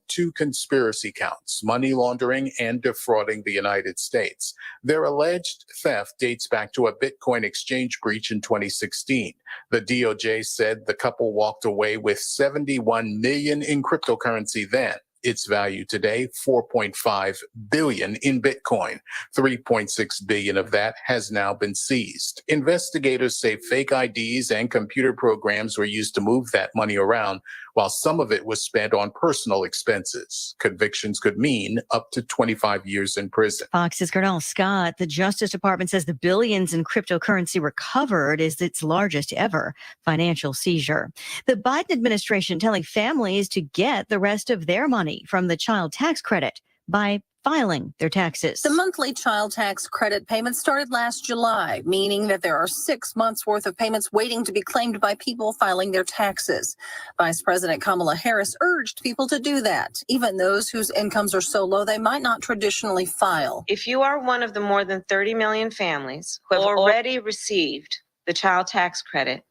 two conspiracy counts, money laundering and defrauding the United States. Their alleged theft dates back to a Bitcoin exchange breach in 2016. The DOJ said the couple walked away with $71 million in cryptocurrency then. Its value today, $4.5 billion in Bitcoin. $3.6 billion of that has now been seized. Investigators say fake IDs and computer programs were used to move that money around, while some of it was spent on personal expenses. Convictions could mean up to 25 years in prison. Fox's Gernal Scott, the Justice Department says the billions in cryptocurrency recovered is its largest ever financial seizure. The Biden administration telling families to get the rest of their money from the child tax credit by filing their taxes. The monthly child tax credit payment started last July, meaning that there are 6 months worth of payments waiting to be claimed by people filing their taxes. Vice President Kamala Harris urged people to do that, even those whose incomes are so low they might not traditionally file. If you are one of the more than 30 million families who have already received the child tax credit,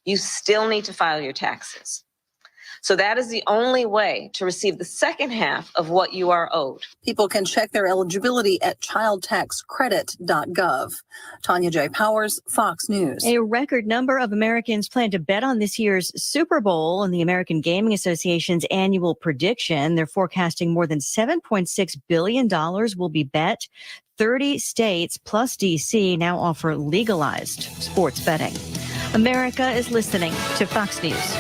you still need to file your taxes. So that is the only way to receive the second half of what you are owed. People can check their eligibility at childtaxcredit.gov. Tanya J. Powers, Fox News. A record number of Americans plan to bet on this year's Super Bowl, and the American Gaming Association's annual prediction, they're forecasting more than $7.6 billion will be bet. 30 states plus D.C. now offer legalized sports betting. America is listening to Fox News.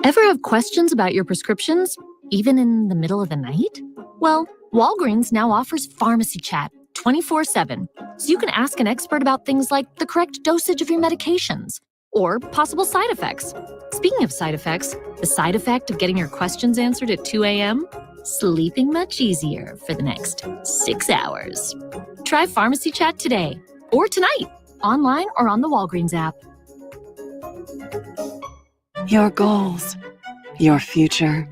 Ever have questions about your prescriptions, even in the middle of the night? Well, Walgreens now offers Pharmacy Chat 24/7, so you can ask an expert about things like the correct dosage of your medications or possible side effects. Speaking of side effects, the side effect of getting your questions answered at 2 a.m.? Sleeping much easier for the next 6 hours. Try Pharmacy Chat today or tonight, online or on the Walgreens app. Your goals, your future,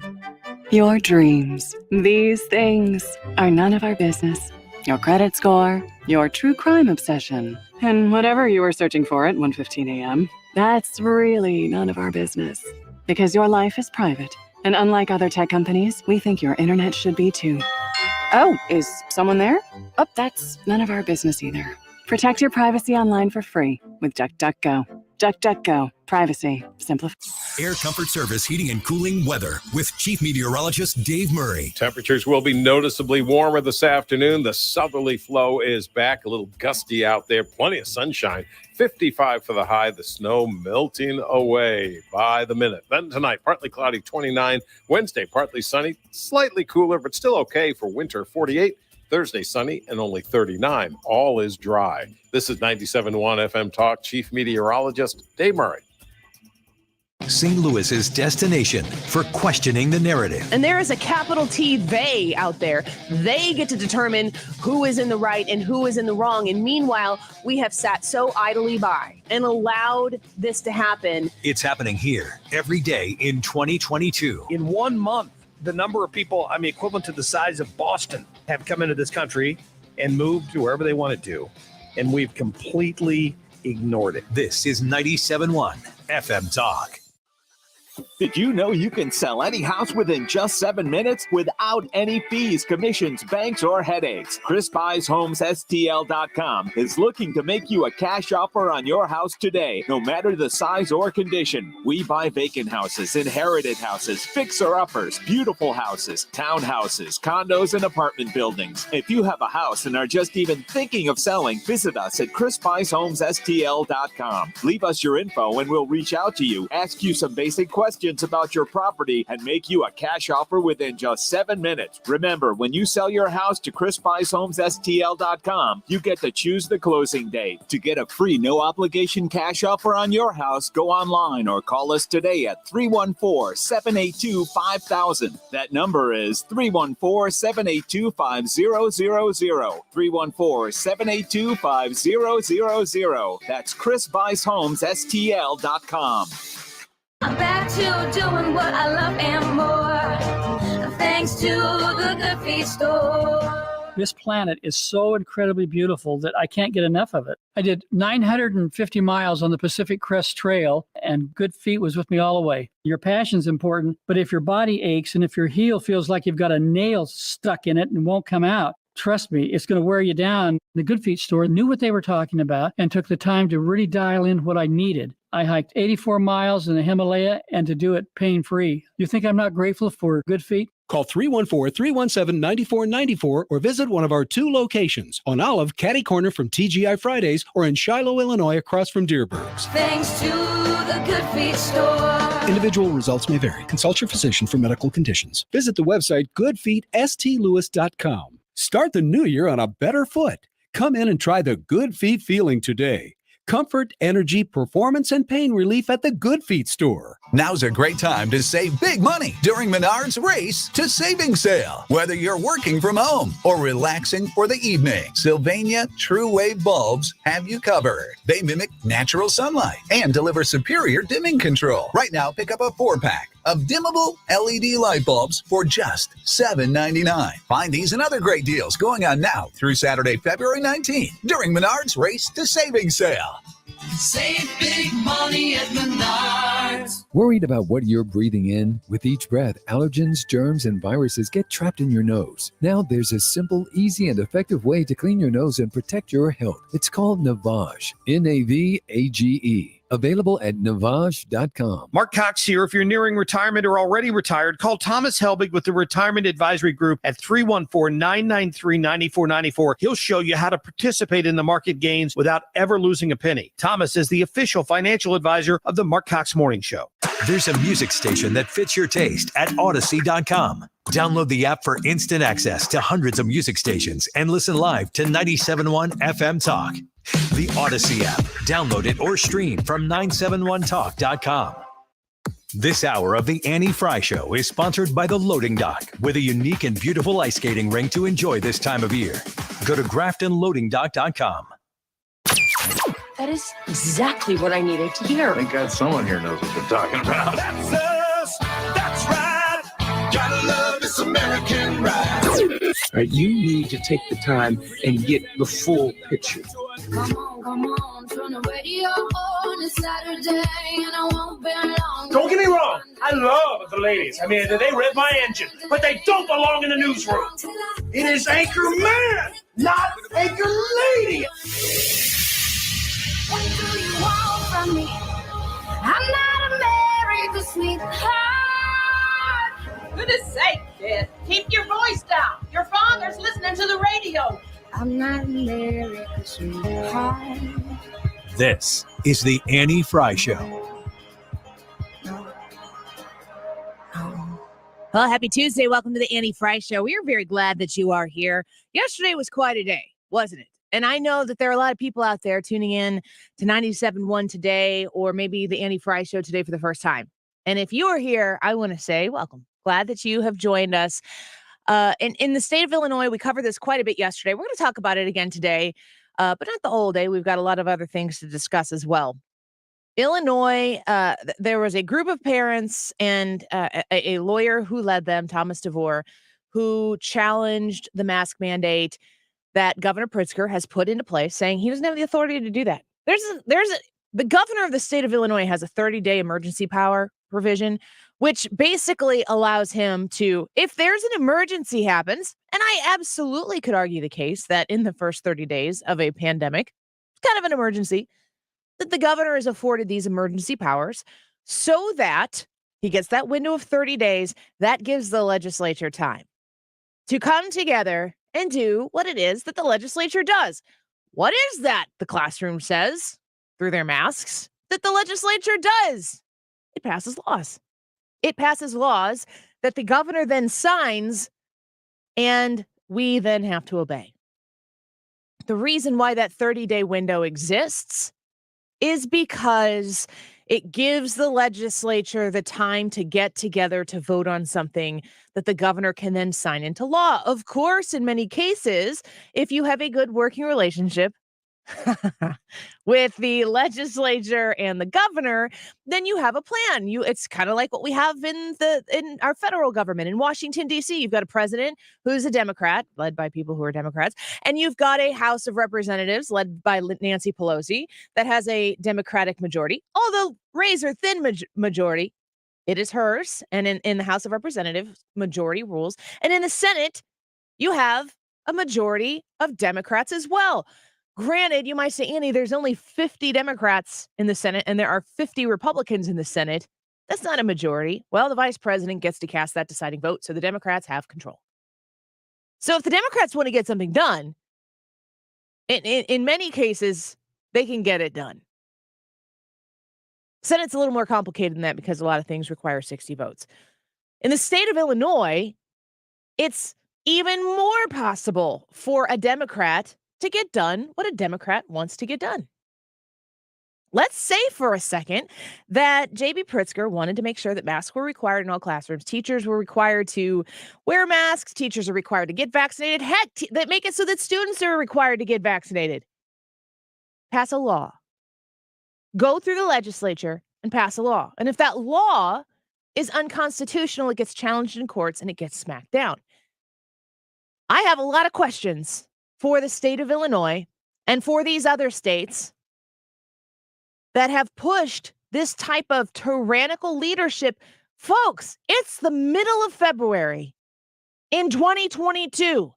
your dreams. These things are none of our business. Your credit score, your true crime obsession, and whatever you were searching for at 1:15 a.m., that's really none of our business. Because your life is private, and unlike other tech companies, we think your internet should be too. Oh, is someone there? Oh, that's none of our business either. Protect your privacy online for free with DuckDuckGo. DuckDuckGo. Privacy simplified. Air Comfort Service Heating and Cooling weather with Chief Meteorologist Dave Murray. Temperatures will be noticeably warmer this afternoon. The southerly flow is back, a little gusty out there, plenty of sunshine. 55 for the high, the snow melting away by the minute. Then tonight, partly cloudy, 29. Wednesday, partly sunny, slightly cooler, but still okay for winter, 48. Thursday, sunny and only 39. All is dry. This is 97.1 FM Talk. Chief Meteorologist Dave Murray. St. Louis's destination for questioning the narrative. And there is a capital T they out there. They get to determine who is in the right and who is in the wrong. And meanwhile, we have sat so idly by and allowed this to happen. It's happening here every day in 2022. In 1 month, the number of people, equivalent to the size of Boston, have come into this country and moved to wherever they wanted to. And we've completely ignored it. This is 97.1 FM Talk. Did you know you can sell any house within just 7 minutes without any fees, commissions, banks, or headaches? Chris Buys Homes STL.com is looking to make you a cash offer on your house today, no matter the size or condition. We buy vacant houses, inherited houses, fixer-uppers, beautiful houses, townhouses, condos, and apartment buildings. If you have a house and are just even thinking of selling, visit us at ChrisBuysHomesSTL.com. Leave us your info and we'll reach out to you, ask you some basic questions about your property, and make you a cash offer within just 7 minutes. Remember, when you sell your house to ChrisBuysHomesSTL.com, you get to choose the closing date. To get a free, no-obligation cash offer on your house, go online or call us today at 314-782-5000. That number is 314-782-5000. 314-782-5000. That's ChrisBuysHomesSTL.com. I'm back to doing what I love and more, thanks to the Good Feet store. This planet is so incredibly beautiful that I can't get enough of it. I did 950 miles on the Pacific Crest Trail, and Good Feet was with me all the way. Your passion's important, but if your body aches and if your heel feels like you've got a nail stuck in it and won't come out, trust me, it's going to wear you down. The Good Feet store knew what they were talking about and took the time to really dial in what I needed. I hiked 84 miles in the Himalaya and to do it pain-free. You think I'm not grateful for Good Feet? Call 314-317-9494 or visit one of our 2 locations on Olive, Catty Corner from TGI Fridays, or in Shiloh, Illinois, across from Deerbergs. Thanks to the Good Feet store. Individual results may vary. Consult your physician for medical conditions. Visit the website goodfeetstlewis.com. Start the new year on a better foot. Come in and try the Good Feet feeling today. Comfort, energy, performance, and pain relief at the Good Feet store. Now's a great time to save big money during Menards Race to Savings Sale. Whether you're working from home or relaxing for the evening, Sylvania True Wave bulbs have you covered. They mimic natural sunlight and deliver superior dimming control. Right now, pick up a 4-pack of dimmable LED light bulbs for just $7.99. Find these and other great deals going on now through Saturday, February 19th during Menards Race to Savings Sale. Save big money at Menards. Worried about what you're breathing in? With each breath, allergens, germs, and viruses get trapped in your nose. Now there's a simple, easy, and effective way to clean your nose and protect your health. It's called Navage. Navage. Available at Navage.com. Mark Cox here. If you're nearing retirement or already retired, call Thomas Helbig with the Retirement Advisory Group at 314-993-9494. He'll show you how to participate in the market gains without ever losing a penny. Thomas is the official financial advisor of the Mark Cox Morning Show. There's a music station that fits your taste at Odyssey.com. Download the app for instant access to hundreds of music stations and listen live to 97.1 FM Talk. The Odyssey app. Download it or stream from 971talk.com. This hour of the Annie Frey Show is sponsored by the Loading Dock, with a unique and beautiful ice skating rink to enjoy this time of year. Go to GraftonLoadingDock.com. That is exactly what I needed to hear. Thank God someone here knows what they're talking about. That's us. That's right. Gotta love this American ride. All right, you need to take the time and get the full picture. Come on, turn the radio on. It's Saturday and I won't be long. Don't get me wrong, I love the ladies. I mean, they rev my engine, but they don't belong in the newsroom. It is Anchor Man, not Anchor Lady. What do you want from me? I'm not America's sweetheart. Goodness sake, kid. Keep your voice down. Your father's listening to the radio. I'm not America's sweetheart. This is the Annie Frey Show. Well, happy Tuesday. Welcome to the Annie Frey Show. We are very glad that you are here. Yesterday was quite a day, wasn't it? And I know that there are a lot of people out there tuning in to 97.1 today, or maybe the Annie Frey Show today for the first time. And if you are here, I want to say welcome. Glad that you have joined us. And in the state of Illinois, we covered this quite a bit yesterday. We're going to talk about it again today, but not the whole day. We've got a lot of other things to discuss as well. Illinois, there was a group of parents and a lawyer who led them, Thomas DeVore, who challenged the mask mandate that Governor Pritzker has put into place, saying he doesn't have the authority to do that. The governor of the state of Illinois has a 30-day emergency power provision, which basically allows him to, if there's an emergency happens, and I absolutely could argue the case that in the first 30 days of a pandemic, it's kind of an emergency, that the governor is afforded these emergency powers so that he gets that window of 30 days. That gives the legislature time to come together and do what it is that the legislature does. What is that? The classroom says through their masks that the legislature does. It passes laws. It passes laws that the governor then signs, and we then have to obey. The reason why that 30-day window exists is because it gives the legislature the time to get together to vote on something that the governor can then sign into law. Of course, in many cases, if you have a good working relationship with the legislature and the governor, then you have a plan. It's kind of like what we have in our federal government in Washington, D.C. You've got a president who's a Democrat, led by people who are Democrats, and you've got a House of Representatives led by Nancy Pelosi that has a Democratic majority, although razor thin majority. It is hers. And in the House of Representatives, majority rules. And in the Senate, you have a majority of Democrats as well. Granted, you might say, Annie, there's only 50 Democrats in the Senate and there are 50 Republicans in the Senate. That's not a majority. Well, the vice president gets to cast that deciding vote, so the Democrats have control. So if the Democrats want to get something done, in many cases, they can get it done. Senate's a little more complicated than that because a lot of things require 60 votes. In the state of Illinois, it's even more possible for a Democrat to get done what a Democrat wants to get done. Let's say for a second that J.B. Pritzker wanted to make sure that masks were required in all classrooms. Teachers were required to wear masks. Teachers are required to get vaccinated. Heck, that make it so that students are required to get vaccinated. Pass a law. Go through the legislature and pass a law. And if that law is unconstitutional, it gets challenged in courts and it gets smacked down. I have a lot of questions for the state of Illinois and for these other states that have pushed this type of tyrannical leadership. Folks, it's the middle of February in 2022.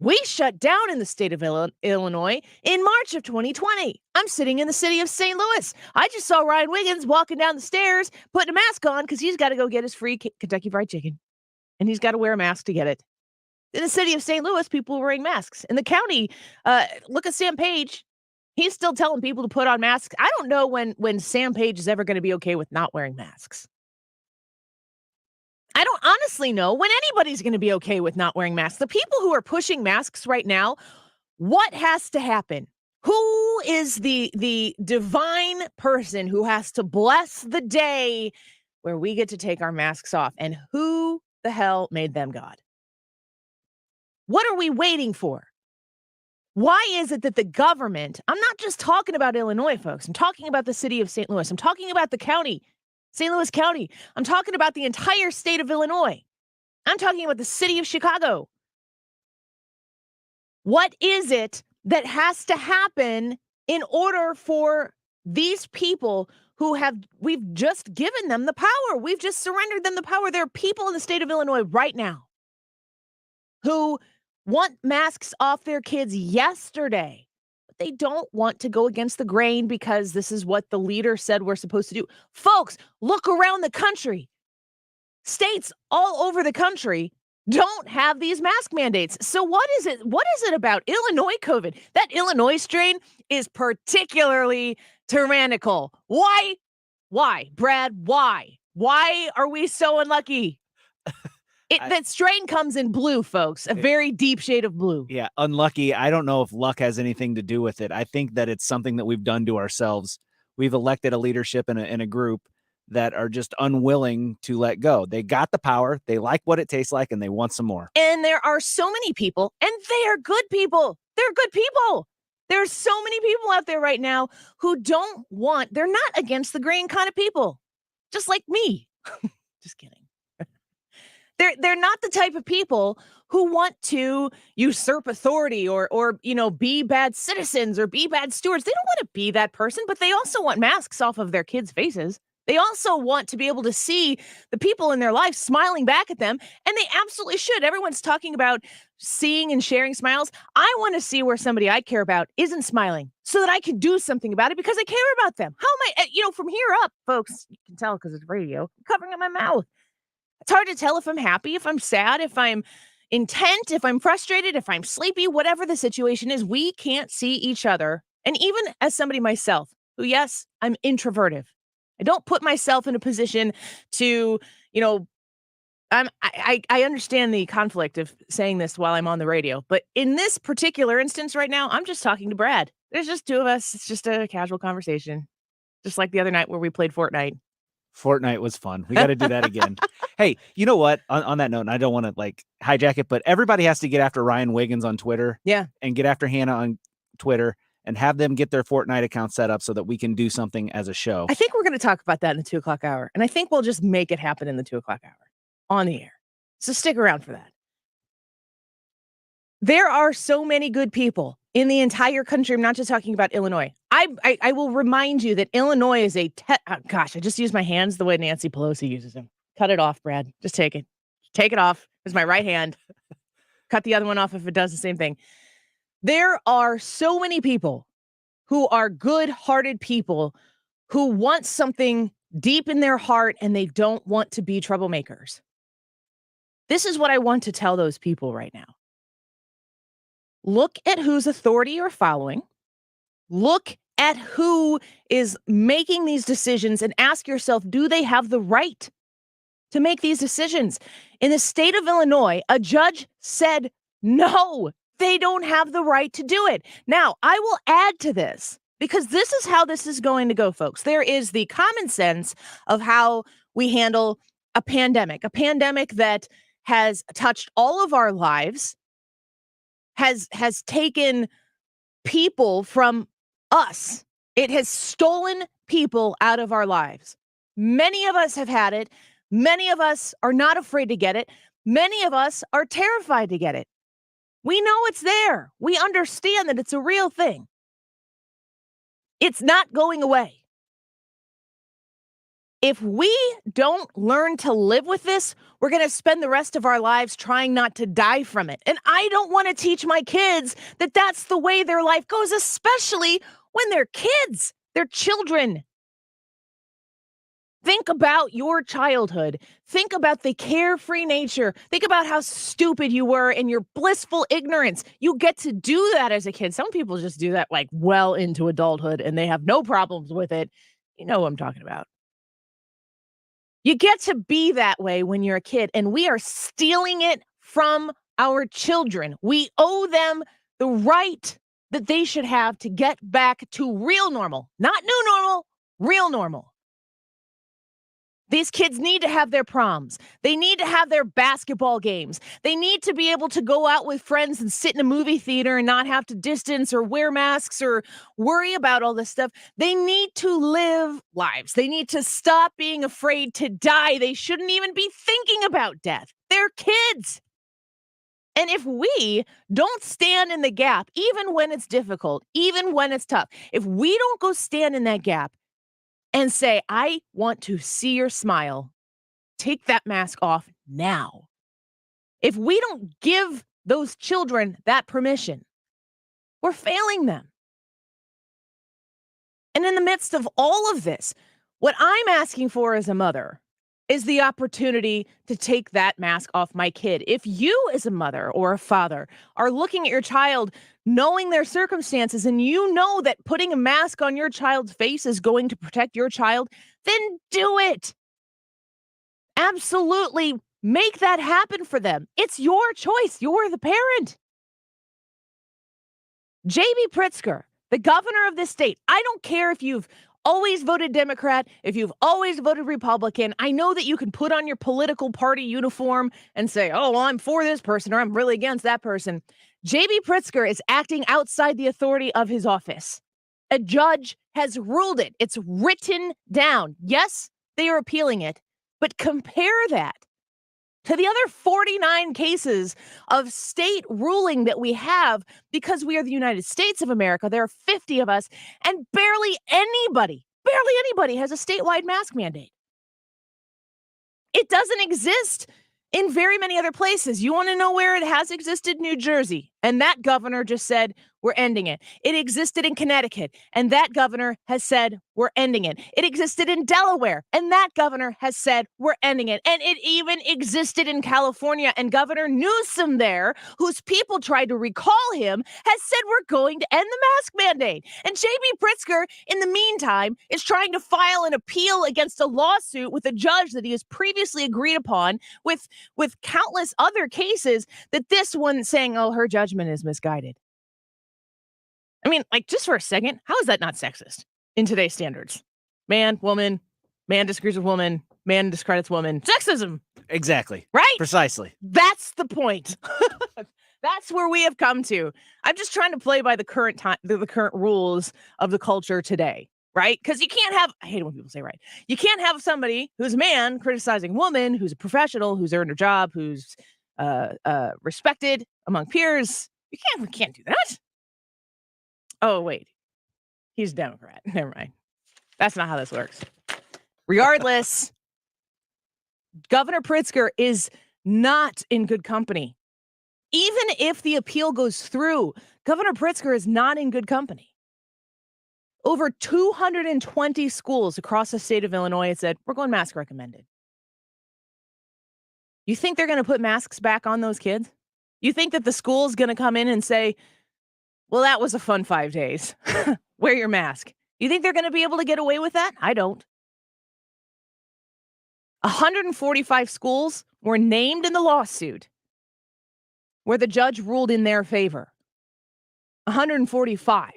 We shut down in the state of Illinois in March of 2020. I'm sitting in the city of St. Louis. I just saw Ryan Wiggins walking down the stairs, putting a mask on because he's got to go get his free Kentucky Fried Chicken. And he's got to wear a mask to get it. In the city of St. Louis, people are wearing masks. In the county, look at Sam Page. He's still telling people to put on masks. I don't know when Sam Page is ever going to be okay with not wearing masks. I don't honestly know when anybody's going to be okay with not wearing masks. The people who are pushing masks right now, what has to happen? Who is the divine person who has to bless the day where we get to take our masks off? And who the hell made them God? What are we waiting for? Why is it that the government, I'm not just talking about Illinois, folks. I'm talking about the city of St. Louis. I'm talking about the county, St. Louis County. I'm talking about the entire state of Illinois. I'm talking about the city of Chicago. What is it that has to happen in order for these people we've just given them the power? We've just surrendered them the power. There are people in the state of Illinois right now who want masks off their kids yesterday, but they don't want to go against the grain because this is what the leader said we're supposed to do. Folks, look around the country. States all over the country don't have these mask mandates. So what is it? What is it about Illinois COVID? That Illinois strain is particularly tyrannical. Why? Why, Brad? Why? Why are we so unlucky? That strain comes in blue, folks, a very deep shade of blue. Yeah, unlucky. I don't know if luck has anything to do with it. I think that it's something that we've done to ourselves. We've elected a leadership in a group that are just unwilling to let go. They got the power, they like what it tastes like, and they want some more. And there are so many people, and they are good people. They're good people. There are so many people out there right now who they're not against the grain kind of people, just like me. Just kidding. They're not the type of people who want to usurp authority or be bad citizens or be bad stewards. They don't want to be that person, but they also want masks off of their kids' faces. They also want to be able to see the people in their life smiling back at them, and they absolutely should. Everyone's talking about seeing and sharing smiles. I want to see where somebody I care about isn't smiling so that I can do something about it because I care about them. How am I, from here up, folks, you can tell because it's radio, I'm covering up my mouth. It's hard to tell if I'm happy, if I'm sad, if I'm intent, if I'm frustrated, if I'm sleepy, whatever the situation is. We can't see each other. And even as somebody myself, who, yes, I'm introverted. I don't put myself in a position to, I understand the conflict of saying this while I'm on the radio. But in this particular instance right now, I'm just talking to Brad. There's just two of us. It's just a casual conversation. Just like the other night where we played Fortnite. Fortnite was fun. We got to do that again. Hey, you know what? On that note, and I don't want to hijack it, but everybody has to get after Ryan Wiggins on Twitter. Yeah. And get after Hannah on Twitter and have them get their Fortnite account set up so that we can do something as a show. I think we're going to talk about that in the 2 o'clock hour. And I think we'll just make it happen in the 2 o'clock hour on the air. So stick around for that. There are so many good people in the entire country. I'm not just talking about Illinois. I will remind you that Illinois is gosh, I just used my hands the way Nancy Pelosi uses them. Cut it off, Brad. Just take it. Take it off. It's my right hand. Cut the other one off if it does the same thing. There are so many people who are good-hearted people who want something deep in their heart and they don't want to be troublemakers. This is what I want to tell those people right now. Look at whose authority you're following. Look at who is making these decisions and ask yourself, do they have the right to make these decisions? In the state of Illinois, a judge said no. They don't have the right to do it. Now, I will add to this because this is how this is going to go, folks. There is the common sense of how we handle a pandemic that has touched all of our lives, has taken people from us. It has stolen people out of our lives. Many of us have had it. Many of us are not afraid to get it. Many of us are terrified to get it. We know it's there. We understand that it's a real thing. It's not going away. If we don't learn to live with this, we're going to spend the rest of our lives trying not to die from it. And I don't want to teach my kids that that's the way their life goes, especially when they're kids, they're children. Think about your childhood. Think about the carefree nature. Think about how stupid you were in your blissful ignorance. You get to do that as a kid. Some people just do that like well into adulthood and they have no problems with it. You know what I'm talking about. You get to be that way when you're a kid, and we are stealing it from our children. We owe them the right that they should have to get back to real normal, not new normal, real normal. These kids need to have their proms. They need to have their basketball games. They need to be able to go out with friends and sit in a movie theater and not have to distance or wear masks or worry about all this stuff. They need to live lives. They need to stop being afraid to die. They shouldn't even be thinking about death. They're kids. And if we don't stand in the gap, even when it's difficult, even when it's tough, if we don't go stand in that gap, and say, I want to see your smile, take that mask off now. If we don't give those children that permission, we're failing them. And in the midst of all of this, what I'm asking for as a mother is the opportunity to take that mask off my kid. If you as a mother or a father are looking at your child, knowing their circumstances, and you know that putting a mask on your child's face is going to protect your child, then do it. Absolutely make that happen for them. It's your choice. You're the parent. J.B. Pritzker, the governor of this state, I don't care if you've always voted Democrat, if you've always voted Republican. I know that you can put on your political party uniform and say, oh, well, I'm for this person or I'm really against that person. J.B. Pritzker is acting outside the authority of his office. A judge has ruled it. It's written down. Yes, they are appealing it, but compare that to the other 49 cases of state ruling that we have because we are the United States of America. There are 50 of us, and barely anybody has a statewide mask mandate. It doesn't exist in very many other places. You want to know where it has existed? New Jersey. And that governor just said, we're ending it. It existed in Connecticut, and that governor has said, we're ending it. It existed in Delaware, and that governor has said, we're ending it. And it even existed in California, and Governor Newsom there, whose people tried to recall him, has said, we're going to end the mask mandate. And J.B. Pritzker, in the meantime, is trying to file an appeal against a lawsuit with a judge that he has previously agreed upon with countless other cases, that this one saying, oh, her judgment is misguided. I mean, like, just for a second, how is that not sexist in today's standards? Man, woman, man disagrees with woman, man discredits woman. Sexism. Exactly. Right? Precisely. That's the point. That's where we have come to. I'm just trying to play by the current time, the current rules of the culture today, right? Because you can't have, I hate it when people say right. You can't have somebody who's a man criticizing a woman, who's a professional, who's earned her job, who's respected among peers. We can't do that. Oh, wait. He's a Democrat. Never mind. That's not how this works. Regardless, Governor Pritzker is not in good company. Even if the appeal goes through, Governor Pritzker is not in good company. Over 220 schools across the state of Illinois have said, we're going mask recommended. You think they're going to put masks back on those kids? You think that the school's going to come in and say, well, that was a fun 5 days. Wear your mask. You think they're going to be able to get away with that? I don't. 145 schools were named in the lawsuit where the judge ruled in their favor. 145.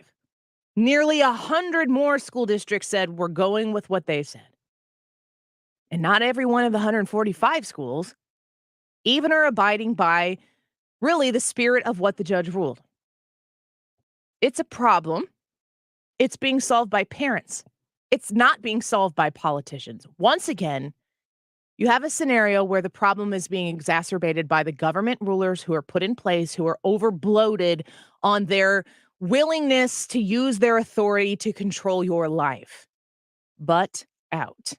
Nearly 100 more school districts said we're going with what they said. And not every one of the 145 schools even are abiding by really the spirit of what the judge ruled. It's a problem. It's being solved by parents. It's not being solved by politicians. Once again, you have a scenario where the problem is being exacerbated by the government rulers who are put in place, who are overbloated on their willingness to use their authority to control your life. But out.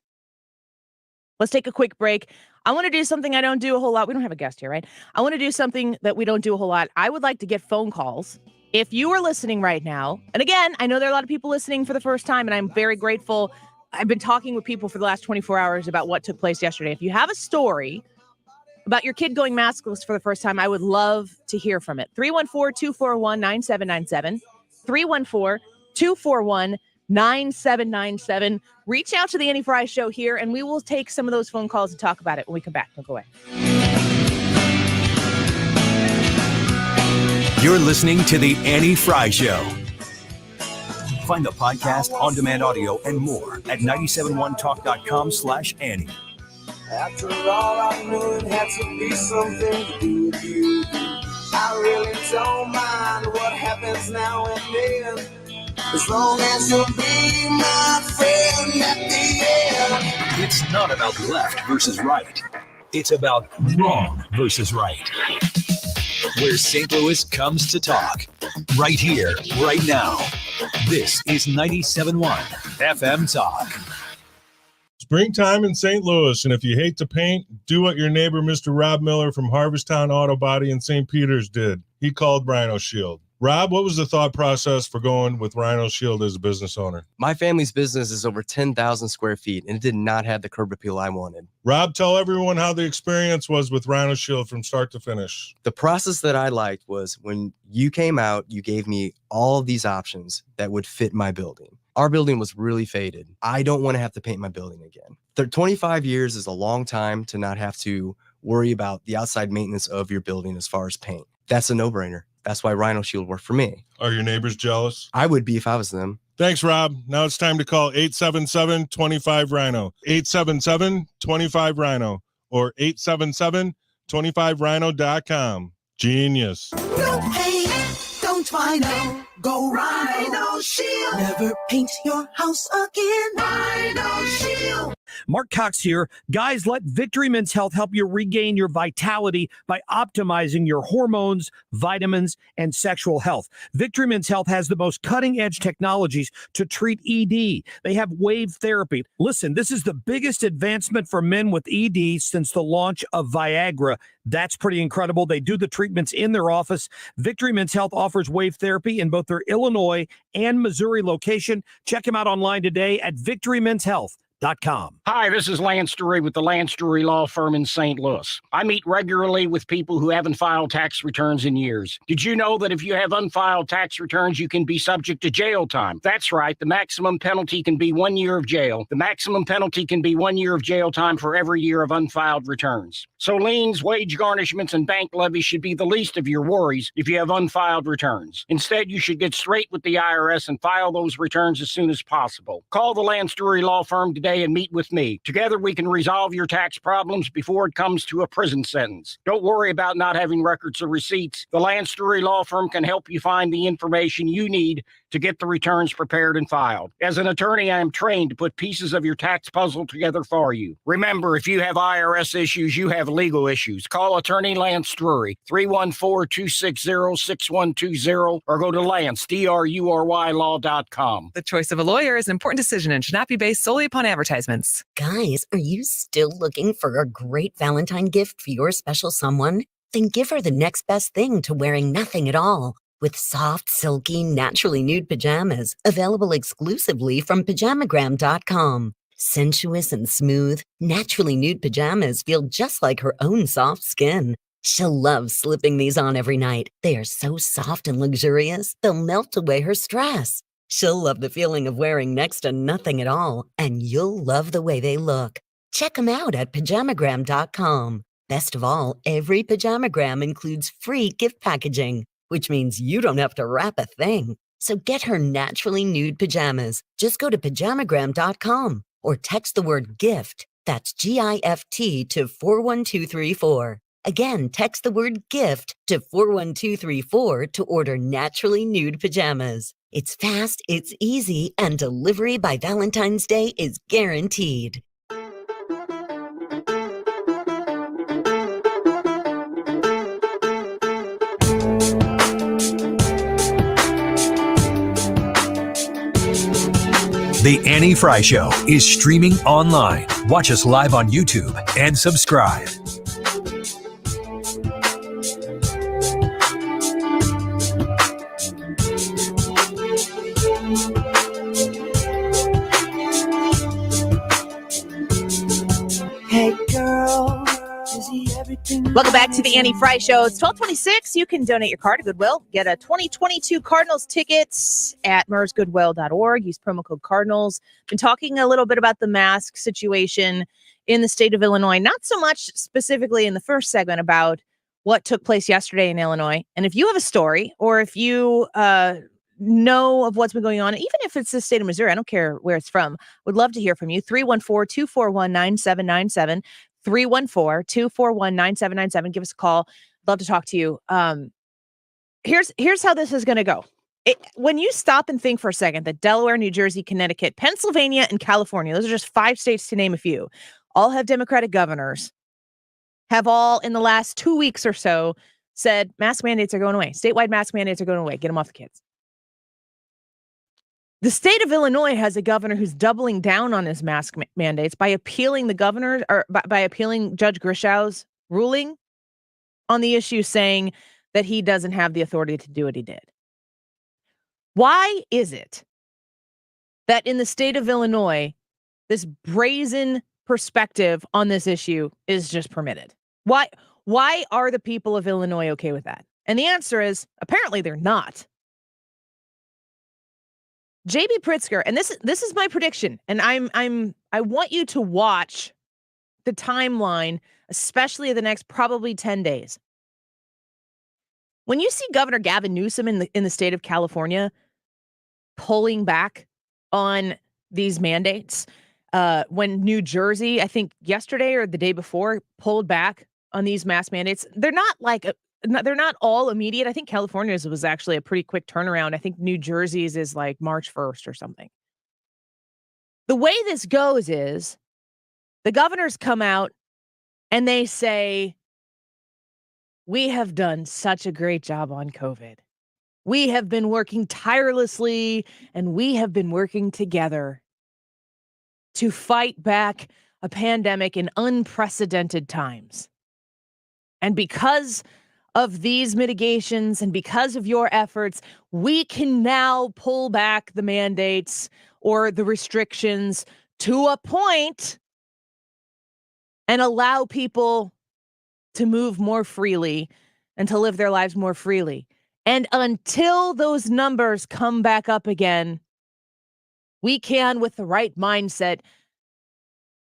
Let's take a quick break. I want to do something I don't do a whole lot. We don't have a guest here, right? I want to do something that we don't do a whole lot. I would like to get phone calls. If you are listening right now, and again, I know there are a lot of people listening for the first time, and I'm very grateful. I've been talking with people for the last 24 hours about what took place yesterday. If you have a story about your kid going maskless for the first time, I would love to hear from it. 314-241-9797. 314-241-9797. Reach out to the Annie Frey Show here, and we will take some of those phone calls and talk about it when we come back. Don't go away. You're listening to The Annie Frey Show. Find the podcast, on-demand audio, and more at 971talk.com/Annie. After all, I knew it had to be something to do with you. I really don't mind what happens now and then, as long as you'll be my friend at the end. It's not about left versus right. It's about wrong versus right. Where St. Louis comes to talk. Right here, right now. This is 97.1 FM Talk. Springtime in St. Louis, and if you hate to paint, do what your neighbor, Mr. Rob Miller from Harvesttown Auto Body in St. Peter's did. He called Rhino Shield. Rob, what was the thought process for going with Rhino Shield as a business owner? My family's business is over 10,000 square feet, and it did not have the curb appeal I wanted. Rob, tell everyone how the experience was with Rhino Shield from start to finish. The process that I liked was when you came out, you gave me all of these options that would fit my building. Our building was really faded. I don't want to have to paint my building again. 25 years is a long time to not have to worry about the outside maintenance of your building as far as paint. That's a no-brainer. That's why Rhino Shield worked for me. Are your neighbors jealous? I would be if I was them. Thanks, Rob. Now it's time to call 877-25-RHINO, 877-25-RHINO, or 877-25rhino.com. Genius. No paint, don't Rhino. Go Rhino Shield. Never paint your house again. Rhino Shield. Mark Cox here. Guys, let Victory Men's Health help you regain your vitality by optimizing your hormones, vitamins, and sexual health. Victory Men's Health has the most cutting-edge technologies to treat ED. They have wave therapy. Listen, this is the biggest advancement for men with ED since the launch of Viagra. That's pretty incredible. They do the treatments in their office. Victory Men's Health offers wave therapy in both their Illinois and Missouri location. Check them out online today at victorymenshealth.com. Hi, this is Lance Drury with the Lance Drury Law Firm in St. Louis. I meet regularly with people who haven't filed tax returns in years. Did you know that if you have unfiled tax returns, you can be subject to jail time? That's right. The maximum penalty can be 1 year of jail. The maximum penalty can be 1 year of jail time for every year of unfiled returns. So liens, wage garnishments, and bank levies should be the least of your worries if you have unfiled returns. Instead, you should get straight with the IRS and file those returns as soon as possible. Call the Lance Drury Law Firm today today and meet with me. Together, we can resolve your tax problems before it comes to a prison sentence. Don't worry about not having records or receipts. The Land Story Law Firm can help you find the information you need to get the returns prepared and filed. As an attorney, I am trained to put pieces of your tax puzzle together for you. Remember, if you have IRS issues, you have legal issues. Call Attorney Lance Drury, 314-260-6120, or go to Lance, D-R-U-R-Y law.com. The choice of a lawyer is an important decision and should not be based solely upon advertisements. Guys, are you still looking for a great Valentine gift for your special someone? Then give her the next best thing to wearing nothing at all. With soft, silky, naturally nude pajamas, available exclusively from Pajamagram.com. Sensuous and smooth, naturally nude pajamas feel just like her own soft skin. She'll love slipping these on every night. They are so soft and luxurious, they'll melt away her stress. She'll love the feeling of wearing next to nothing at all, and you'll love the way they look. Check them out at Pajamagram.com. Best of all, every Pajamagram includes free gift packaging, which means you don't have to wrap a thing. So get her naturally nude pajamas. Just go to Pajamagram.com or text the word GIFT, that's GIFT, to 41234. Again, text the word GIFT to 41234 to order naturally nude pajamas. It's fast, it's easy, and delivery by Valentine's Day is guaranteed. The Annie Frey Show is streaming online. Watch us live on YouTube and subscribe. Hey girl, Welcome back to the Annie Frey Show. It's 1226. You can donate your car to Goodwill. Get a 2022 Cardinals tickets at mersgoodwill.org. Use promo code Cardinals. Been talking a little bit about the mask situation in the state of Illinois. Not so much specifically in the first segment about what took place yesterday in Illinois. And if you have a story or if you know of what's been going on, even if it's the state of Missouri, I don't care where it's from, would love to hear from you. 314-241-9797. 314-241-9797. Give us a call. Love to talk to you. Here's how this is going to go. When you stop and think for a second that Delaware, New Jersey, Connecticut, Pennsylvania, and California, those are just 5 states to name a few, all have Democratic governors, have all in the last 2 weeks or so said mask mandates are going away. Statewide mask mandates are going away. Get them off the kids. The state of Illinois has a governor who's doubling down on his mask mandates by appealing the governor or by appealing Judge Grishow's ruling on the issue, saying that he doesn't have the authority to do what he did. Why is it that in the state of Illinois, this brazen perspective on this issue is just permitted? Why are the people of Illinois okay with that? And the answer is apparently they're not. JB Pritzker, and this is my prediction, and I want you to watch the timeline, especially the next probably 10 days. When you see Governor Gavin Newsom in the state of California pulling back on these mandates, when New Jersey, I think yesterday or the day before, pulled back on these mask mandates, they're not all immediate. I think California's was actually a pretty quick turnaround. I think New Jersey's is like March 1st or something. The way this goes is the governors come out and they say, we have done such a great job on COVID. We have been working tirelessly and we have been working together to fight back a pandemic in unprecedented times. And because of these mitigations and because of your efforts, we can now pull back the mandates or the restrictions to a point and allow people to move more freely and to live their lives more freely. And until those numbers come back up again, we can, with the right mindset,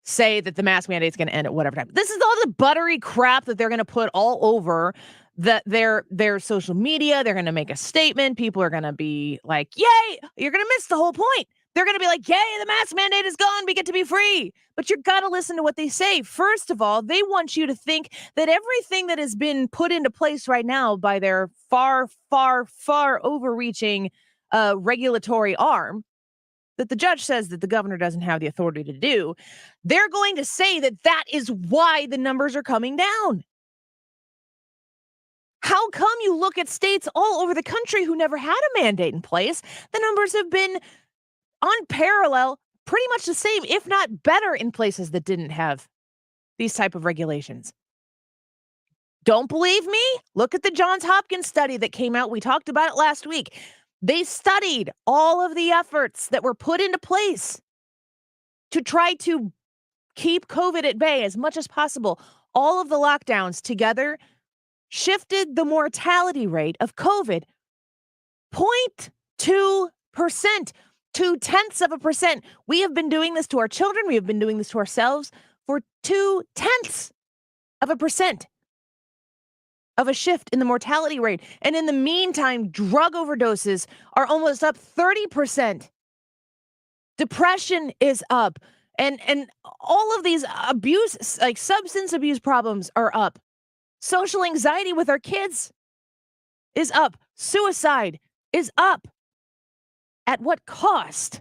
say that the mask mandate is going to end at whatever time. This is all the buttery crap that they're going to put all over their social media. They're going to make a statement. People are going to be like, yay, you're going to miss the whole point. They're going to be like, yay, the mask mandate is gone. We get to be free. But you've got to listen to what they say. First of all, they want you to think that everything that has been put into place right now by their far, far, far overreaching regulatory arm, that the judge says that the governor doesn't have the authority to do, they're going to say that that is why the numbers are coming down. How come you look at states all over the country who never had a mandate in place? The numbers have been on parallel, pretty much the same, if not better, in places that didn't have these type of regulations. Don't believe me? Look at the Johns Hopkins study that came out. We talked about it last week. They studied all of the efforts that were put into place to try to keep COVID at bay as much as possible. All of the lockdowns together shifted the mortality rate of COVID 0.2%. 0.2%. We have been doing this to our children. We have been doing this to ourselves for 0.2% of a shift in the mortality rate. And in the meantime, drug overdoses are almost up 30%. Depression is up. And all of these abuse, like substance abuse problems are up. Social anxiety with our kids is up. Suicide is up. At what cost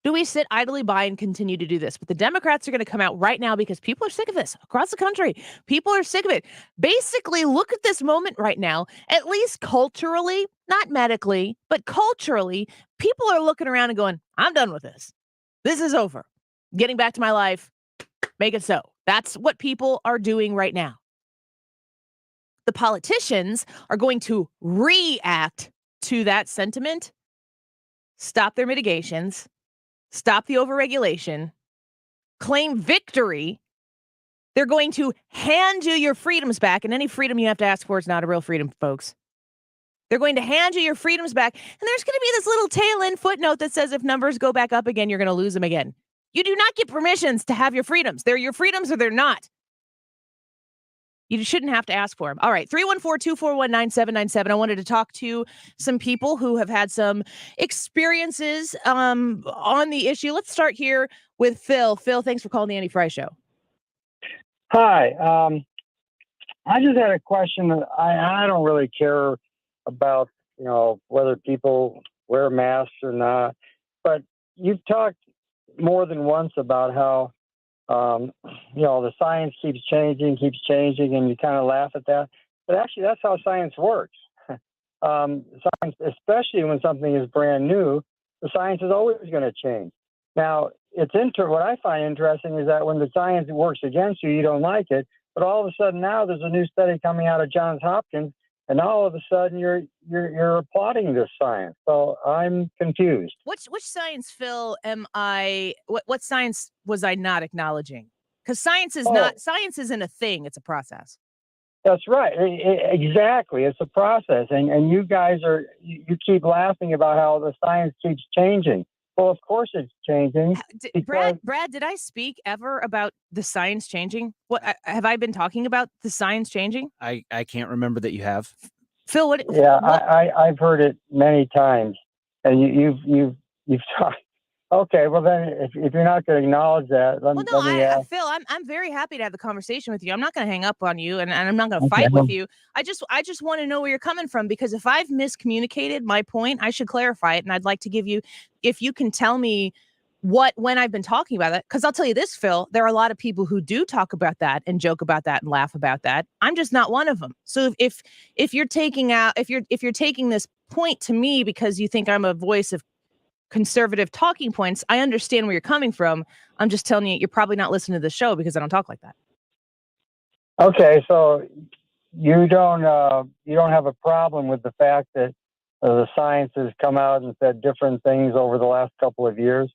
do we sit idly by and continue to do this? But the Democrats are going to come out right now because people are sick of this across the country. People are sick of it. Basically, look at this moment right now, at least culturally, not medically, but culturally, people are looking around and going, I'm done with this. This is over. Getting back to my life. Make it so. That's what people are doing right now. The politicians are going to react to that sentiment. Stop their mitigations, stop the overregulation, claim victory. They're going to hand you your freedoms back, and any freedom you have to ask for is not a real freedom, folks. They're going to hand you your freedoms back, and there's going to be this little tail-end footnote that says if numbers go back up again, you're going to lose them again. You do not get permissions to have your freedoms. They're your freedoms or they're not. You shouldn't have to ask for them. All right, 314-241-9797. I wanted to talk to some people who have had some experiences on the issue. Let's start here with Phil. Phil, thanks for calling the Annie Frey Show. Hi. I just had a question. I don't really care about, whether people wear masks or not, but you've talked more than once about how the science keeps changing, and you kind of laugh at that. But actually, that's how science works. Science, especially when something is brand new, the science is always going to change. Now, what I find interesting is that when the science works against you, you don't like it. But all of a sudden now there's a new study coming out of Johns Hopkins, and all of a sudden you're applauding this science. So I'm confused. Which science, Phil, what science was I not acknowledging? Because science isn't a thing, it's a process. That's right. Exactly. It's a process. And you guys you keep laughing about how the science keeps changing. Well, of course it's changing. Brad, did I speak ever about the science changing? What have I been talking about the science changing? I can't remember that you have. Phil, what? Yeah, I've heard it many times, and you've talked. Okay, well then, if you're not going to acknowledge that, let me Phil, I'm very happy to have the conversation with you. I'm not going to hang up on you, and I'm not going to fight with you. I just want to know where you're coming from, because if I've miscommunicated my point, I should clarify it, and I'd like to give you, if you can tell me when I've been talking about that, because I'll tell you this, Phil, there are a lot of people who do talk about that and joke about that and laugh about that. I'm just not one of them. So if you're taking this point to me because you think I'm a voice of conservative talking points, I understand where you're coming from. I'm just telling you, you're probably not listening to the show because I don't talk like that. Okay, so you don't have a problem with the fact that the science has come out and said different things over the last couple of years?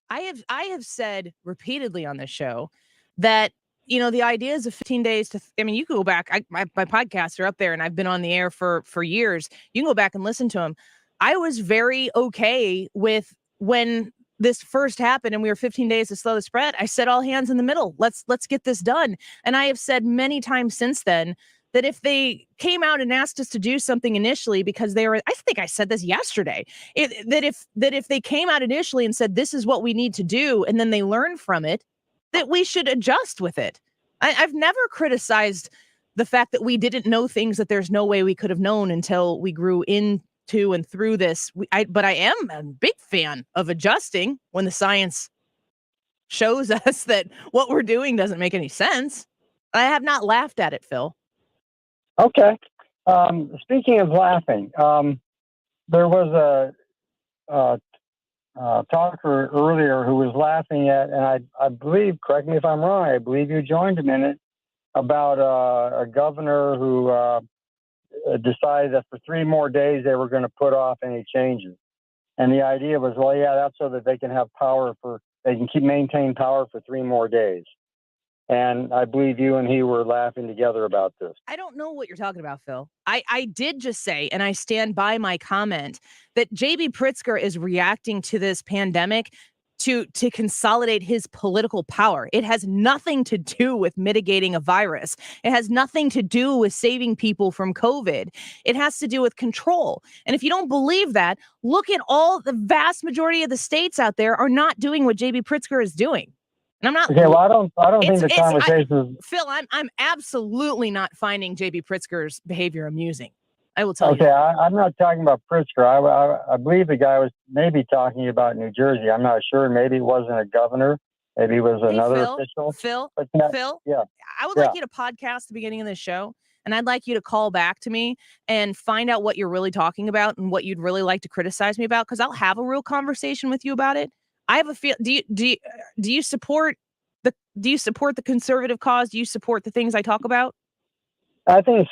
I have said repeatedly on this show that, the ideas of 15 days to, you can go back. My podcasts are up there and I've been on the air for years. You can go back and listen to them. I was very okay with when this first happened and we were 15 days to slow the spread. I said all hands in the middle. Let's get this done. And I have said many times since then that if they came out and asked us to do something initially because they were, I think I said this yesterday, that if they came out initially and said, this is what we need to do, and then they learn from it, that we should adjust with it. I've never criticized the fact that we didn't know things that there's no way we could have known until we grew into and through this. But I am a big fan of adjusting when the science shows us that what we're doing doesn't make any sense. I have not laughed at it, Phil. Okay. Speaking of laughing, there was a talker earlier who was laughing at, and I believe, correct me if I'm wrong, I believe you joined him in it, about a governor who decided that for 3 more days they were going to put off any changes. And the idea was, well, yeah, that's so that they can have power they can maintain power for 3 more days. And I believe you and he were laughing together about this. I don't know what you're talking about, Phil. I did just say, and I stand by my comment, that J.B. Pritzker is reacting to this pandemic to consolidate his political power. It has nothing to do with mitigating a virus. It has nothing to do with saving people from COVID. It has to do with control. And if you don't believe that, look at all the vast majority of the states out there are not doing what J.B. Pritzker is doing. And I'm not. Okay, well, I don't think the conversation is. Phil, I'm absolutely not finding J.B. Pritzker's behavior amusing. I will tell you. Okay, I'm not talking about Pritzker. I believe the guy was maybe talking about New Jersey. I'm not sure. Maybe it wasn't a governor. Maybe it was another official. Phil, yeah. I would like you to podcast the beginning of this show, and I'd like you to call back to me and find out what you're really talking about and what you'd really like to criticize me about, because I'll have a real conversation with you about it. I have a feel. Do you support the conservative cause? Do you support the things I talk about? I think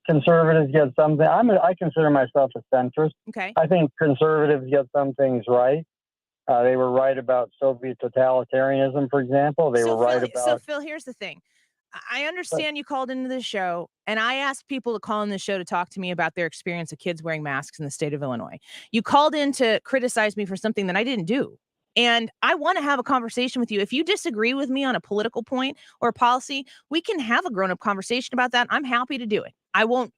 conservatives get something. I consider myself a centrist. Okay. I think conservatives get some things right. They were right about Soviet totalitarianism, for example. They were right about. So, Phil, here's the thing. I understand you called into the show, and I asked people to call in the show to talk to me about their experience of kids wearing masks in the state of Illinois. You called in to criticize me for something that I didn't do. And I want to have a conversation with you. If you disagree with me on a political point or policy, we can have a grown-up conversation about that. I'm happy to do it. I won't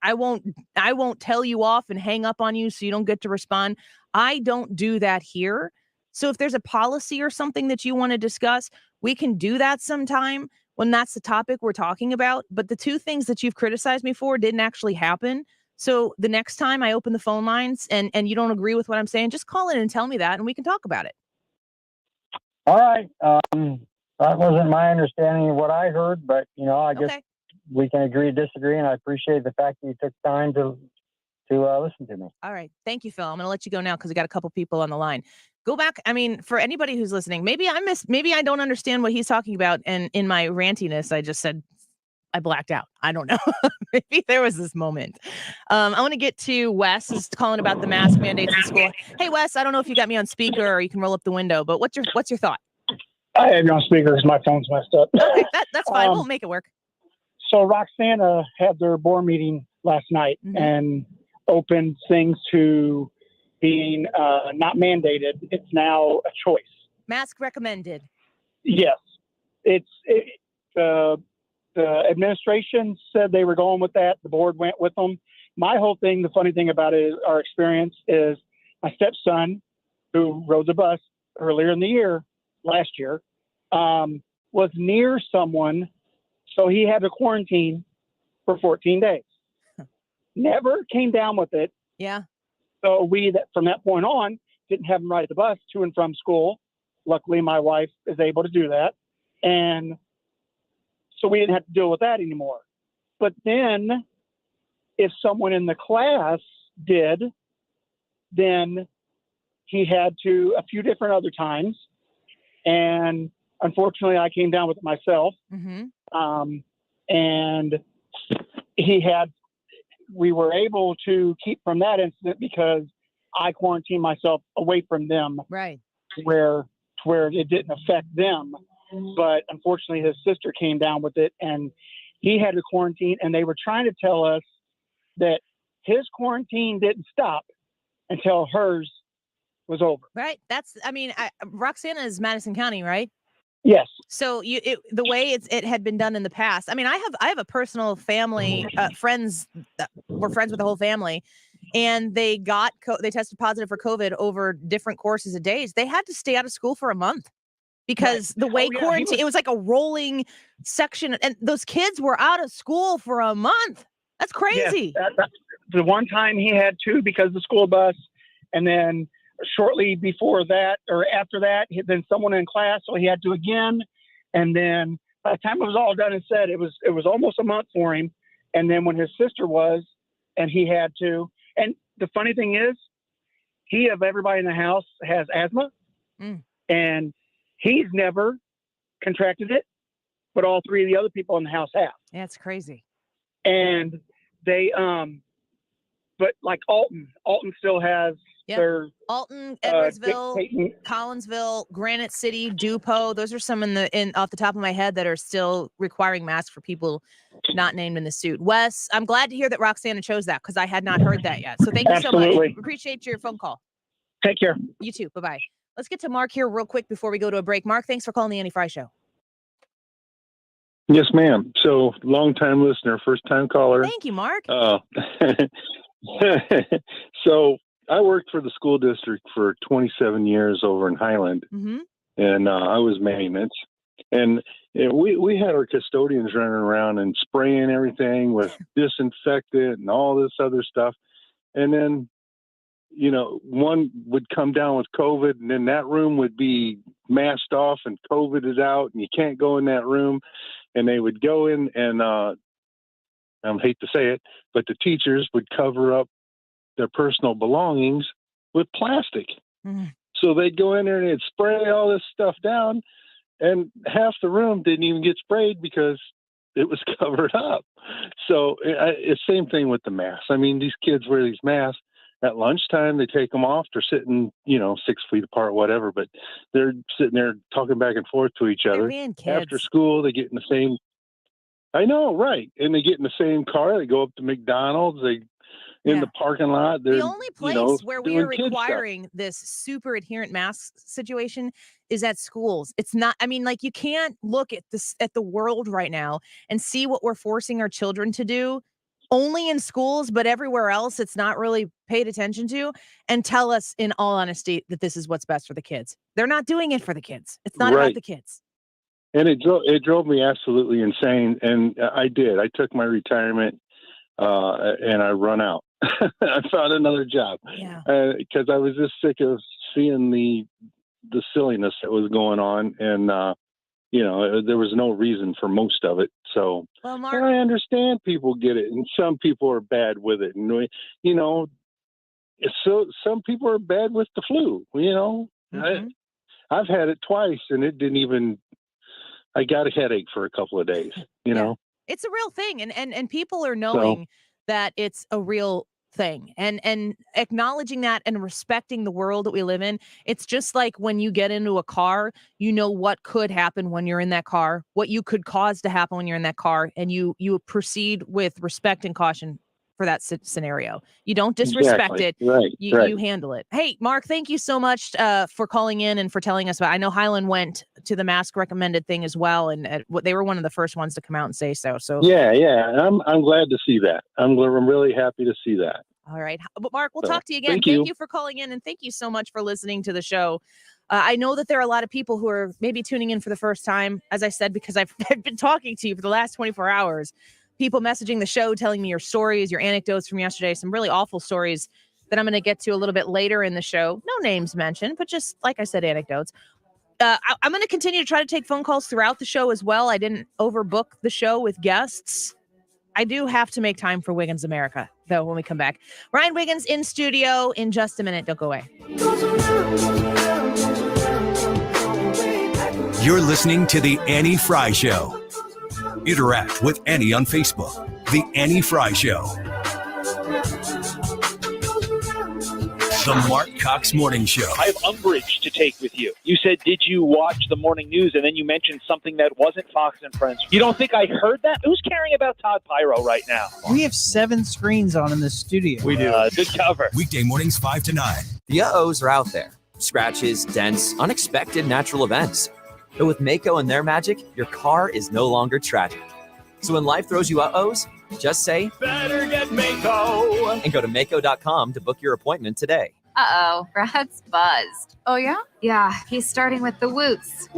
tell you off and hang up on you so you don't get to respond. I don't do that here. So if there's a policy or something that you want to discuss, we can do that sometime when that's the topic we're talking about. But the 2 things that you've criticized me for didn't actually happen. So the next time I open the phone lines and you don't agree with what I'm saying, just call in and tell me that, and we can talk about it. All right. That wasn't my understanding of what I heard, but I guess we can agree to disagree, and I appreciate the fact that you took time to listen to me. All right. Thank you, Phil. I'm going to let you go now because we got a couple people on the line. Go back. I mean, for anybody who's listening, maybe I don't understand what he's talking about, and in my rantiness, I just said I blacked out. I don't know. Maybe there was this moment. I want to get to Wes is calling about the mask mandates in school. Hey, Wes, I don't know if you got me on speaker or you can roll up the window, but what's your thought? I have you on speaker because my phone's messed up. Okay, that's fine. We'll make it work. So Roxana had their board meeting last night and opened things to being not mandated. It's now a choice. Mask recommended. Yes. The administration said they were going with that. The board went with them. My whole thing, the funny thing about it is our experience is my stepson, who rode the bus earlier in the year, last year, was near someone. So he had to quarantine for 14 days. Never came down with it. Yeah. So from that point on, didn't have him ride the bus to and from school. Luckily, my wife is able to do that. And so we didn't have to deal with that anymore. But then if someone in the class did, then he had to a few different other times. And unfortunately, I came down with it myself. And we were able to keep from that incident because I quarantined myself away from them. Right. To where it didn't affect them. But unfortunately, his sister came down with it and he had to quarantine. And they were trying to tell us that his quarantine didn't stop until hers was over. Right. Roxana is Madison County, right? Yes. So the way it had been done in the past. I mean, I have a personal family friends that were friends with the whole family, and they tested positive for COVID over different courses of days. They had to stay out of school for a month because the way quarantine, it was like a rolling section, and those kids were out of school for a month. That's crazy. Yes, the one time he had to because of the school bus, and then shortly before that or after that, then someone in class, so he had to again. And then by the time it was all done and said, it was almost a month for him. And then when his sister was, and he had to. And the funny thing is, he of everybody in the house has asthma, and he's never contracted it, but all three of the other people in the house have. Yeah, it's crazy. And they, but like Alton still has their Alton, Edwardsville, Collinsville, Granite City, Dupo. Those are some off the top of my head that are still requiring masks for people not named in the suit. Wes, I'm glad to hear that Roxana chose that because I had not heard that yet. So thank you so much. Appreciate your phone call. Take care. You too. Bye-bye. Let's get to Mark here real quick before we go to a break. Mark, thanks for calling the Annie Frey Show. Yes, ma'am. So long-time listener, first-time caller. Thank you, Mark. So I worked for the school district for 27 years over in Highland, and I was maintenance. And we had our custodians running around and spraying everything with disinfectant and all this other stuff. And then, one would come down with COVID, and then that room would be masked off and COVID is out, and you can't go in that room. And they would go in and, I hate to say it, but the teachers would cover up their personal belongings with plastic. So they'd go in there and they'd spray all this stuff down, and half the room didn't even get sprayed because it was covered up. So it's same thing with the masks. I mean, these kids wear these masks. At lunchtime, they take them off. They're sitting, 6 feet apart, whatever, but they're sitting there talking back and forth to each other. After school, they get in the same, I know, right. And they get in the same car. They go up to McDonald's. In the parking lot. The only place where we are requiring this super adherent mask situation is at schools. It's not, you can't look at the world right now and see what we're forcing our children to do only in schools, but everywhere else it's not really paid attention to, and tell us in all honesty that this is what's best for the kids. They're not doing it for the kids. It's not about the kids. And it drove me absolutely insane. And I did. I took my retirement and I run out. I found another job because I was just sick of seeing the silliness that was going on, and there was no reason for most of it. So Mark, I understand people get it, and some people are bad with it, and so some people are bad with the flu. I've had it twice, and it didn't even. I got a headache for a couple of days. It's a real thing, and people are knowing that it's a real thing, and acknowledging that and respecting the world that we live in. It's just like when you get into a car, what could happen when you're in that car, what you could cause to happen when you're in that car, and you proceed with respect and caution for that scenario. You don't disrespect it. Right. You handle it. Hey, Mark, thank you so much for calling in and for telling us about. I know Highland went to the mask recommended thing as well, and they were one of the first ones to come out and say so. So I'm glad to see that. I'm really happy to see that. All right, but Mark, we'll talk to you again. Thank you for calling in, and thank you so much for listening to the show. I know that there are a lot of people who are maybe tuning in for the first time, as I said, because I've been talking to you for the last 24 hours. People messaging the show, telling me your stories, your anecdotes from yesterday, some really awful stories that I'm going to get to a little bit later in the show. No names mentioned, but just like I said, anecdotes. I'm going to continue to try to take phone calls throughout the show as well. I didn't overbook the show with guests. I do have to make time for Wiggins America, though, when we come back. Ryan Wiggins in studio in just a minute. Don't go away. You're listening to The Annie Frey Show. Interact with Annie on Facebook. The Annie Frey Show. The Mark Cox Morning Show. I have umbrage to take with you. You said, did you watch the morning news? And then you mentioned something that wasn't Fox and Friends. You don't think I heard that? Who's caring about Todd Pyro right now? We have 7 screens on in the studio. We do. Good cover. Weekday mornings 5 to 9. The uh-ohs are out there. Scratches, dents, unexpected natural events. But with Mako and their magic, your car is no longer tragic. So when life throws you uh-ohs, just say, better get Mako. And go to Mako.com to book your appointment today. Uh-oh, Brad's buzzed. Oh, yeah? Yeah, he's starting with the woots.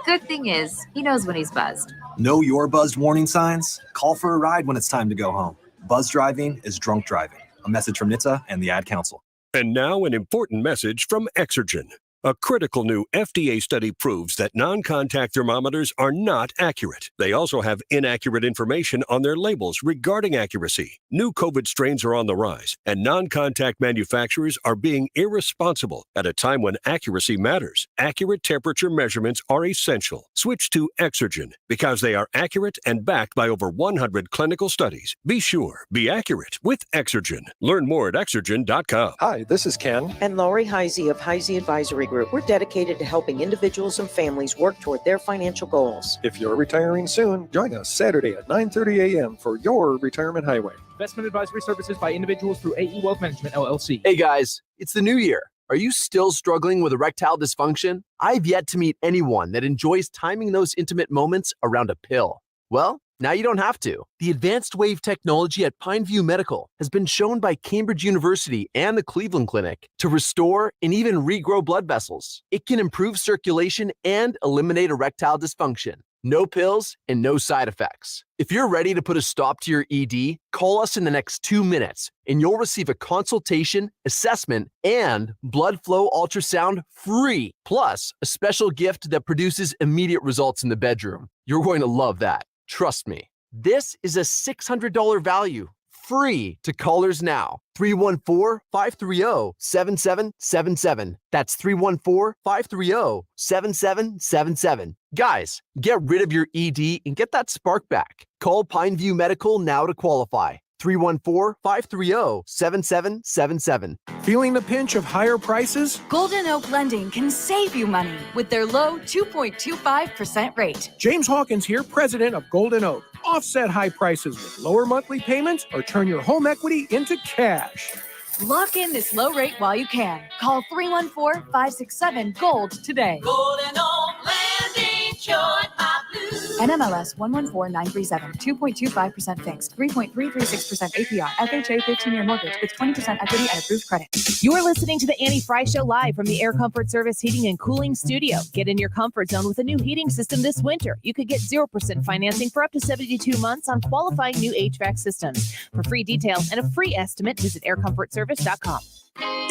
Good thing is, he knows when he's buzzed. Know your buzzed warning signs? Call for a ride when it's time to go home. Buzz driving is drunk driving. A message from NHTSA and the Ad Council. And now an important message from Exergen. A critical new FDA study proves that non-contact thermometers are not accurate. They also have inaccurate information on their labels regarding accuracy. New COVID strains are on the rise, and non-contact manufacturers are being irresponsible at a time when accuracy matters. Accurate temperature measurements are essential. Switch to Exergen because they are accurate and backed by over 100 clinical studies. Be sure, be accurate with Exergen. Learn more at Exergen.com. Hi, this is Ken. And Lori Heisey of Heisey Advisory Group. We're dedicated to helping individuals and families work toward their financial goals. If you're retiring soon, join us Saturday at 9:30 a.m. for your Retirement Highway. Investment advisory services by individuals through AE Wealth Management, LLC. Hey guys, it's the new year. Are you still struggling with erectile dysfunction? I've yet to meet anyone that enjoys timing those intimate moments around a pill. Well, now you don't have to. The advanced wave technology at Pineview Medical has been shown by Cambridge University and the Cleveland Clinic to restore and even regrow blood vessels. It can improve circulation and eliminate erectile dysfunction. No pills and no side effects. If you're ready to put a stop to your ED, call us in the next 2 minutes and you'll receive a consultation, assessment, and blood flow ultrasound free, plus a special gift that produces immediate results in the bedroom. You're going to love that. Trust me. This is a $600 value, free to callers now. 314-530-7777. That's 314-530-7777. Guys, get rid of your ED and get that spark back. Call Pineview Medical now to qualify. 314-530-7777. Feeling the pinch of higher prices? Golden Oak Lending can save you money with their low 2.25% rate. James Hawkins here, president of Golden Oak. Offset high prices with lower monthly payments or turn your home equity into cash. Lock in this low rate while you can. Call 314-567-GOLD today. Golden Oak Landing, join my blue. NMLS 114937, 2.25% fixed, 3.336% APR, FHA 15-year mortgage with 20% equity and approved credit. You're listening to the Annie Frey Show live from the Air Comfort Service Heating and Cooling Studio. Get in your comfort zone with a new heating system this winter. You could get 0% financing for up to 72 months on qualifying new HVAC systems. For free details and a free estimate, visit aircomfortservice.com.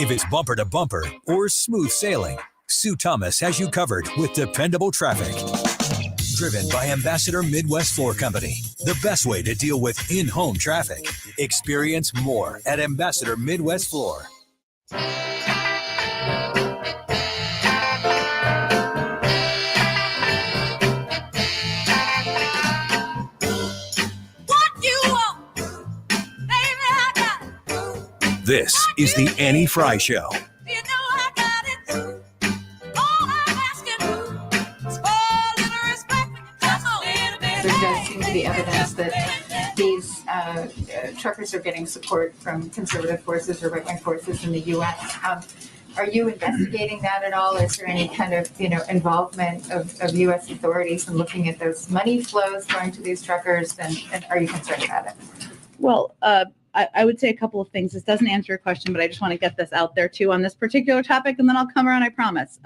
If it's bumper to bumper or smooth sailing, Sue Thomas has you covered with dependable traffic. Driven by Ambassador Midwest Floor Company, the best way to deal with in-home traffic. Experience more at Ambassador Midwest Floor. This is the Annie Frey Show. There does seem to be evidence that these truckers are getting support from conservative forces or right-wing forces in the U.S. Are you investigating that at all? Is there any kind of involvement of U.S. authorities in looking at those money flows going to these truckers? And are you concerned about it? Well, I would say a couple of things. This doesn't answer your question, but I just want to get this out there too on this particular topic, and then I'll come around, I promise.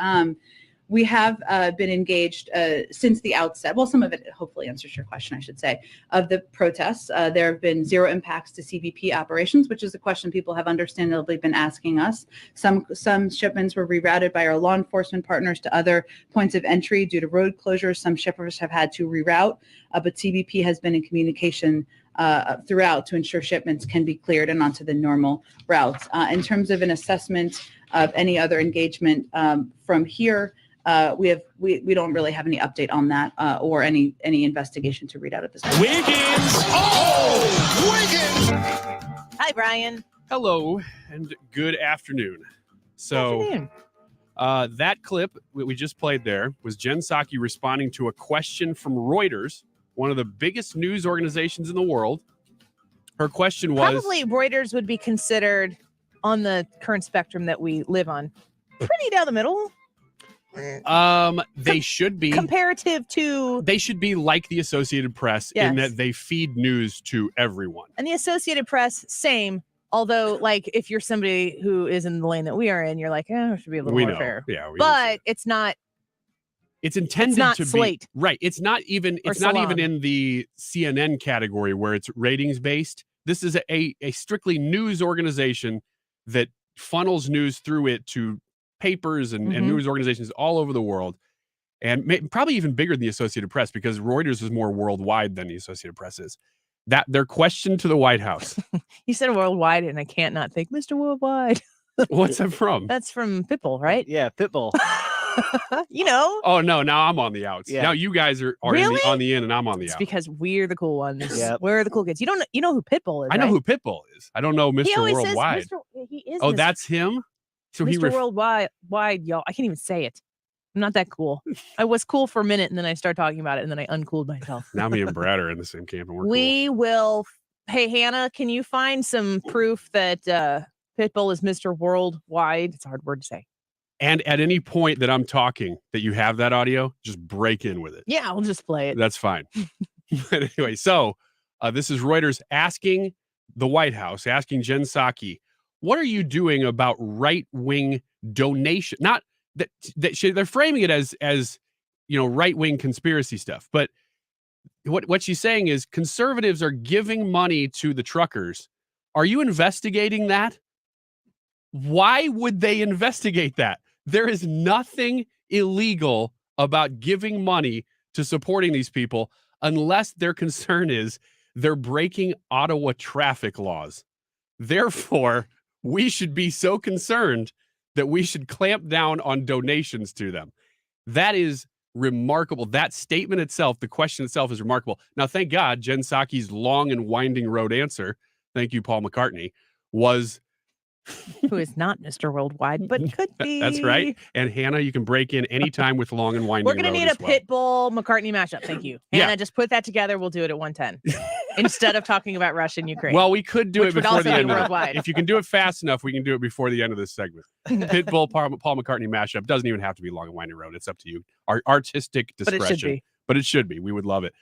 We have been engaged since the outset. Well, some of it hopefully answers your question, I should say, of the protests. There have been zero impacts to CBP operations, which is a question people have understandably been asking us. Some shipments were rerouted by our law enforcement partners to other points of entry due to road closures. Some shippers have had to reroute, but CBP has been in communication throughout to ensure shipments can be cleared and onto the normal routes. In terms of an assessment of any other engagement from here, we don't really have any update on that or any investigation to read out at this point. Wiggins! Oh, Wiggins! Hi, Brian. Hello and good afternoon. So that clip we just played there was Jen Psaki responding to a question from Reuters, one of the biggest news organizations in the world. Her question was... Probably Reuters would be considered, on the current spectrum that we live on, pretty down the middle. They should be comparative to. They should be like the Associated Press in that they feed news to everyone. And the Associated Press, same. Although, like, if you're somebody who is in the lane that we are in, you're like, it should be a little more fair. Yeah, but it's not. It's intended it's not to Slate. be right. It's not even. It's not even in the CNN category where it's ratings based. This is a strictly news organization that funnels news through it to papers and news organizations all over the world, and probably even bigger than the Associated Press because Reuters is more worldwide than the Associated Press is. That their question to the White House. You said worldwide, and I can't not think Mr. Worldwide. What's that from? That's from Pitbull, right? Yeah, Pitbull. You know. Oh no! Now I'm on the outs. Yeah. Now you guys are really? on the in, and I'm on the it's out. Because we're the cool ones. Yep. We're the cool kids. You know who Pitbull is. I know right? who Pitbull is. I don't know Mr. He always Worldwide. says he is. Oh, Mr. that's him. So Mr. Worldwide, y'all. I can't even say it. I'm not that cool. I was cool for a minute, and then I started talking about it, and then I uncooled myself. Now me and Brad are in the same camp, and we will. Hey, Hannah, can you find some proof that Pitbull is Mr. Worldwide? It's a hard word to say. And at any point that I'm talking, that you have that audio, just break in with it. Yeah, I'll just play it. That's fine. But anyway, so this is Reuters asking the White House, asking Jen Psaki, what are you doing about right-wing donation? Not that they're framing it as right-wing conspiracy stuff, but what she's saying is conservatives are giving money to the truckers. Are you investigating that? Why would they investigate that? There is nothing illegal about giving money to supporting these people unless their concern is they're breaking Ottawa traffic laws. Therefore, we should be so concerned that we should clamp down on donations to them. That is remarkable. That statement itself, the question itself is remarkable. Now, thank God, Jen Psaki's long and winding road answer, thank you, Paul McCartney, was... Who is not Mr. Worldwide, but could be. That's right. And Hannah, you can break in anytime with long and winding. We're going to need a Pitbull McCartney mashup. Thank you. Hannah, just put that together. We'll do it at 1:10 instead of talking about Russia and Ukraine. Well, we could do it before the end. Worldwide. If you can do it fast enough, we can do it before the end of this segment. Pitbull, Paul McCartney mashup doesn't even have to be long and winding road. It's up to you. Our artistic discretion. But it should be. We would love it.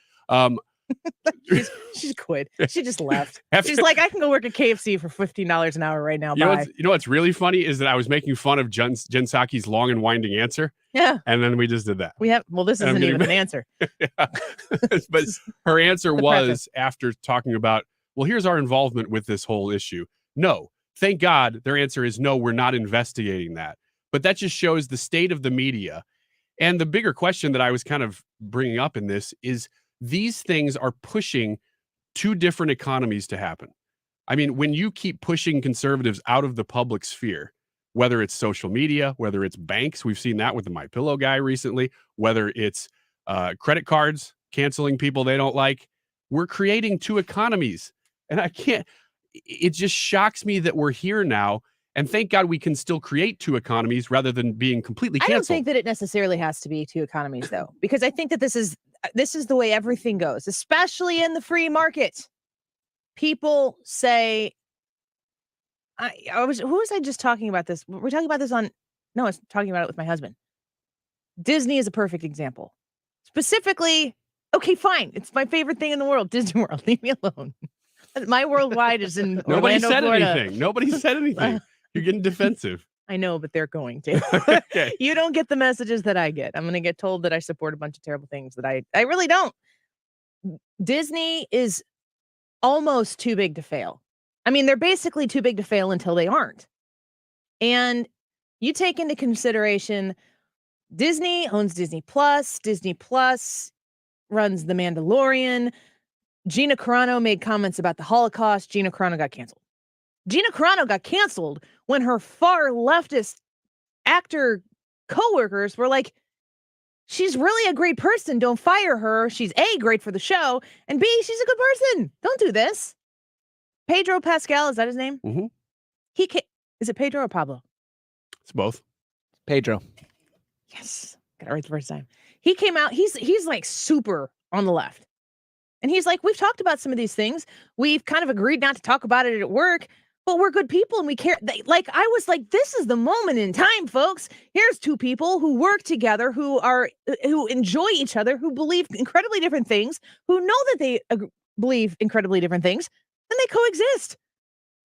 She's quit. She just left. She's like, I can go work at KFC for $15 an hour right now. You know what's really funny is that I was making fun of Jen Psaki's long and winding answer. Yeah. And then we just did that. This isn't even an answer. But her answer was after talking about, well, here's our involvement with this whole issue. No, thank God their answer is no, we're not investigating that. But that just shows the state of the media. And the bigger question that I was kind of bringing up in this is, these things are pushing two different economies to happen. I mean, when you keep pushing conservatives out of the public sphere, whether it's social media, whether it's banks, we've seen that with the MyPillow guy recently, whether it's credit cards canceling people they don't like, we're creating two economies. And it just shocks me that we're here now. And thank God we can still create two economies rather than being completely canceled. I don't think that it necessarily has to be two economies, though, because I think that this is the way everything goes, especially in the free market. People say, who was I just talking about this? We're talking about this I was talking about it with my husband. Disney is a perfect example. Specifically, okay, fine. It's my favorite thing in the world, Disney World. Leave me alone. My worldwide is in Nobody Orlando, said Florida. anything. Nobody said anything. You're getting defensive. I know, but they're going to. Okay. You don't get the messages that I get. I'm going to get told that I support a bunch of terrible things that I really don't. Disney is almost too big to fail. I mean, they're basically too big to fail until they aren't. And you take into consideration Disney owns Disney Plus. Disney Plus runs The Mandalorian. Gina Carano made comments about the Holocaust. Gina Carano got canceled. Gina Carano got canceled when her far leftist actor coworkers were like, she's really a great person. Don't fire her. She's A, great for the show, and B, she's a good person. Don't do this. Pedro Pascal, is that his name? Mm-hmm. Is it Pedro or Pablo? It's both. Pedro. Yes. Got it right the first time. He came out. He's like super on the left. And he's like, we've talked about some of these things. We've kind of agreed not to talk about it at work. but we're good people and we care. I was like, this is the moment in time, folks. Here's two people who work together, who enjoy each other, who believe incredibly different things, who know that they believe incredibly different things, and they coexist.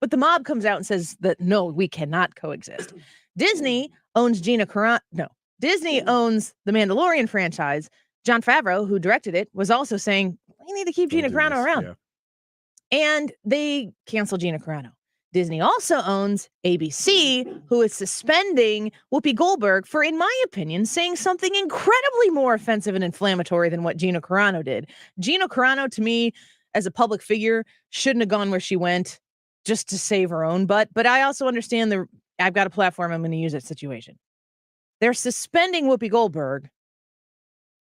But the mob comes out and says that, no, we cannot coexist. Disney owns Disney owns the Mandalorian franchise. Jon Favreau, who directed it, was also saying, we need to keep Gina Carano around. Yeah. And they canceled Gina Carano. Disney also owns ABC, who is suspending Whoopi Goldberg for, in my opinion, saying something incredibly more offensive and inflammatory than what Gina Carano did. Gina Carano, to me, as a public figure, shouldn't have gone where she went just to save her own butt. But I also understand I've got a platform, I'm going to use it situation. They're suspending Whoopi Goldberg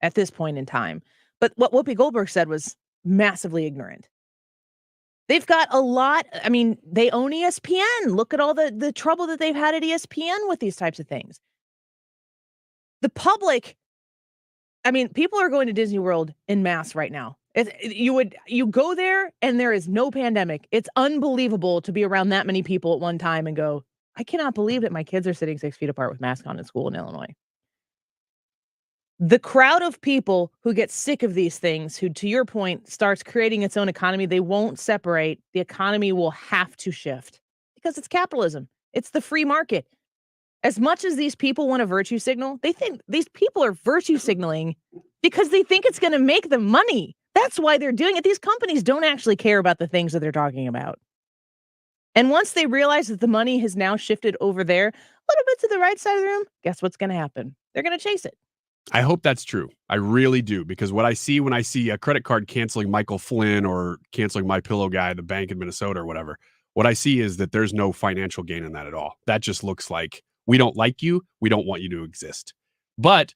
at this point in time. But what Whoopi Goldberg said was massively ignorant. They've got a lot. I mean, they own ESPN. Look at all the trouble that they've had at ESPN with these types of things. The public, I mean, people are going to Disney World en masse right now. You go there and there is no pandemic. It's unbelievable to be around that many people at one time and go, I cannot believe that my kids are sitting 6 feet apart with masks on in school in Illinois. The crowd of people who get sick of these things, who, to your point, starts creating its own economy, they won't separate. The economy will have to shift because it's capitalism. It's the free market. As much as these people want to virtue signal, they think these people are virtue signaling because they think it's going to make them money. That's why they're doing it. These companies don't actually care about the things that they're talking about. And once they realize that the money has now shifted over there, a little bit to the right side of the room, guess what's going to happen? They're going to chase it. I hope that's true. I really do, because what I see when I see a credit card canceling Michael Flynn or canceling My Pillow guy, the bank in Minnesota or whatever, what I see is that there's no financial gain in that at all. That just looks like we don't like you. We don't want you to exist. But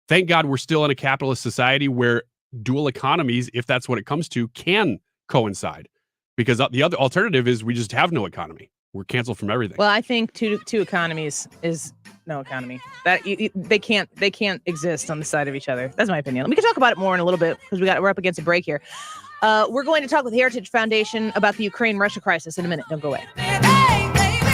thank God we're still in a capitalist society where dual economies, if that's what it comes to, can coincide. Because the other alternative is we just have no economy. We're canceled from everything. Well, I think two economies is no economy. That they can't exist on the side of each other. That's my opinion. We can talk about it more in a little bit because we're up against a break here. We're going to talk with the Heritage Foundation about the Ukraine-Russia crisis in a minute. Don't go away.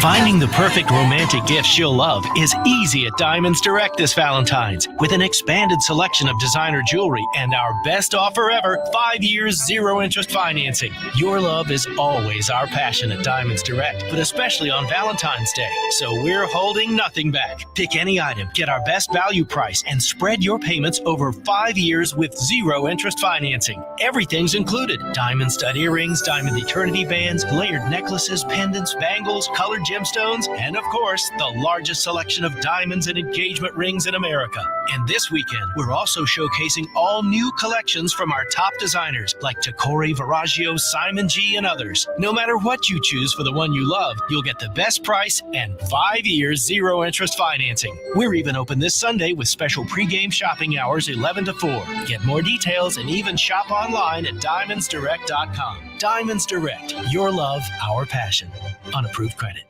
Finding the perfect romantic gift she'll love is easy at Diamonds Direct this Valentine's. With an expanded selection of designer jewelry and our best offer ever, 5 years, 0 interest financing. Your love is always our passion at Diamonds Direct, but especially on Valentine's Day. So we're holding nothing back. Pick any item, get our best value price, and spread your payments over 5 years with 0 interest financing. Everything's included. Diamond stud earrings, diamond eternity bands, layered necklaces, pendants, bangles, colored gemstones, and of course, the largest selection of diamonds and engagement rings in America. And this weekend, we're also showcasing all new collections from our top designers like Tacori, Verragio, Simon G, and others. No matter what you choose for the one you love, you'll get the best price and 5 years, 0 interest financing. We're even open this Sunday with special pregame shopping hours 11 to 4. Get more details and even shop online at diamondsdirect.com. Diamonds Direct, your love, our passion. Unapproved credit.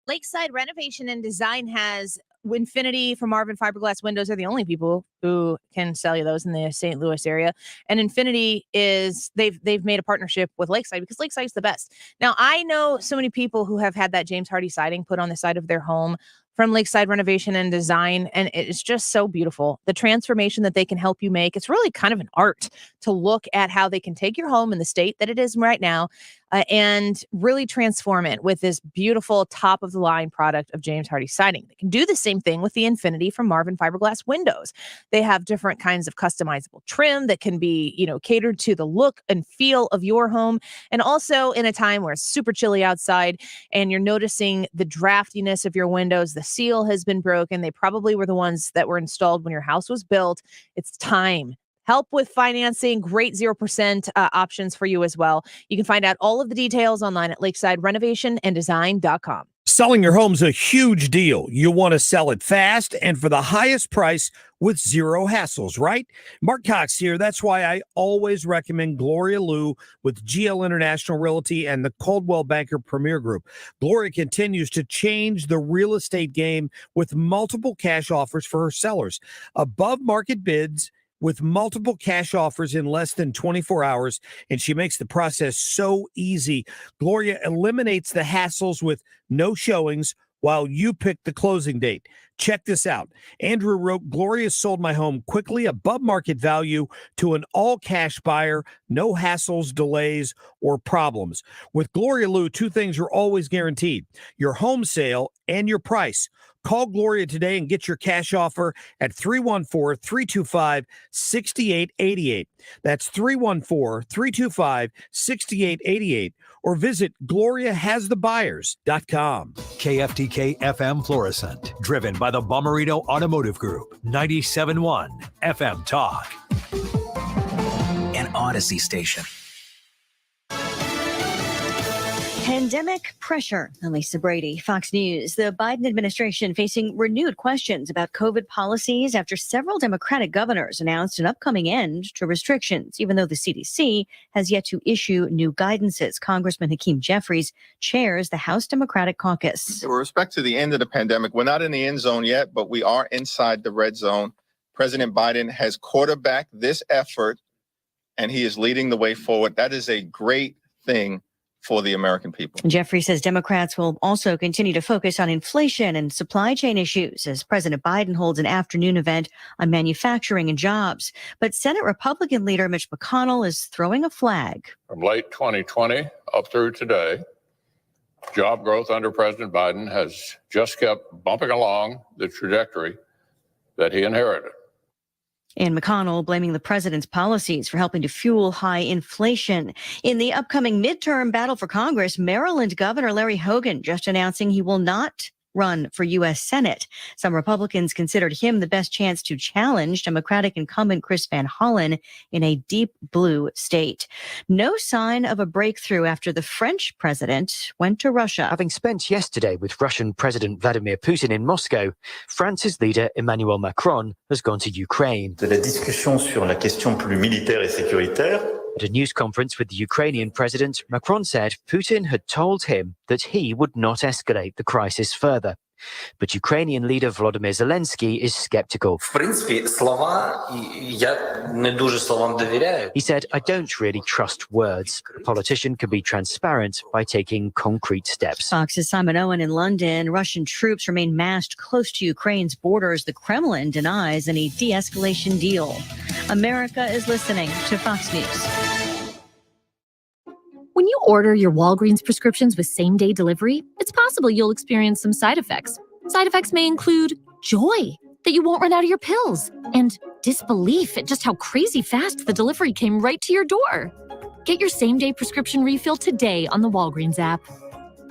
Lakeside Renovation and Design has Infinity from Marvin Fiberglass Windows. Are the only people who can sell you those in the St. Louis area. And Infinity is they've made a partnership with Lakeside because Lakeside's the best. Now, I know so many people who have had that James Hardy siding put on the side of their home from Lakeside Renovation and Design, and it's just so beautiful. The transformation that they can help you make, it's really kind of an art to look at how they can take your home in the state that it is right now and really transform it with this beautiful top-of-the-line product of James Hardy siding. They can do the same thing with the Infinity from Marvin Fiberglass Windows. They have different kinds of customizable trim that can be, catered to the look and feel of your home. And also in a time where it's super chilly outside and you're noticing the draftiness of your windows, the seal has been broken. They probably were the ones that were installed when your house was built. It's time. Help with financing, great 0% options for you as well. You can find out all of the details online at lakesidrenovationanddesign.com. Selling your home's a huge deal. You want to sell it fast and for the highest price with zero hassles, right? Mark Cox here. That's why I always recommend Gloria Liu with GL International Realty and the Coldwell Banker Premier Group. Gloria continues to change the real estate game with multiple cash offers for her sellers. Above market bids, with multiple cash offers in less than 24 hours, and she makes the process so easy. Gloria eliminates the hassles with no showings while you pick the closing date. Check this out. Andrew wrote, Gloria sold my home quickly, above market value, to an all-cash buyer, no hassles, delays, or problems. With Gloria Lou, two things are always guaranteed: your home sale and your price. Call Gloria today and get your cash offer at 314-325-6888. That's 314-325-6888. Or visit GloriaHasTheBuyers.com. KFTK FM Florissant, driven by the Bomarito Automotive Group, 97.1 FM Talk. An Odyssey station. Pandemic pressure. Lisa Brady, Fox News. The Biden administration facing renewed questions about COVID policies after several Democratic governors announced an upcoming end to restrictions, even though the CDC has yet to issue new guidances. Congressman Hakeem Jeffries chairs the House Democratic Caucus. With respect to the end of the pandemic, we're not in the end zone yet, but we are inside the red zone. President Biden has quarterbacked this effort, and he is leading the way forward. That is a great thing for the American people. Jeffrey says Democrats will also continue to focus on inflation and supply chain issues as President Biden holds an afternoon event on manufacturing and jobs. But Senate Republican leader Mitch McConnell is throwing a flag. From late 2020 up through today, job growth under President Biden has just kept bumping along the trajectory that he inherited. And McConnell blaming the president's policies for helping to fuel high inflation. In the upcoming midterm battle for Congress, Maryland Governor Larry Hogan just announcing he will not run for U.S. Senate. Some Republicans considered him the best chance to challenge Democratic incumbent Chris Van Hollen in a deep blue state. No sign of a breakthrough after the French president went to Russia. Having spent yesterday with Russian President Vladimir Putin in Moscow, France's leader Emmanuel Macron has gone to Ukraine. De la discussion sur la question plus militaire et sécuritaire. At a news conference with the Ukrainian president, Macron said Putin had told him that he would not escalate the crisis further. But Ukrainian leader Volodymyr Zelensky is skeptical. He said, I don't really trust words. A politician can be transparent by taking concrete steps. Fox's Simon Owen in London. Russian troops remain massed close to Ukraine's borders. The Kremlin denies any de-escalation deal. America is listening to Fox News. When you order your Walgreens prescriptions with same-day delivery, it's possible you'll experience some side effects. Side effects may include joy that you won't run out of your pills and disbelief at just how crazy fast the delivery came right to your door. Get your same-day prescription refill today on the Walgreens app.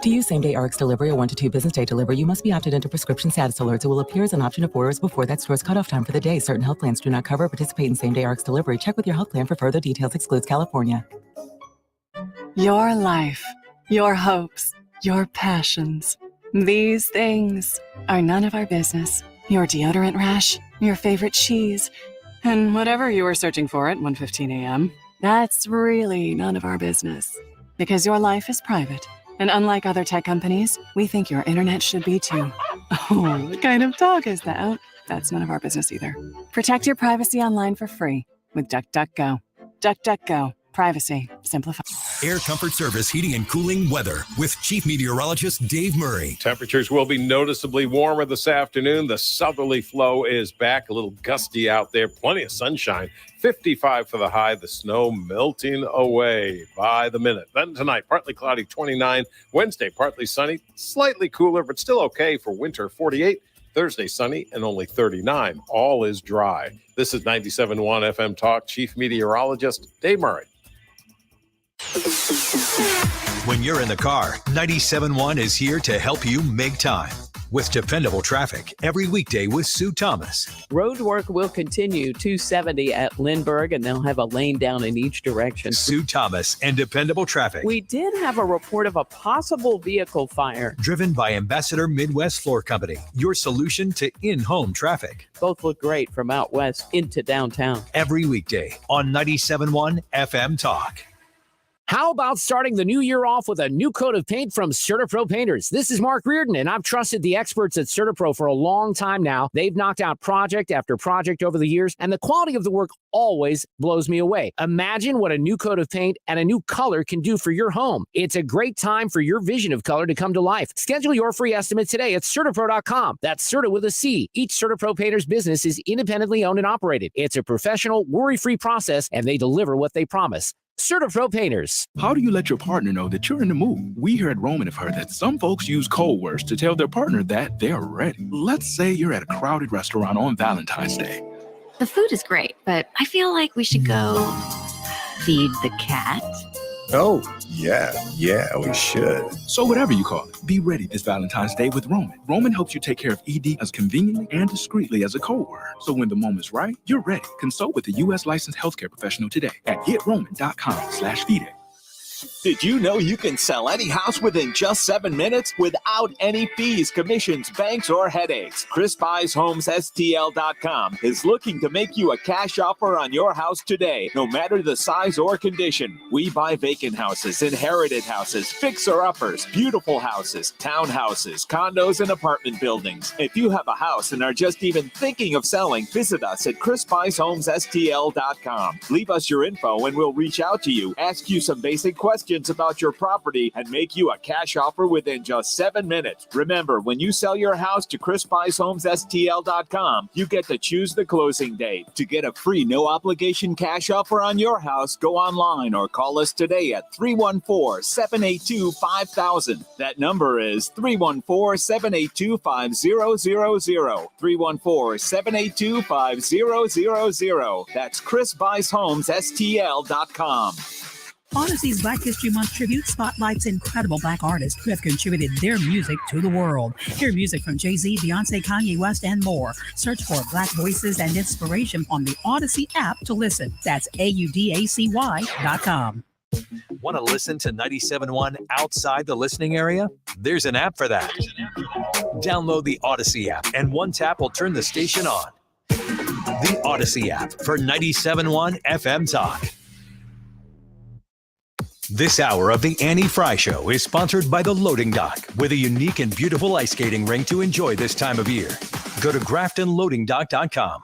To use same-day RX delivery or 1 to 2 business day delivery, you must be opted into prescription status alerts. It will appear as an option of orders before that store's cutoff time for the day. Certain health plans do not cover or participate in same-day RX delivery. Check with your health plan for further details. Excludes California. Your life, your hopes, your passions. These things are none of our business. Your deodorant rash, your favorite cheese, and whatever you were searching for at 1:15 a.m. That's really none of our business. Because your life is private. And unlike other tech companies, we think your internet should be too. Oh, what kind of dog is that? That's none of our business either. Protect your privacy online for free with DuckDuckGo. DuckDuckGo. Privacy simplified. Air Comfort Service heating and cooling weather with Chief Meteorologist Dave Murray. Temperatures will be noticeably warmer this afternoon. The southerly flow is back, a little gusty out there, plenty of sunshine. 55 for the high, the snow melting away by the minute. Then tonight, partly cloudy, 29. Wednesday, partly sunny, slightly cooler, but still okay for winter, 48. Thursday, sunny and only 39. All is dry. This is 97.1 FM Talk. Chief Meteorologist Dave Murray. When you're in the car, 97.1 is here to help you make time. With dependable traffic every weekday with Sue Thomas. Road work will continue 270 at Lindbergh, and they'll have a lane down in each direction. Sue Thomas and dependable traffic. We did have a report of a possible vehicle fire. Driven by Ambassador Midwest Floor Company, your solution to in-home traffic. Both look great from out west into downtown. Every weekday on 97.1 FM Talk. How about starting the new year off with a new coat of paint from CertaPro Painters? This is Mark Reardon, and I've trusted the experts at CertaPro for a long time now. They've knocked out project after project over the years, and the quality of the work always blows me away. Imagine what a new coat of paint and a new color can do for your home. It's a great time for your vision of color to come to life. Schedule your free estimate today at CertaPro.com. That's Certa with a C. Each CertaPro Painters business is independently owned and operated. It's a professional, worry-free process, and they deliver what they promise. CertaPro Painters. How do you let your partner know that you're in the mood? We here at Roman have heard that some folks use code words to tell their partner that they're ready. Let's say you're at a crowded restaurant on Valentine's Day. The food is great, but I feel like we should go feed the cat. Oh, yeah, we should. So whatever you call it, be ready this Valentine's Day with Roman. Roman helps you take care of ED as conveniently and discreetly as a code word. So when the moment's right, you're ready. Consult with a U.S. licensed healthcare professional today at getroman.com/feed. Did you know you can sell any house within just 7 minutes without any fees, commissions, banks, or headaches? ChrisBuysHomesSTL.com is looking to make you a cash offer on your house today, no matter the size or condition. We buy vacant houses, inherited houses, fixer-uppers, beautiful houses, townhouses, condos, and apartment buildings. If you have a house and are just even thinking of selling, visit us at ChrisBuysHomesSTL.com. Leave us your info and we'll reach out to you, ask you some basic questions about your property, and make you a cash offer within just 7 minutes. Remember, when you sell your house to ChrisBuysHomesSTL.com, you get to choose the closing date. To get a free no-obligation cash offer on your house, go online or call us today at 314-782-5000. That number is 314-782-5000. 314-782-5000. That's ChrisBuysHomesSTL.com. Odyssey's Black History Month tribute spotlights incredible Black artists who have contributed their music to the world. Hear music from Jay-Z, Beyonce, Kanye West, and more. Search for Black Voices and Inspiration on the Odyssey app to listen. That's AUDACY.com. Want to listen to 97.1 outside the listening area? There's an app for that. Download the Odyssey app, and one tap will turn the station on. The Odyssey app for 97.1 FM Talk. This hour of the Annie Frey Show is sponsored by the Loading Dock, with a unique and beautiful ice skating rink to enjoy this time of year. Go to GraftonLoadingDock.com.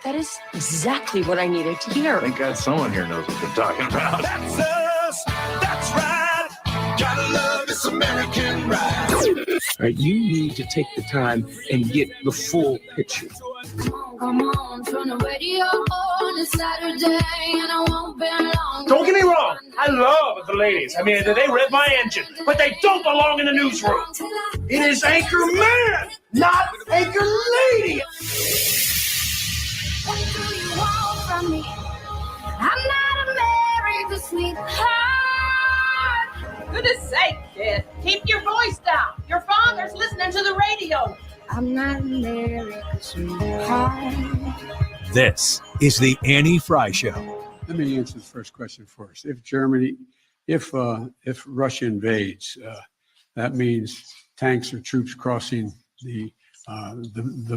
That is exactly what I needed to hear. Thank God someone here knows what they're talking about. That's us. That's right. Gotta love this American ride. All right, you need to take the time and get the full picture. Come on, turn the radio on. It's Saturday and I won't be long. Don't get me wrong. I love the ladies. I mean, they rev my engine, but they don't belong in the newsroom. It is Anchor Man, not Anchor Lady. What do you want from me? I'm not America's sweetheart. Goodness sake, kid. Keep your voice down. Your father's listening to the radio. I'm not America's sweetheart. This is the Annie Frey Show. Let me answer the first question first. If Russia invades, that means tanks or troops crossing the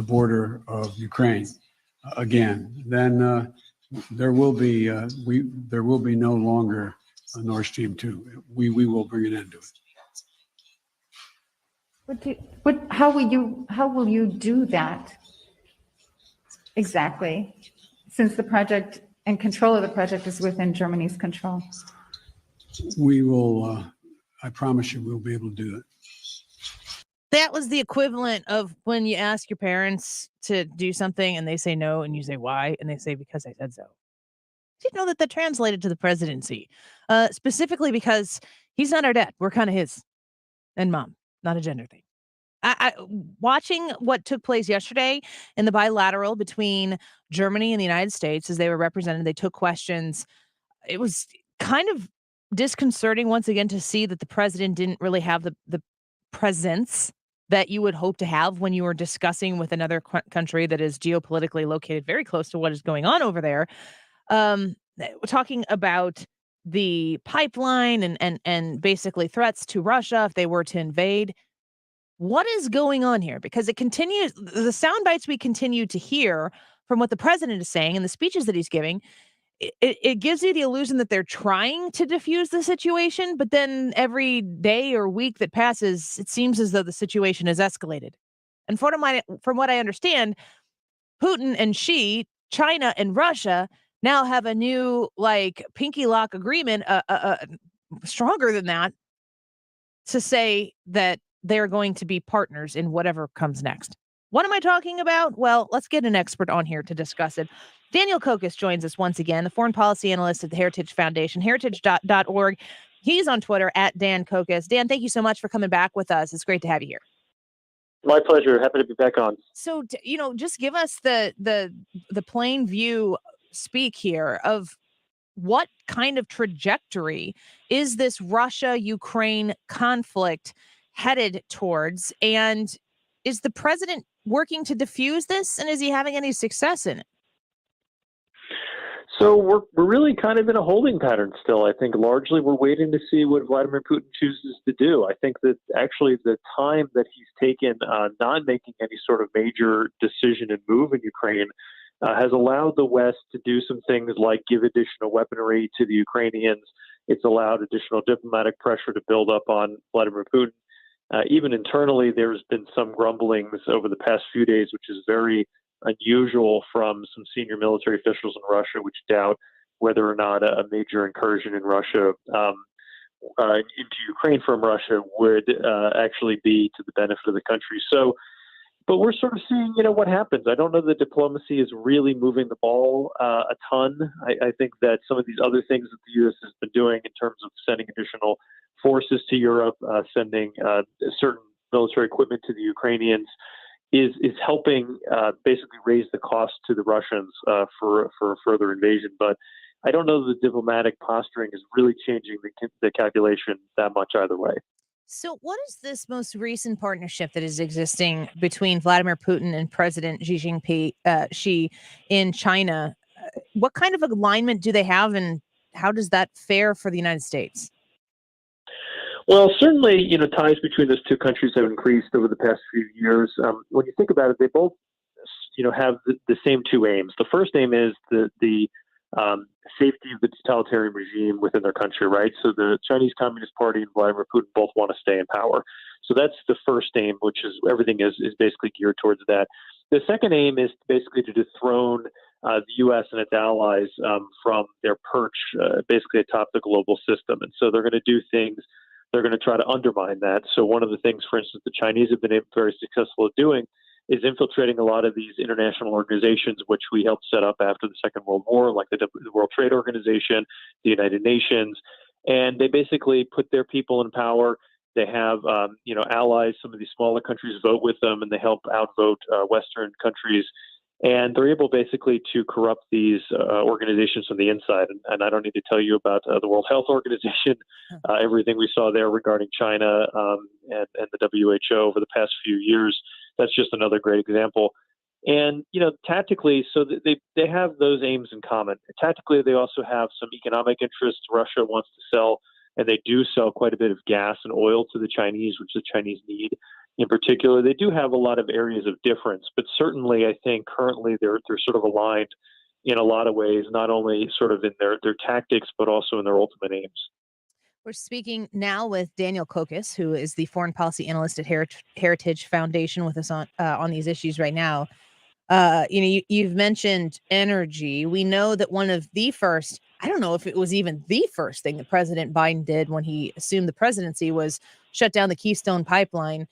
border of Ukraine again. Then there will be no longer a Nord Stream 2. We will bring an end to it. How will you do that exactly, since the project and control of the project is within Germany's control? We will, I promise you, we'll be able to do it. That was the equivalent of when you ask your parents to do something and they say no, and you say why, and they say because I said so. Did you know that translated to the presidency, specifically because he's not our dad. We're kind of his and mom, not a gender thing. I watching what took place yesterday in the bilateral between Germany and the United States as they were represented, they took questions. It was kind of disconcerting once again to see that the president didn't really have the presence that you would hope to have when you were discussing with another country that is geopolitically located very close to what is going on over there. Talking about the pipeline and basically threats to Russia if they were to invade. What is going on here? Because it continues, the sound bites we continue to hear from what the president is saying and the speeches that he's giving it gives you the illusion that they're trying to diffuse the situation, but then every day or week that passes, it seems as though the situation has escalated. And from what I understand, Putin and Xi, China and Russia now have a new like pinky lock agreement, stronger than that, to say that they're going to be partners in whatever comes next. What am I talking about? Well, let's get an expert on here to discuss it. Daniel Kokos joins us once again, the foreign policy analyst at the Heritage Foundation, heritage.org. He's on Twitter at Dan Kokos. Dan, thank you so much for coming back with us. It's great to have you here. My pleasure. Happy to be back on. So, just give us the plain view speak here of what kind of trajectory is this Russia-Ukraine conflict headed towards? And is the president working to diffuse this? And is he having any success in it? So we're really kind of in a holding pattern still. I think largely we're waiting to see what Vladimir Putin chooses to do. I think that actually the time that he's taken not making any sort of major decision and move in Ukraine has allowed the West to do some things like give additional weaponry to the Ukrainians. It's allowed additional diplomatic pressure to build up on Vladimir Putin. Even internally, there's been some grumblings over the past few days, which is very unusual from some senior military officials in Russia, which doubt whether or not a major incursion in Russia into Ukraine from Russia would actually be to the benefit of the country. So, but we're sort of seeing, what happens. I don't know that diplomacy is really moving the ball a ton. I think that some of these other things that the U.S. has been doing in terms of sending additional forces to Europe, sending certain military equipment to the Ukrainians, is helping basically raise the cost to the Russians for further invasion. But I don't know that the diplomatic posturing is really changing the calculation that much either way. So what is this most recent partnership that is existing between Vladimir Putin and President Xi Jinping in China? What kind of alignment do they have, and how does that fare for the United States? Well, certainly, ties between those two countries have increased over the past few years. When you think about it, they both, have the same two aims. The first aim is the safety of the totalitarian regime within their country, right? So the Chinese Communist Party and Vladimir Putin both want to stay in power. So that's the first aim, which is everything is basically geared towards that. The second aim is basically to dethrone the U.S. and its allies from their perch, basically atop the global system. And so they're going to do things. They're going to try to undermine that. So one of the things, for instance, the Chinese have been very successful at doing is infiltrating a lot of these international organizations, which we helped set up after the Second World War, like the World Trade Organization, the United Nations. And they basically put their people in power. They have, allies. Some of these smaller countries vote with them, and they help outvote Western countries. And they're able basically to corrupt these organizations from the inside. And I don't need to tell you about the World Health Organization, everything we saw there regarding China and the WHO over the past few years. That's just another great example. And, tactically, so they have those aims in common. Tactically, they also have some economic interests. Russia wants to sell, and they do sell quite a bit of gas and oil to the Chinese, which the Chinese need. In particular, they do have a lot of areas of difference, but certainly I think currently they're sort of aligned in a lot of ways, not only sort of in their tactics, but also in their ultimate aims. We're speaking now with Daniel Kokos, who is the foreign policy analyst at Heritage Foundation, with us on these issues right now. You've mentioned energy. We know that one of the first, I don't know if it was even the first thing that President Biden did when he assumed the presidency, was shut down the Keystone Pipeline.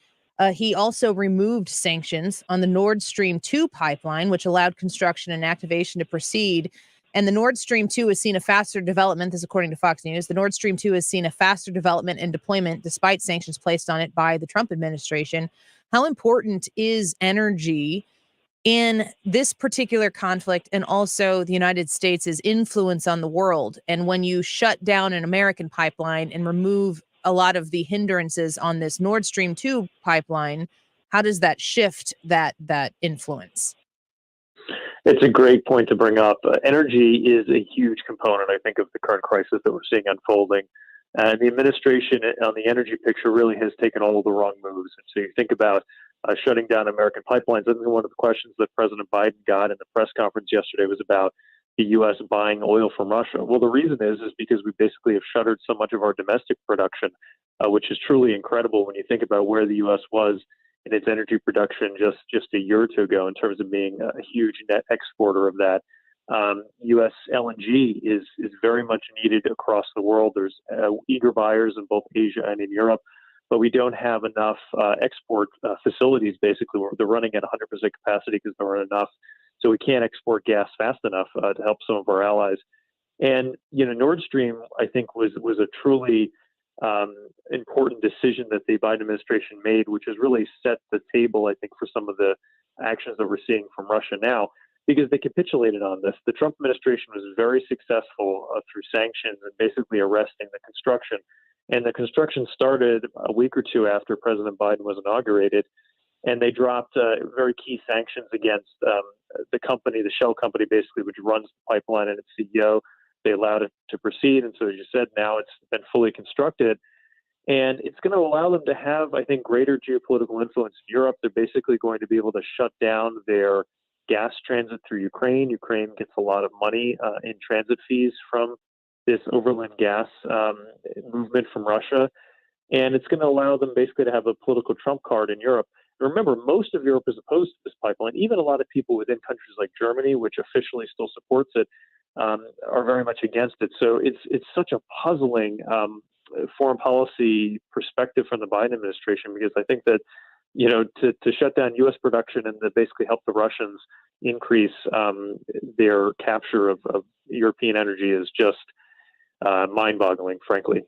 He also removed sanctions on the Nord Stream 2 pipeline, which allowed construction and activation to proceed. And the Nord Stream 2 has seen a faster development, this according to Fox News. The Nord Stream 2 has seen a faster development and deployment despite sanctions placed on it by the Trump administration. How important is energy in this particular conflict, and also the United States' influence on the world? And when you shut down an American pipeline and remove a lot of the hindrances on this Nord Stream 2 pipeline, how does that shift that influence? It's a great point to bring up. Energy is a huge component, I think, of the current crisis that we're seeing unfolding. And the administration on the energy picture really has taken all of the wrong moves. And so you think about shutting down American pipelines. I think one of the questions that President Biden got in the press conference yesterday was about the U.S. buying oil from Russia? Well, the reason is because we basically have shuttered so much of our domestic production, which is truly incredible when you think about where the U.S. was in its energy production just a year or two ago in terms of being a huge net exporter of that. U.S. LNG is very much needed across the world. There's eager buyers in both Asia and in Europe, but we don't have enough export facilities. Basically, they're running at 100% capacity because there aren't enough. So we can't export gas fast enough to help some of our allies. And Nord Stream, I think, was a truly important decision that the Biden administration made, which has really set the table, I think, for some of the actions that we're seeing from Russia now, because they capitulated on this. The Trump administration was very successful through sanctions and basically arresting the construction. And the construction started a week or two after President Biden was inaugurated, and they dropped very key sanctions against the company, the Shell company, basically, which runs the pipeline, and its CEO. They allowed it to proceed, and so as you said, now it's been fully constructed. And it's going to allow them to have, I think, greater geopolitical influence in Europe. They're basically going to be able to shut down their gas transit through Ukraine. Ukraine gets a lot of money in transit fees from this overland gas movement from Russia. And it's going to allow them basically to have a political trump card in Europe. And remember, most of Europe is opposed to this pipeline. Even a lot of people within countries like Germany, which officially still supports it, are very much against it. So it's such a puzzling foreign policy perspective from the Biden administration, because I think that to shut down U.S. production and to basically help the Russians increase their capture of European energy is just mind-boggling, frankly.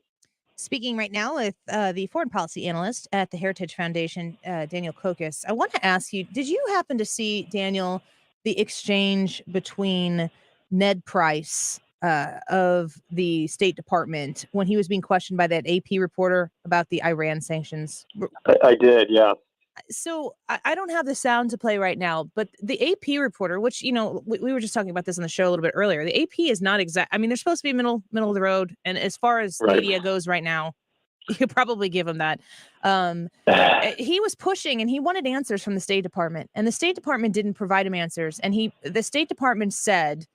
Speaking right now with the foreign policy analyst at the Heritage Foundation, Daniel Kokis, I want to ask you, did you happen to see, Daniel, the exchange between Ned Price of the State Department when he was being questioned by that AP reporter about the Iran sanctions? I did, yeah. So I don't have the sound to play right now, but the AP reporter, which, we were just talking about this on the show a little bit earlier. The AP is not exact. I mean, they're supposed to be middle of the road. And as far as media goes right now, you could probably give him that. He was pushing and he wanted answers from the State Department, and the State Department didn't provide him answers. And the State Department said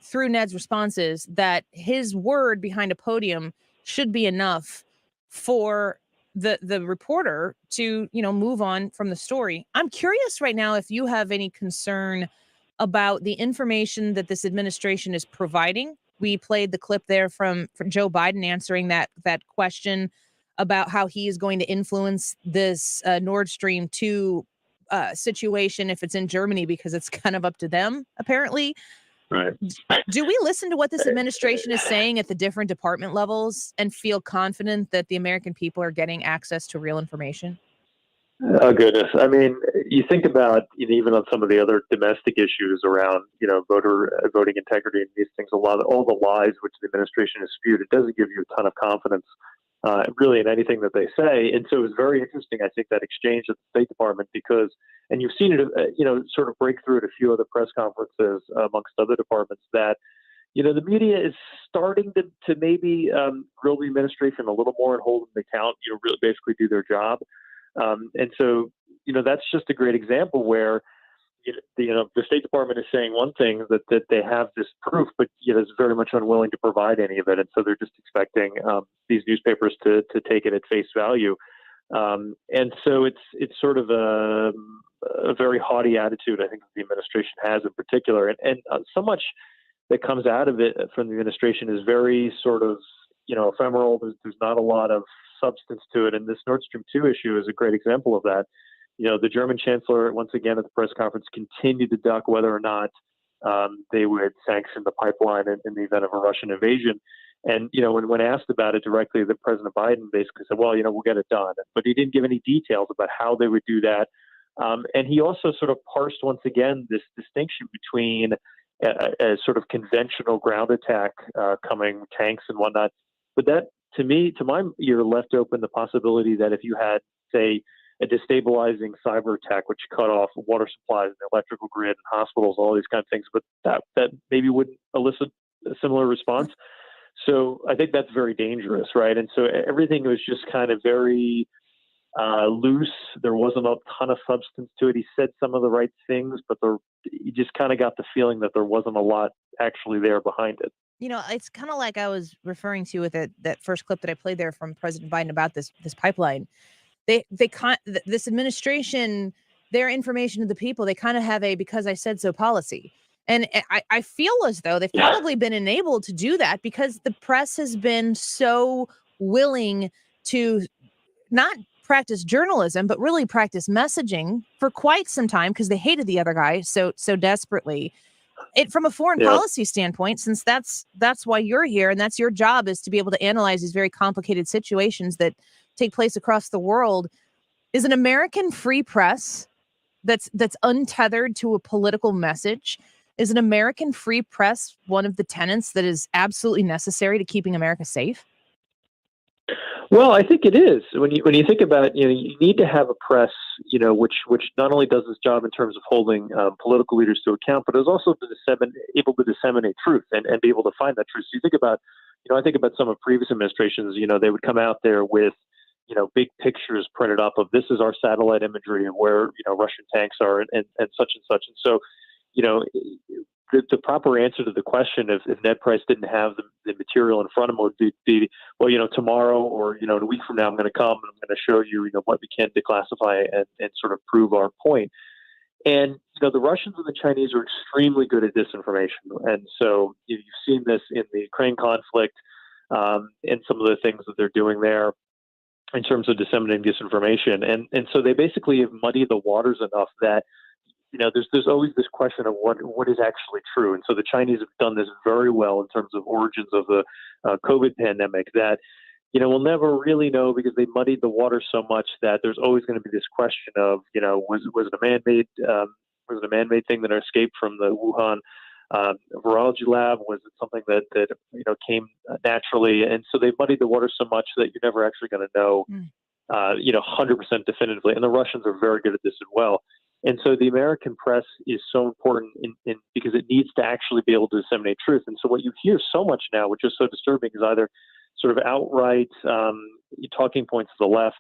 through Ned's responses that his word behind a podium should be enough for the reporter to, move on from the story. I'm curious right now if you have any concern about the information that this administration is providing. We played the clip there from Joe Biden answering that question about how he is going to influence this Nord Stream 2 situation if it's in Germany, because it's kind of up to them, apparently. Right. Do we listen to what this administration is saying at the different department levels and feel confident that the American people are getting access to real information? Oh, goodness. I mean, you think about, even on some of the other domestic issues around, voting integrity and these things, all the lies which the administration has spewed, it doesn't give you a ton of confidence really in anything that they say. And so it was very interesting, I think, that exchange at the State Department, because, and you've seen it, sort of break through at a few other press conferences amongst other departments, that, the media is starting to maybe grill the administration a little more and hold them to account, really basically do their job. And so, that's just a great example where, the State Department is saying one thing, that they have this proof, but is very much unwilling to provide any of it, and so they're just expecting these newspapers to take it at face value, and so it's sort of a very haughty attitude, I think, the administration has in particular, and so much that comes out of it from the administration is very sort of ephemeral. There's not a lot of substance to it, and this Nord Stream 2 issue is a great example of that. The German chancellor, once again at the press conference, continued to duck whether or not they would sanction the pipeline in the event of a Russian invasion. And, when asked about it directly, the President Biden basically said, well, we'll get it done. But he didn't give any details about how they would do that. And he also sort of parsed once again this distinction between a sort of conventional ground attack coming, tanks and whatnot. But that, to my ear, left open the possibility that if you had, say, a destabilizing cyber attack, which cut off water supplies and the electrical grid and hospitals, all these kind of things, but that maybe wouldn't elicit a similar response. So I think that's very dangerous, right? And so everything was just kind of very loose. There wasn't a ton of substance to it. He said some of the right things, but you just kind of got the feeling that there wasn't a lot actually there behind it. It's kind of like I was referring to with that first clip that I played there from President Biden about this pipeline. This administration, their information to the people, they kind of have a because I said so policy. And I feel as though they've probably been enabled to do that because the press has been so willing to not practice journalism, but really practice messaging for quite some time because they hated the other guy so desperately. From a foreign policy standpoint, since that's why you're here and that's your job, is to be able to analyze these very complicated situations that take place across the world. Is an American free press that's untethered to a political message? Is an American free press one of the tenets that is absolutely necessary to keeping America safe? Well, I think it is. When you think about it, you need to have a press, which not only does its job in terms of holding political leaders to account, but is also able to disseminate truth and be able to find that truth. So you think about, I think about some of previous administrations. They would come out there with, big pictures printed up of this is our satellite imagery of where Russian tanks are and such and such. And so, the proper answer to the question if Ned Price didn't have the material in front of him would be well, tomorrow or, in a week from now, I'm going to come and I'm going to show you, what we can declassify and sort of prove our point. And, the Russians and the Chinese are extremely good at disinformation. And so you've seen this in the Ukraine conflict and some of the things that they're doing there in terms of disseminating disinformation. And so they basically have muddied the waters enough that there's always this question of what is actually true. And so the Chinese have done this very well in terms of origins of the COVID pandemic that, we'll never really know because they muddied the water so much that there's always going to be this question of, was it a man-made thing that escaped from the Wuhan virology lab? Was it something that came naturally? And so they muddied the water so much that you're never actually going to know, 100% definitively. And the Russians are very good at this as well. And so the American press is so important in because it needs to actually be able to disseminate truth. And so what you hear so much now, which is so disturbing, is either sort of outright talking points to the left,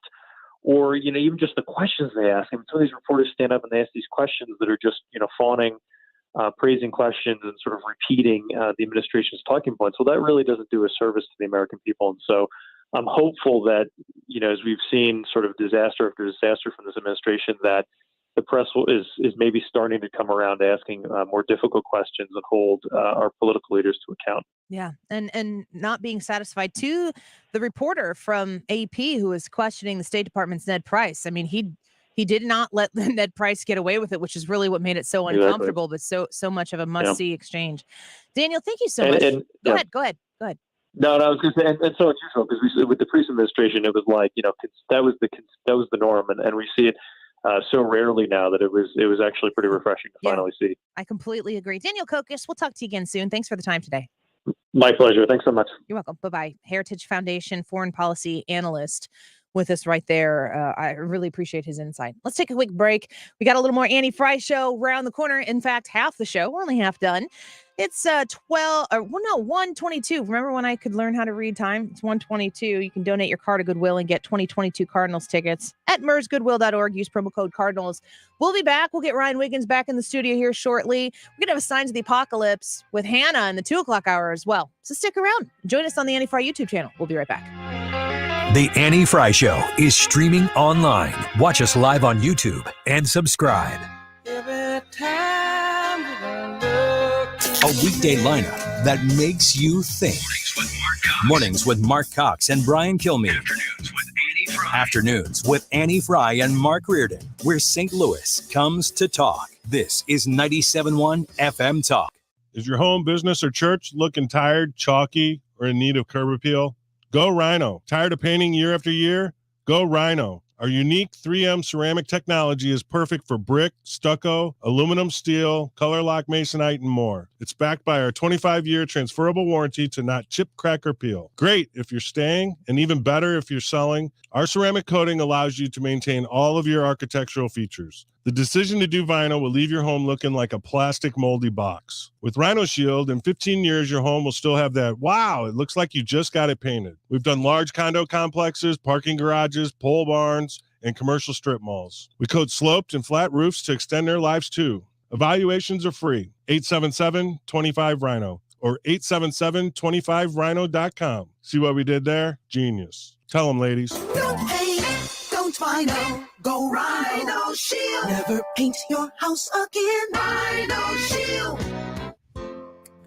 or even just the questions they ask. I mean, some of these reporters stand up and they ask these questions that are just fawning, praising questions and sort of repeating the administration's talking points. Well, that really doesn't do a service to the American people. And so I'm hopeful that as we've seen sort of disaster after disaster from this administration, that the press is maybe starting to come around to asking more difficult questions and hold our political leaders to account. Yeah, and not being satisfied. To the reporter from AP who was questioning the State Department's Ned Price, I mean, he did not let Ned Price get away with it, which is really what made it so uncomfortable, but so much of a must-see exchange. Daniel, thank you so much. Go ahead. No, I was going to say, and so unusual because with the Price administration, it was like that was the norm, and we see it so rarely now that it was actually pretty refreshing to finally see. I completely agree. Daniel Kokis, we'll talk to you again soon. Thanks for the time today. My pleasure. Thanks so much. You're welcome. Bye-bye. Heritage Foundation foreign policy analyst with us right there. I really appreciate his insight. Let's take a quick break. We got a little more Annie Frey show around the corner. In fact, half the show. We're only half done. It's 1:22. Remember when I could learn how to read time? It's 1:22. You can donate your car to Goodwill and get 2022 Cardinals tickets at mersgoodwill.org. Use promo code Cardinals. We'll be back. We'll get Ryan Wiggins back in the studio here shortly. We're going to have a Signs of the Apocalypse with Hannah in the 2 o'clock hour as well. So stick around. Join us on the Annie Frey YouTube channel. We'll be right back. The Annie Frey Show is streaming online. Watch us live on YouTube and subscribe. Every time A weekday lineup that makes you think. Mornings with Mark Cox and Brian Kilmeade. Afternoons with Annie Frey and Mark Reardon, where St. Louis comes to talk. This is 97.1 FM Talk. Is your home, business, or church looking tired, chalky, or in need of curb appeal? Go Rhino. Tired of painting year after year? Go Rhino. Our unique 3M ceramic technology is perfect for brick, stucco, aluminum, steel, color lock masonite, and more. It's backed by our 25-year transferable warranty to not chip, crack, or peel. Great if you're staying, and even better if you're selling. Our ceramic coating allows you to maintain all of your architectural features. The decision to do vinyl will leave your home looking like a plastic moldy box. With Rhino Shield, in 15 years, your home will still have that, wow, it looks like you just got it painted. We've done large condo complexes, parking garages, pole barns, and commercial strip malls. We coat sloped and flat roofs to extend their lives too. Evaluations are free. 877-25-RHINO or 877-25rhino.com. See what we did there? Genius. Tell them, ladies. Don't paint, don't Rhino. Go Rhino Shield. Never paint your house again. Rhino Shield.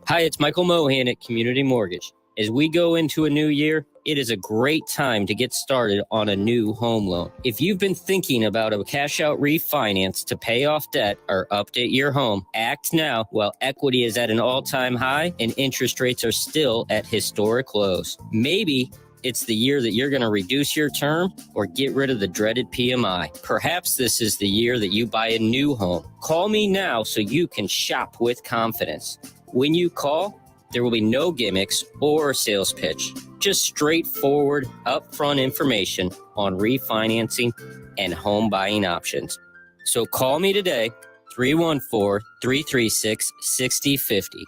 Hi, it's Michael Mohan at Community Mortgage. As we go into a new year, it is a great time to get started on a new home loan. If you've been thinking about a cash-out refinance to pay off debt or update your home, act now while equity is at an all-time high and interest rates are still at historic lows. Maybe it's the year that you're going to reduce your term or get rid of the dreaded PMI. Perhaps this is the year that you buy a new home. Call me now so you can shop with confidence. When you call, there will be no gimmicks or sales pitch, just straightforward, upfront information on refinancing and home buying options. So call me today, 314-336-6050,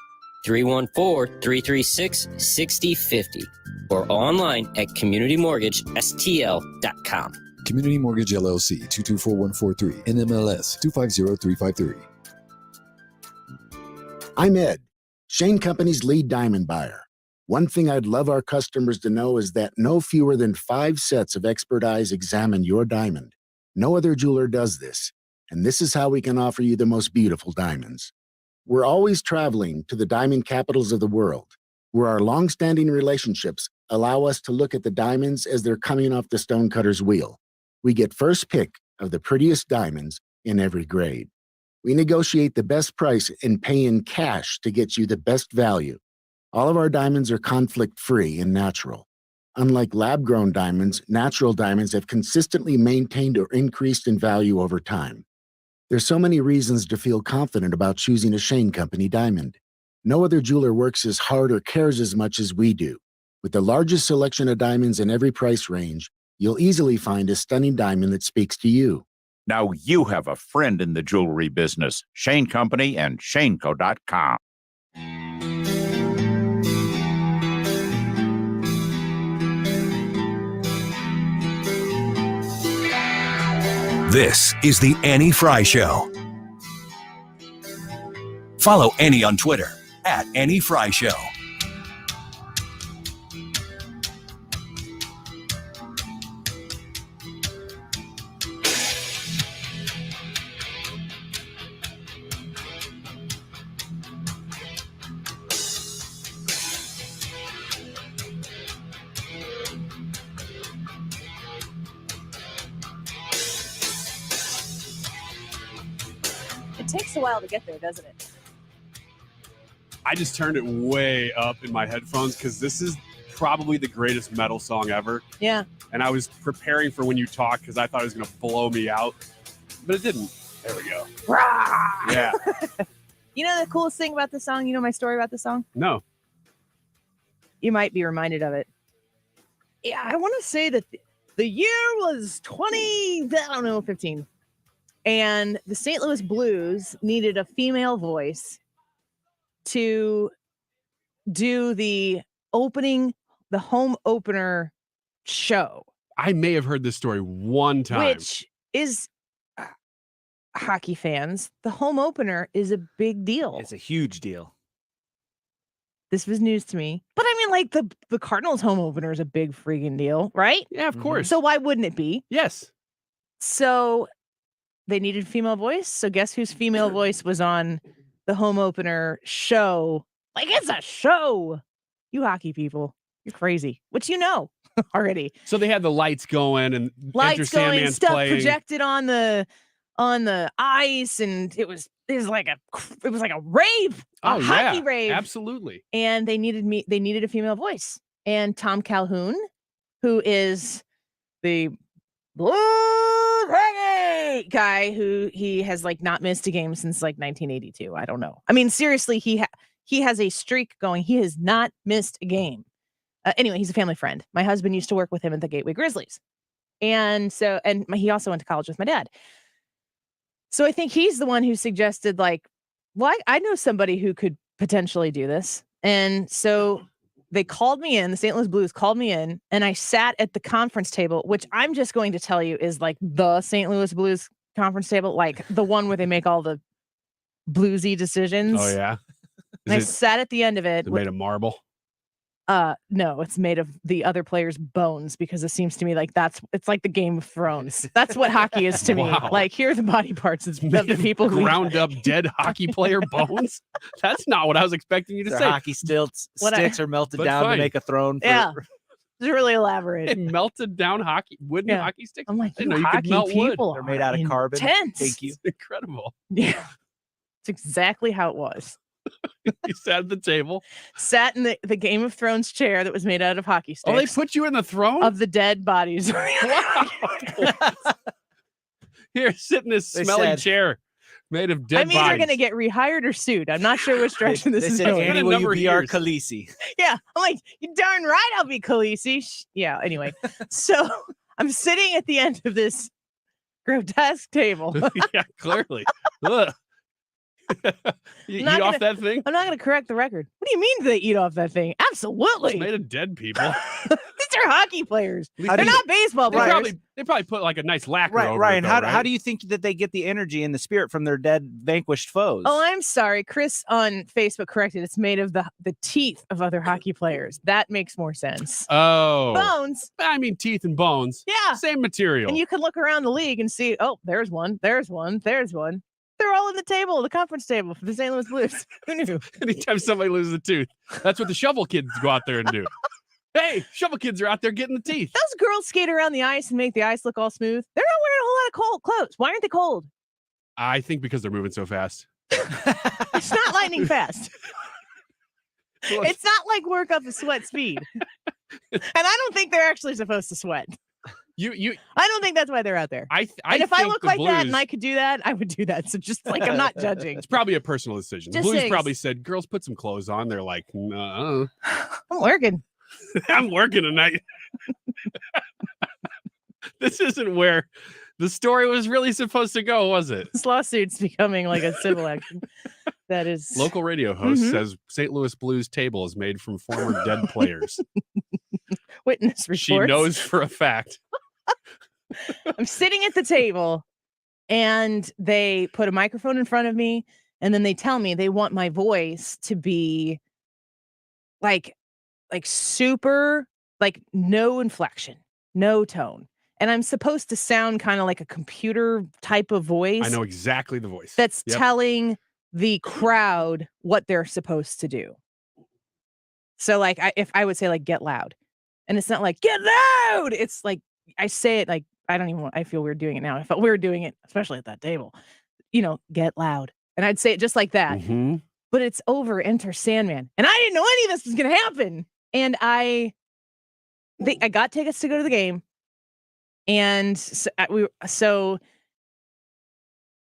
314-336-6050, or online at communitymortgagestl.com. Community Mortgage LLC, 224143, NMLS 250353. I'm Ed, Shane Company's lead diamond buyer. One thing I'd love our customers to know is that no fewer than 5 sets of expert eyes examine your diamond. No other jeweler does this, and this is how we can offer you the most beautiful diamonds. We're always traveling to the diamond capitals of the world, where our long-standing relationships allow us to look at the diamonds as they're coming off the stonecutter's wheel. We get first pick of the prettiest diamonds in every grade. We negotiate the best price and pay in cash to get you the best value. All of our diamonds are conflict-free and natural. Unlike lab-grown diamonds, natural diamonds have consistently maintained or increased in value over time. There's so many reasons to feel confident about choosing a Shane Company diamond. No other jeweler works as hard or cares as much as we do. With the largest selection of diamonds in every price range, you'll easily find a stunning diamond that speaks to you. Now you have a friend in the jewelry business. Shane Company and shaneco.com. This is the Annie Frey Show. Follow Annie on Twitter at Annie Frey Show. It takes a while to get there, doesn't it? I just turned it way up in my headphones because this is probably the greatest metal song ever. Yeah. And I was preparing for when you talk because I thought it was going to blow me out, but it didn't. There we go. Yeah. You know the coolest thing about this song? You know my story about this song? No. You might be reminded of it. Yeah, I want to say that the year was 15. And the St. Louis Blues needed a female voice to do the home opener show. I may have heard this story one time. Which is, hockey fans, the home opener is a big deal. It's a huge deal. This was news to me. But I mean, like, the Cardinals home opener is a big freaking deal, right? Yeah, of course. So why wouldn't it be? Yes. So they needed female voice. So guess whose female voice was on the home opener show? Like, it's a show. You hockey people, you're crazy. Which you know already. So they had the lights going and Lights going, Sandman's stuff playing. projected on the ice, and it was like a rave, a hockey rave. Absolutely. And they needed a female voice. And Tom Calhoun, who is the Blue Reggae guy, who he has like not missed a game since like 1982. I don't know. I mean, seriously, he has a streak going. He has not missed a game. Anyway, he's a family friend. My husband used to work with him at the Gateway Grizzlies. And he also went to college with my dad. So I think he's the one who suggested, like, well, I know somebody who could potentially do this. And so they called me in, the St. Louis Blues called me in, and I sat at the conference table, which I'm just going to tell you is like the St. Louis Blues conference table, like the one where they make all the bluesy decisions. Oh, yeah? And I sat at the end of it. Is it made of marble? No, it's made of the other players' bones, because it seems to me like it's like the Game of Thrones. That's what hockey is to me. Wow. Like, here are the body parts of the people who ground up dead hockey player bones. That's not what I was expecting you to Their say. hockey sticks are melted But down fine. to make a throne. For, Yeah. It's really elaborate. It melted down wooden hockey sticks. I'm like, I didn't know you hockey could melt wood. people They're made out of carbon. intense. Thank you. It's incredible. Yeah, it's exactly how it was. You sat at the table. Sat in the Game of Thrones chair that was made out of hockey sticks. Oh, they put you in the throne? Of the dead bodies. Wow. Here, sit in this They smelly said- chair made of dead I'm either bodies. going to get rehired or sued. I'm not sure which direction this They is said, going. Annie, will you be our Khaleesi? Yeah, I'm like, you darn right I'll be Khaleesi. Yeah, anyway. So I'm sitting at the end of this grotesque table. Yeah, clearly. Ugh. You eat Not off gonna- that thing? I'm not going to correct the record. What do you mean they eat off that thing? Absolutely. It's made of dead people. These are hockey players. How They're do you- not baseball They players. probably put like a nice lacquer Right, over Ryan. it, though, How do you think that they get the energy and the spirit from their dead, vanquished foes? Oh, I'm sorry. Chris on Facebook corrected. It's made of the teeth of other hockey players. That makes more sense. Oh. Bones. I mean, teeth and bones. Yeah. Same material. And you can look around the league and see, oh, there's one, there's one, there's one. They're all in the table, the conference table for the St. Louis Blues. Who knew? Anytime somebody loses a tooth, that's what the shovel kids go out there and do. Hey, shovel kids are out there getting the teeth. Those girls skate around the ice and make the ice look all smooth. They're not wearing a whole lot of cold clothes. Why aren't they cold? I think because they're moving so fast. It's not lightning fast. It's not like work up a sweat speed. And I don't think they're actually supposed to sweat. You I don't think that's why they're out there. I and if I think look the like that and Blues- I could do that, I would do that. So just like, I'm not judging. It's probably a personal decision. The Just Blues saying. probably said, girls, put some clothes on. They're like, no. I'm working. I'm working tonight. This isn't where the story was really supposed to go, was it? This lawsuit's becoming like a civil action. That is Local radio host Mhm. says St. Louis Blues table is made from former dead players. witness reports. She knows for a fact. I'm sitting at the table and they put a microphone in front of me, and then they tell me they want my voice to be like super, like no inflection, no tone. And I'm supposed to sound kind of like a computer type of voice. I know exactly the voice. That's Yep. telling the crowd what they're supposed to do. So like if I would say like get loud, and it's not like get loud, it's like I say it like I feel weird doing it now. I felt weird doing it, especially at that table. Get loud. And I'd say it just like that. Mhm. But it's over Enter Sandman. And I didn't know any of this was gonna happen. And I got tickets to go to the game. And so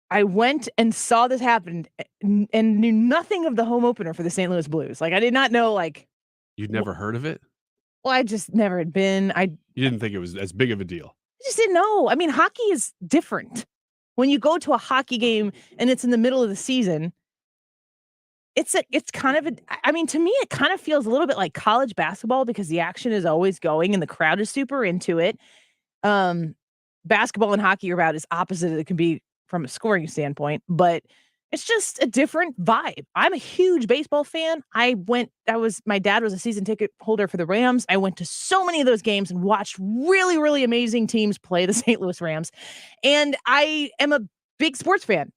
I went and saw this happen and knew nothing of the home opener for the St. Louis Blues. Like I did not know, like, You'd never heard of it? well, I just never had been. I You didn't think it was as big of a deal. just didn't know. I mean, hockey is different. When you go to a hockey game and it's in the middle of the season, it's kind of to me, it kind of feels a little bit like college basketball because the action is always going and the crowd is super into it. Basketball and hockey are about as opposite as it can be from a scoring standpoint, but it's just a different vibe. I'm a huge baseball fan. My dad was a season ticket holder for the Rams. I went to so many of those games and watched really, really amazing teams play the St. Louis Rams. And I am a big sports fan.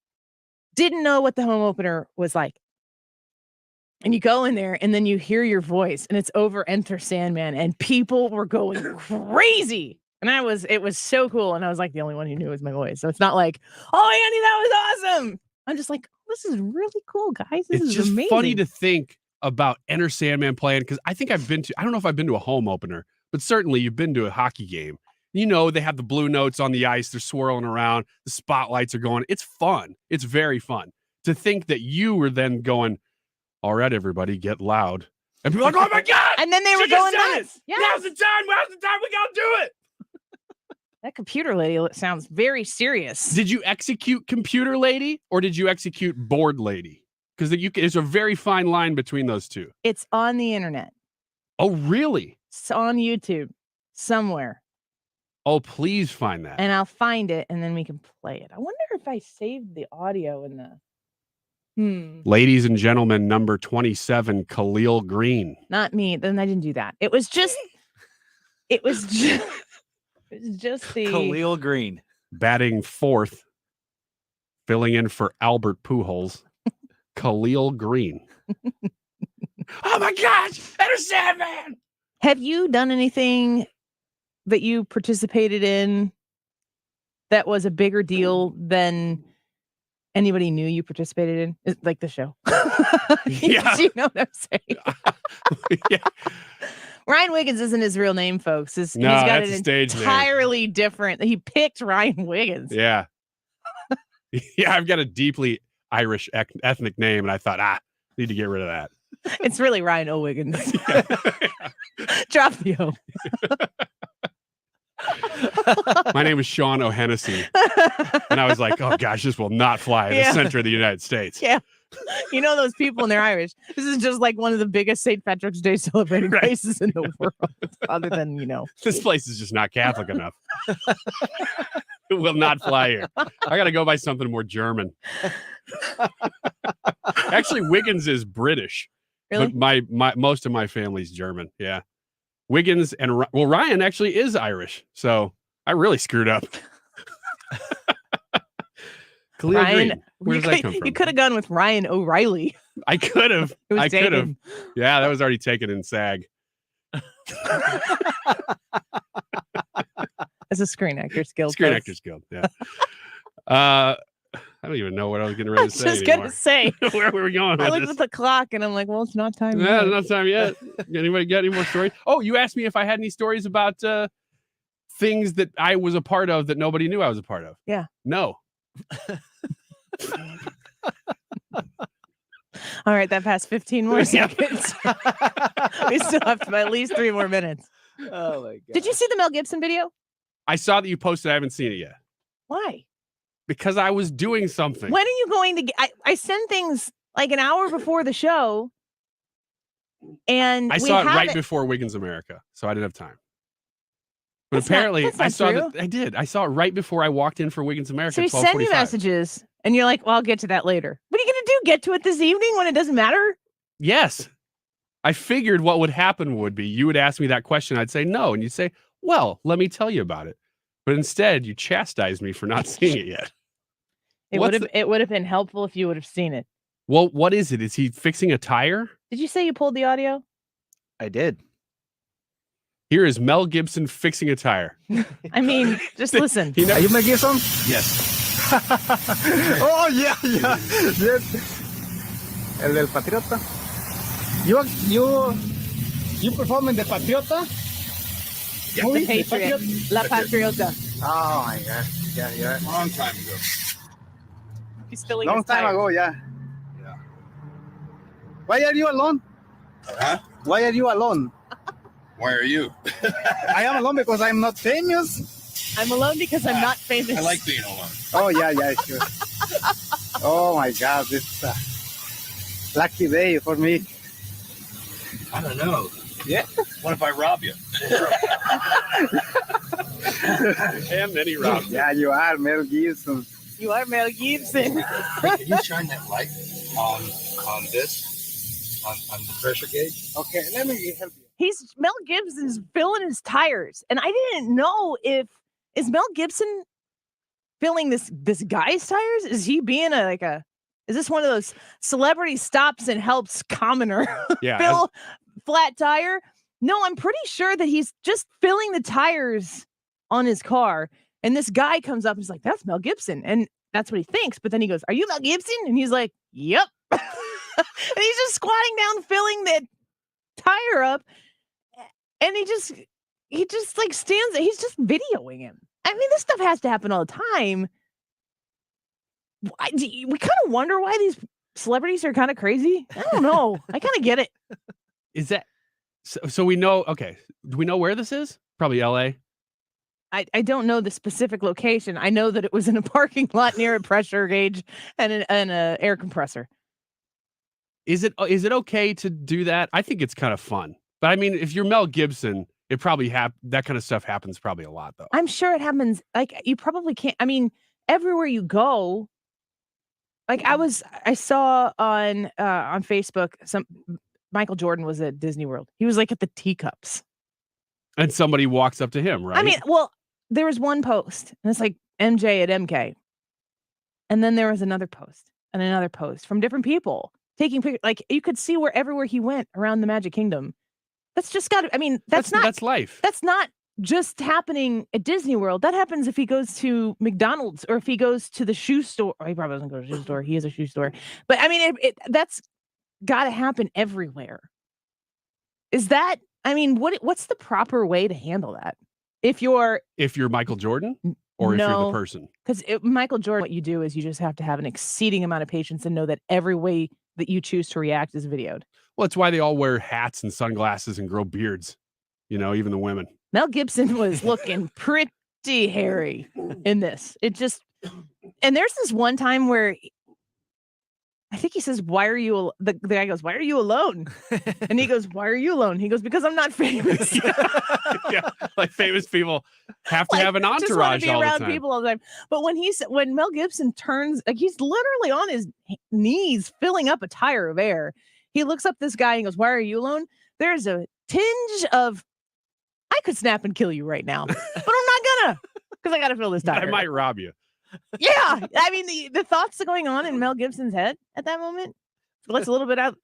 Didn't know what the home opener was like. And you go in there and then you hear your voice and it's over Enter Sandman and people were going crazy. And it was so cool. And I was like the only one who knew it was my voice. So it's not like, oh, Andy, that was awesome. I'm just like, this is really cool, guys. This It's is just amazing. funny to think about Enter Sandman playing because I think I don't know if I've been to a home opener, but certainly you've been to a hockey game. They have the blue notes on the ice. They're swirling around. The spotlights are going. It's fun. It's very fun to think that you were then going, all right, everybody, get loud. And people are like, oh my God. And then they were she just going said nuts. it. Yes. Now's the time. We got to do it. That computer lady sounds very serious. Did you execute computer lady or did you execute board lady? Because there's a very fine line between those two. It's on the internet. Oh, really? It's on YouTube somewhere. Oh, please find that. And I'll find it and then we can play it. I wonder if I saved the audio in the. Ladies and gentlemen, number 27, Khalil Green. Not me. Then I didn't do that. It was just the Khalil Green. Batting fourth, filling in for Albert Pujols, Khalil Green. Oh my gosh, Enter Sandman! Have you done anything that you participated in that was a bigger deal than anybody knew you participated in? Like the show. Yeah. You know what I'm saying? Yeah. Ryan Wiggins isn't his real name, folks. He's No, got that's an a stage name. entirely different. He picked Ryan Wiggins. Yeah. Yeah, I've got a deeply Irish ethnic name, and I thought, need to get rid of that. It's really Ryan O. Wiggins. Drop the O. My name is Sean O'Hennessy. And I was like, oh gosh, this will not fly in the center of the United States. Yeah. You know those people and they're Irish. This is just like one of the biggest St. Patrick's Day celebrating places in the world. Other than, This place is just not Catholic enough. It will not fly here. I got to go by something more German. Actually, Wiggins is British. Really? But my most of my family's German. Yeah. Wiggins and Ryan actually is Irish. So I really screwed up. Khalil Ryan, Green. Where does that come from? You could have gone with Ryan O'Reilly. I could have. It was I could have. taken. Yeah, that was already taken in SAG. As a Screen Actors Guild. Screen folks. Actors Guild. Yeah. I don't even know what I was getting ready I to was say. just gonna say. Where were we going I with looked this? at the clock and I'm like, well, it's not time. Yeah, yet. not time yet. Anybody got any more stories? Oh, you asked me if I had any stories about things that I was a part of that nobody knew I was a part of. Yeah. No. All right, that passed 15 more seconds. We still have at least 3 more minutes. Oh my god. Did you see the Mel Gibson video? I saw that you posted. I haven't seen it yet Why? because I was doing something. When are you going to get? I send things like an hour before the show, and I we saw it right haven't- before Wiggins America, so I didn't have time. But That's not- apparently, that's not I saw true. that I did. I saw it right before I walked in for Wiggins America. So we at send you 12:45. messages, and you're like, "Well, I'll get to that later." What are you gonna do? Get to it this evening when it doesn't matter? Yes. I figured what would happen would be you would ask me that question. I'd say no. And you'd say, well, let me tell you about it. But instead, you chastised me for not seeing it yet. It What's would have been helpful if you would have seen it. Well, what is it? Is he fixing a tire? Did you say you pulled the audio? I did. Here is Mel Gibson fixing a tire. I mean, just listen. He never- Are you Mel Gibson? Yes. Oh, yeah. Yes. El del Patriota. You perform in the Patriota? The Movie? Patriot. La Patriota. Oh, my God. Yeah. Long time ago. He's filling Long his time tire. ago, yeah. Why are you alone? Huh? Why are you alone? Why are you? I am alone because I'm not famous. I'm alone because I'm not famous. I like being alone. Oh, yeah, sure. Oh, my God. This is a lucky day for me. I don't know. Yeah. What if I rob you? And then he robbed. Yeah, you are Mel Gibson. You are Mel Gibson. Can you shine that light on this? On the pressure gauge? Okay, let me help you. He's Mel Gibson's filling his tires, and I didn't know if is Mel Gibson filling this guy's tires? Is he being is this one of those celebrity stops and helps commoner Yeah. fill flat tire? No, I'm pretty sure that he's just filling the tires on his car, and this guy comes up and he's like, "That's Mel Gibson," and that's what he thinks. But then he goes, "Are you Mel Gibson?" And he's like, "Yep." And he's just squatting down, filling the tire up, and he just like stands there. He's just videoing him. I mean, this stuff has to happen all the time. We kind of wonder why these celebrities are kind of crazy. I don't know. I kind of get it. Is that so? We know. Okay. Do we know where this is? Probably L.A. I don't know the specific location. I know that it was in a parking lot near a pressure gauge and an air compressor. Is it okay to do that? I think it's kind of fun, But I mean, if you're Mel Gibson, it probably that kind of stuff happens probably a lot, though. I'm sure it happens. Like, you probably can't. I mean, everywhere you go. Like, I saw on Facebook, Michael Jordan was at Disney World. He was like at the teacups. And somebody walks up to him, right? I mean, well, there was one post, and it's like MJ at MK. And then there was another post and another post from different people taking pictures. Like, you could see where everywhere he went around the Magic Kingdom. That's just got to, I mean, that's life. That's not just happening at Disney World. That happens if he goes to McDonald's or if he goes to the shoe store. Oh, he probably doesn't go to the shoe store. He is a shoe store. But I mean, that's got to happen everywhere. Is that, I mean, what's the proper way to handle that? If you're Michael Jordan or if you're the person? Because Michael Jordan, what you do is you just have to have an exceeding amount of patience and know that every way that you choose to react is videoed. Well, it's why they all wear hats and sunglasses and grow beards. Even the women. Mel Gibson was looking pretty hairy in this. And there's this one time where I think he says, the guy goes, "Why are you alone?" And he goes, "Why are you alone?" He goes, "Because I'm not famous." Yeah, like famous people have to have an entourage just want to be all around the time. people all the time. But when Mel Gibson turns, like, he's literally on his knees filling up a tire of air. He looks up this guy and goes, "Why are you alone?" There's a tinge of, I could snap and kill you right now, but I'm not gonna, because I got to fill this tire. I might rob you. Yeah, I mean, the thoughts going on in Mel Gibson's head at that moment lets a little bit out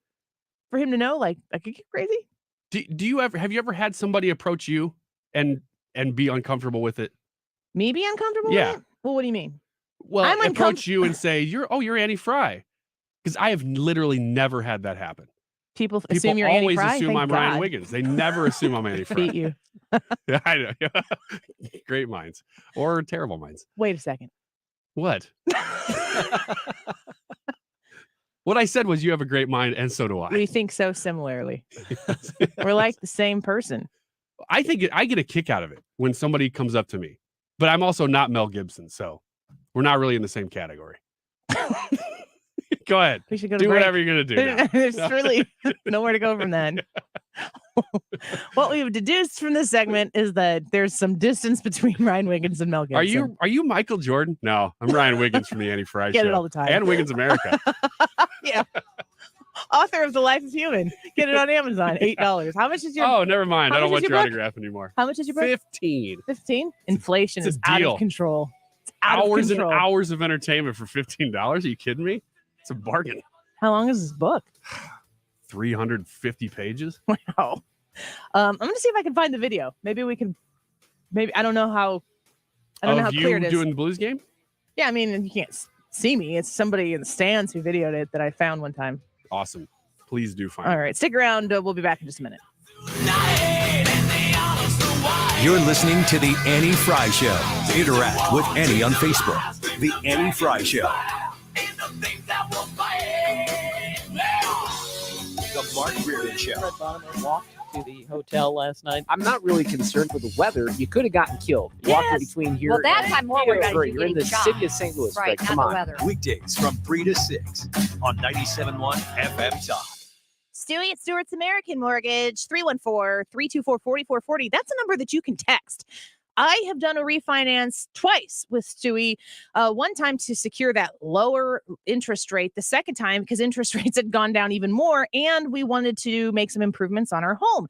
for him to know, like, I could get crazy. Have you ever had somebody approach you and be uncomfortable with it? Me be uncomfortable with it? Well, what do you mean? Well, approach you and say, you're Annie Frey. Because I have literally never had that happen. People assume you're Annie always Frey? assume Thank I'm God. Ryan Wiggins. They never assume I'm Annie Frey. Beat you. Yeah, I know. Great minds or terrible minds. Wait a second. What? What I said was you have a great mind, and so do I. We think so similarly. We're like the same person. I think I get a kick out of it when somebody comes up to me, but I'm also not Mel Gibson, so we're not really in the same category. Go ahead. We should go to do break. whatever you're gonna do. now. There's really nowhere to go from then. What we've deduced from this segment is that there's some distance between Ryan Wiggins and Mel Gibson. Are you Michael Jordan? No, I'm Ryan Wiggins from the Annie Frey Get Show. it all the time. And Wiggins America. Yeah. Author of The Life of Human. Get it on Amazon. $8. How much is your? Oh, never mind. How I don't much want is your your book? autograph anymore. How much is your book? 15. 15. Inflation It's is a out deal. of control. It's out Hours of and control. hours of entertainment for $15. Are you kidding me? It's a bargain. How long is this book? 350 pages. Wow. I'm gonna see if I can find the video. Maybe we can. Maybe I don't know how. I don't know how clear it is. Doing the Blues game? Yeah, I mean, you can't see me. It's somebody in the stands who videoed it that I found one time. Awesome. Please do find All it. right, stick around. We'll be back in just a minute. You're listening to The Annie Frey Show. Interact with Annie on Facebook. The Annie Frey Show. The Mark Reardon Show. Red Bottom walked to the hotel last night. I'm not really concerned with the weather. You could have gotten killed walking between here. Well, that's I'm more worried about Frey. you You're in the getting shot. city of St. Louis, Right, Frey. Come not on. the weather. Weekdays from 3 to 6 on 97.1 FM Talk. Stewie at Stewart's American Mortgage, 314-324-4440. That's a number that you can text. I have done a refinance twice with Stewie. One time to secure that lower interest rate. The second time because interest rates had gone down even more and we wanted to make some improvements on our home.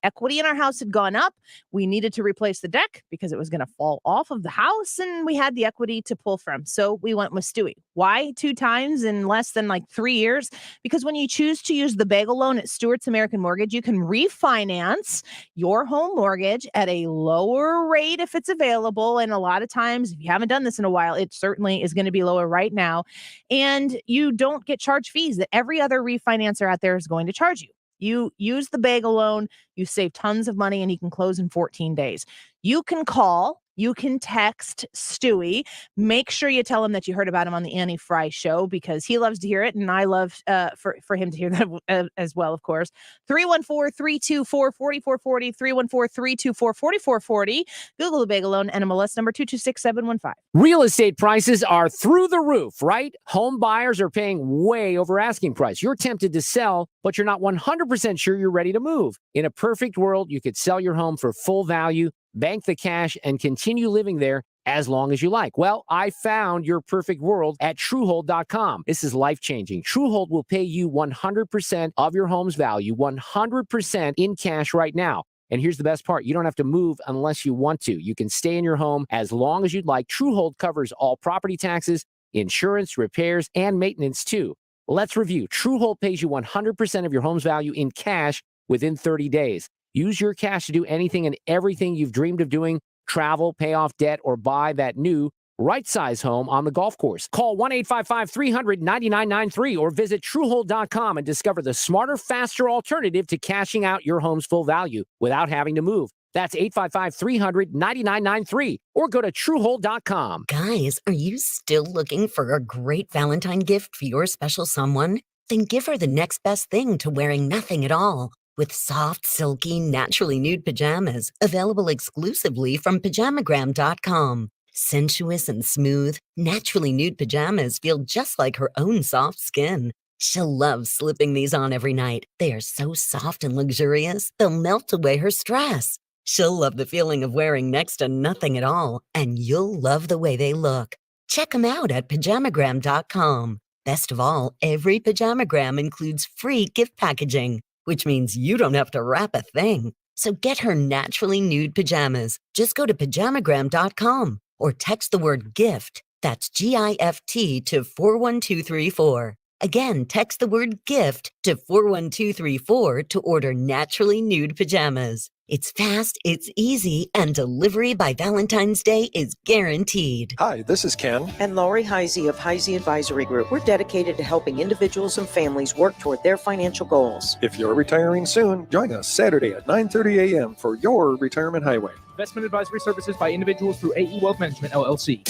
Equity in our house had gone up. We needed to replace the deck because it was going to fall off of the house and we had the equity to pull from. So we went with Stewie. Why 2 times in less than like 3 years? Because when you choose to use the bagel loan at Stewart's American Mortgage, you can refinance your home mortgage at a lower rate if it's available. And a lot of times, if you haven't done this in a while, it certainly is going to be lower right now. And you don't get charged fees that every other refinancer out there is going to charge you. You use the bagel loan, you save tons of money, and you can close in 14 days. You can call you can text Stewie. Make sure you tell him that you heard about him on the Annie Frey Show, because he loves to hear it, and I love for him to hear that as well, of course. 314-324-4440, 314-324-4440. Google the Bagel Loan, NMLS number 226715. Real estate prices are through the roof, right? Home buyers are paying way over asking price. You're tempted to sell, but you're not 100% sure you're ready to move. In a perfect world, you could sell your home for full value, bank the cash, and continue living there as long as you like. Well, I found your perfect world at Truehold.com. This is life-changing. Truehold will pay you 100% of your home's value, 100% in cash right now. And here's the best part. You don't have to move unless you want to. You can stay in your home as long as you'd like. Truehold covers all property taxes, insurance, repairs, and maintenance too. Let's review. Truehold pays you 100% of your home's value in cash within 30 days. Use your cash to do anything and everything you've dreamed of doing: travel, pay off debt, or buy that new right-size home on the golf course. Call 1-855-300-9993 or visit Truehold.com and discover the smarter, faster alternative to cashing out your home's full value without having to move. That's 855-300-9993 or go to Truehold.com. Guys, are you still looking for a great Valentine gift for your special someone? Then give her the next best thing to wearing nothing at all. With soft, silky, naturally nude pajamas, available exclusively from Pajamagram.com. Sensuous and smooth, naturally nude pajamas feel just like her own soft skin. She'll love slipping these on every night. They are so soft and luxurious, they'll melt away her stress. She'll love the feeling of wearing next to nothing at all, and you'll love the way they look. Check them out at Pajamagram.com. Best of all, every Pajamagram includes free gift packaging, which means you don't have to wrap a thing. So get her naturally nude pajamas. Just go to Pajamagram.com or text the word GIFT, that's GIFT, to 41234. Again, text the word GIFT to 41234 to order naturally nude pajamas. It's fast, it's easy, and delivery by Valentine's Day is guaranteed. Hi, this is Ken. And Lori Heisey of Heisey Advisory Group. We're dedicated to helping individuals and families work toward their financial goals. If you're retiring soon, join us Saturday at 9:30 a.m. for your Retirement Highway. Investment advisory services by individuals through AE Wealth Management, LLC.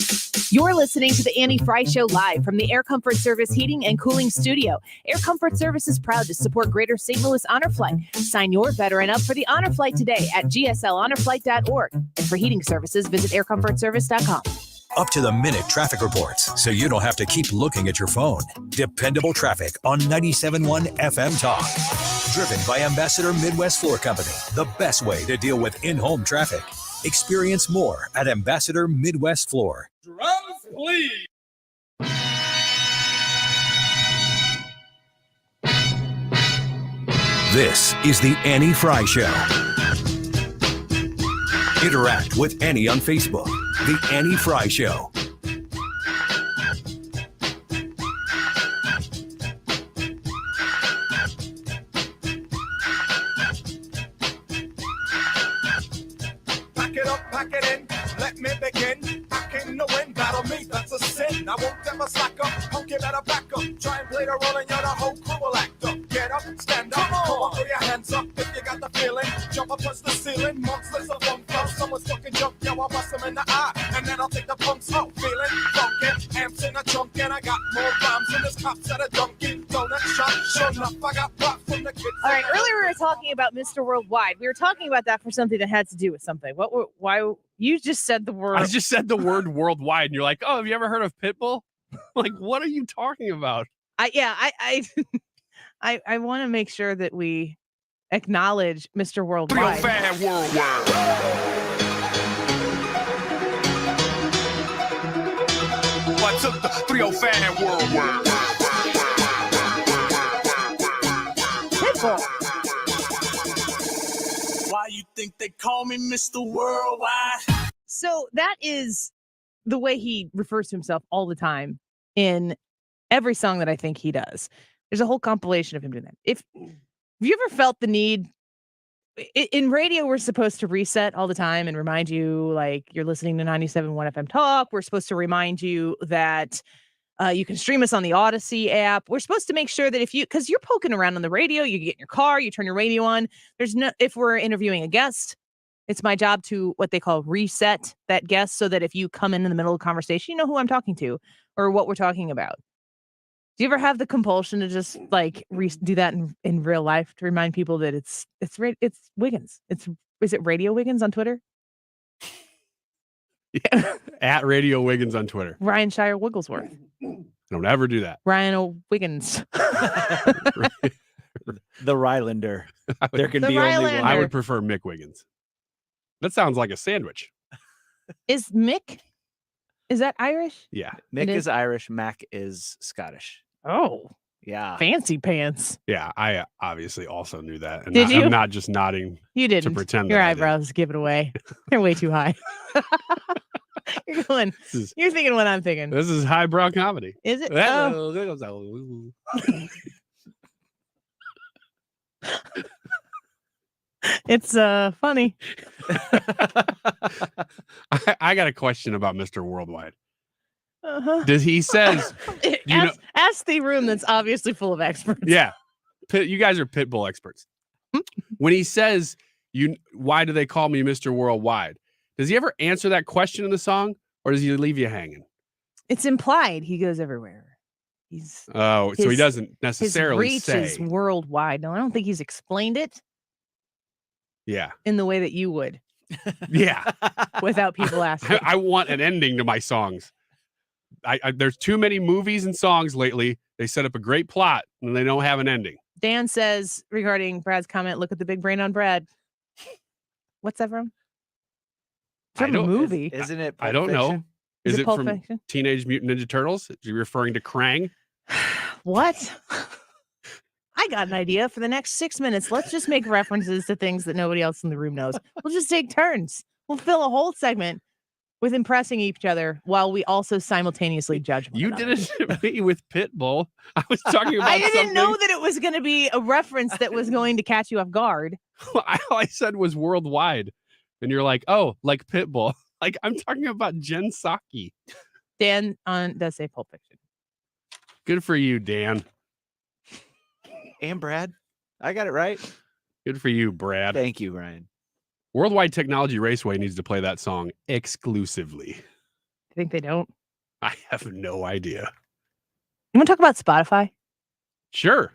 You're listening to the Annie Frey Show live from the Air Comfort Service Heating and Cooling Studio. Air Comfort Service is proud to support Greater St. Louis Honor Flight. Sign your veteran up for the Honor Flight today at gslhonorflight.org. And for heating services, visit aircomfortservice.com. Up-to-the-minute traffic reports, so you don't have to keep looking at your phone. Dependable traffic on 97.1 FM Talk. Driven by Ambassador Midwest Floor Company, the best way to deal with in-home traffic. Experience more at Ambassador Midwest Floor. Drums, please. This is the Annie Frey Show. Interact with Annie on Facebook. The Annie Frey Show. Pack it up, pack it in, let me begin. I came to win, battle me, that's a sin. I won't ever slack up, punk you better back up. Try and play the role and you're the whole crew will act up. Get up, stand up, come on, throw your hands up if you got the feeling. Jump up, touch the ceiling, monsters of funk flow. Someone's fucking jump, yo, I'll bust them in the eye. And then I'll take the punks out, feeling funky. Amps in a trunk and I got more rhymes than this cops at a Dunkin' Donut shop. Sure enough, I got pop from the kids. All right, earlier we were talking about Mr. Worldwide. We were talking about that for something that had to do with something. Why you just said the word? I just said the word worldwide, and you're like, "Oh, have you ever heard of Pitbull?" Like, what are you talking about? I want to make sure that we acknowledge Mr. Worldwide. 305 Worldwide. What's up, the 305 Worldwide? Pitbull. Why you think they call me Mr. Worldwide? So that is the way he refers to himself all the time in every song that I think he does. There's a whole compilation of him doing that. Have you ever felt the need in radio? We're supposed to reset all the time and remind you, like, you're listening to 97.1 FM Talk. We're supposed to remind you that you can stream us on the Odyssey app. We're supposed to make sure that because you're poking around on the radio, you get in your car, you turn your radio on. If we're interviewing a guest, It's my job to what they call reset that guest so that if you come in the middle of the conversation, you know who I'm talking to or what we're talking about. Do you ever have the compulsion to just like do that in real life to remind people that it's Wiggins? Is it Radio Wiggins on Twitter? At Radio Wiggins on Twitter. Ryan Shire Wigglesworth. Don't ever do that. Ryan Wiggins. The Rylander. There can The be only Rylander. one. I would prefer Mick Wiggins. That sounds like a sandwich. Is Mick? Is that Irish? Yeah. Mick It is is? Irish. Mac is Scottish. Oh, Yeah. fancy pants. Yeah, I obviously also knew that. And Did you? I'm not just nodding You didn't. to pretend Your that I did. eyebrows give it away. They're way too high. You're going. You're thinking what I'm thinking. This is highbrow comedy. Is it? Oh. It's funny. I got a question about Mr. Worldwide. Uh-huh. Does he says ask the room that's obviously full of experts. Yeah. You guys are pit bull experts. When he says why do they call me Mr. Worldwide? Does he ever answer that question in the song or does he leave you hanging? It's implied he goes everywhere. So he doesn't necessarily his reach say. is worldwide. No, I don't think he's explained it Yeah. in the way that you would Yeah. without people asking. I want an ending to my songs. There's too many movies and songs lately. They set up a great plot and they don't have an ending. Dan says regarding Brad's comment, look at the big brain on Brad. What's that from? From a movie. Isn't it? I don't know. Is it Pulp from Fiction? Teenage Mutant Ninja Turtles? Are you referring to Krang? What? I got an idea for the next 6 minutes. Let's just make references to things that nobody else in the room knows. We'll just take turns. We'll fill a whole segment with impressing each other while we also simultaneously judge one You another. did it to me with Pitbull. I was talking about I didn't something. know that it was going to be a reference that was going to catch you off guard. All I said was worldwide. And you're like, oh, like Pitbull. Like I'm talking about Jen Psaki. Dan does say Pulp Fiction. Good for you, Dan. And Brad. I got it right. Good for you, Brad. Thank you, Ryan. Worldwide Technology Raceway needs to play that song exclusively. I think they don't. I have no idea. You want to talk about Spotify? Sure.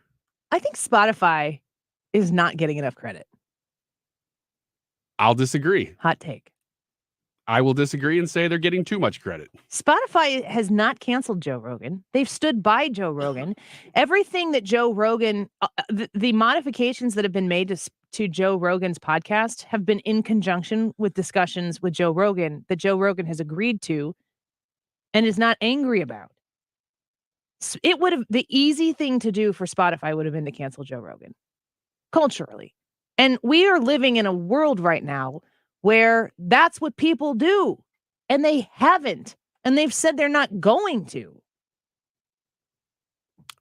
I think Spotify is not getting enough credit. I'll disagree. Hot take. I will disagree and say they're getting too much credit. Spotify has not canceled Joe Rogan. They've stood by Joe Rogan. Everything that Joe Rogan, the modifications that have been made to Joe Rogan's podcast have been in conjunction with discussions with Joe Rogan that Joe Rogan has agreed to and is not angry about. It would have, the easy thing to do for Spotify would have been to cancel Joe Rogan culturally. And we are living in a world right now where that's what people do. And they haven't. And they've said they're not going to.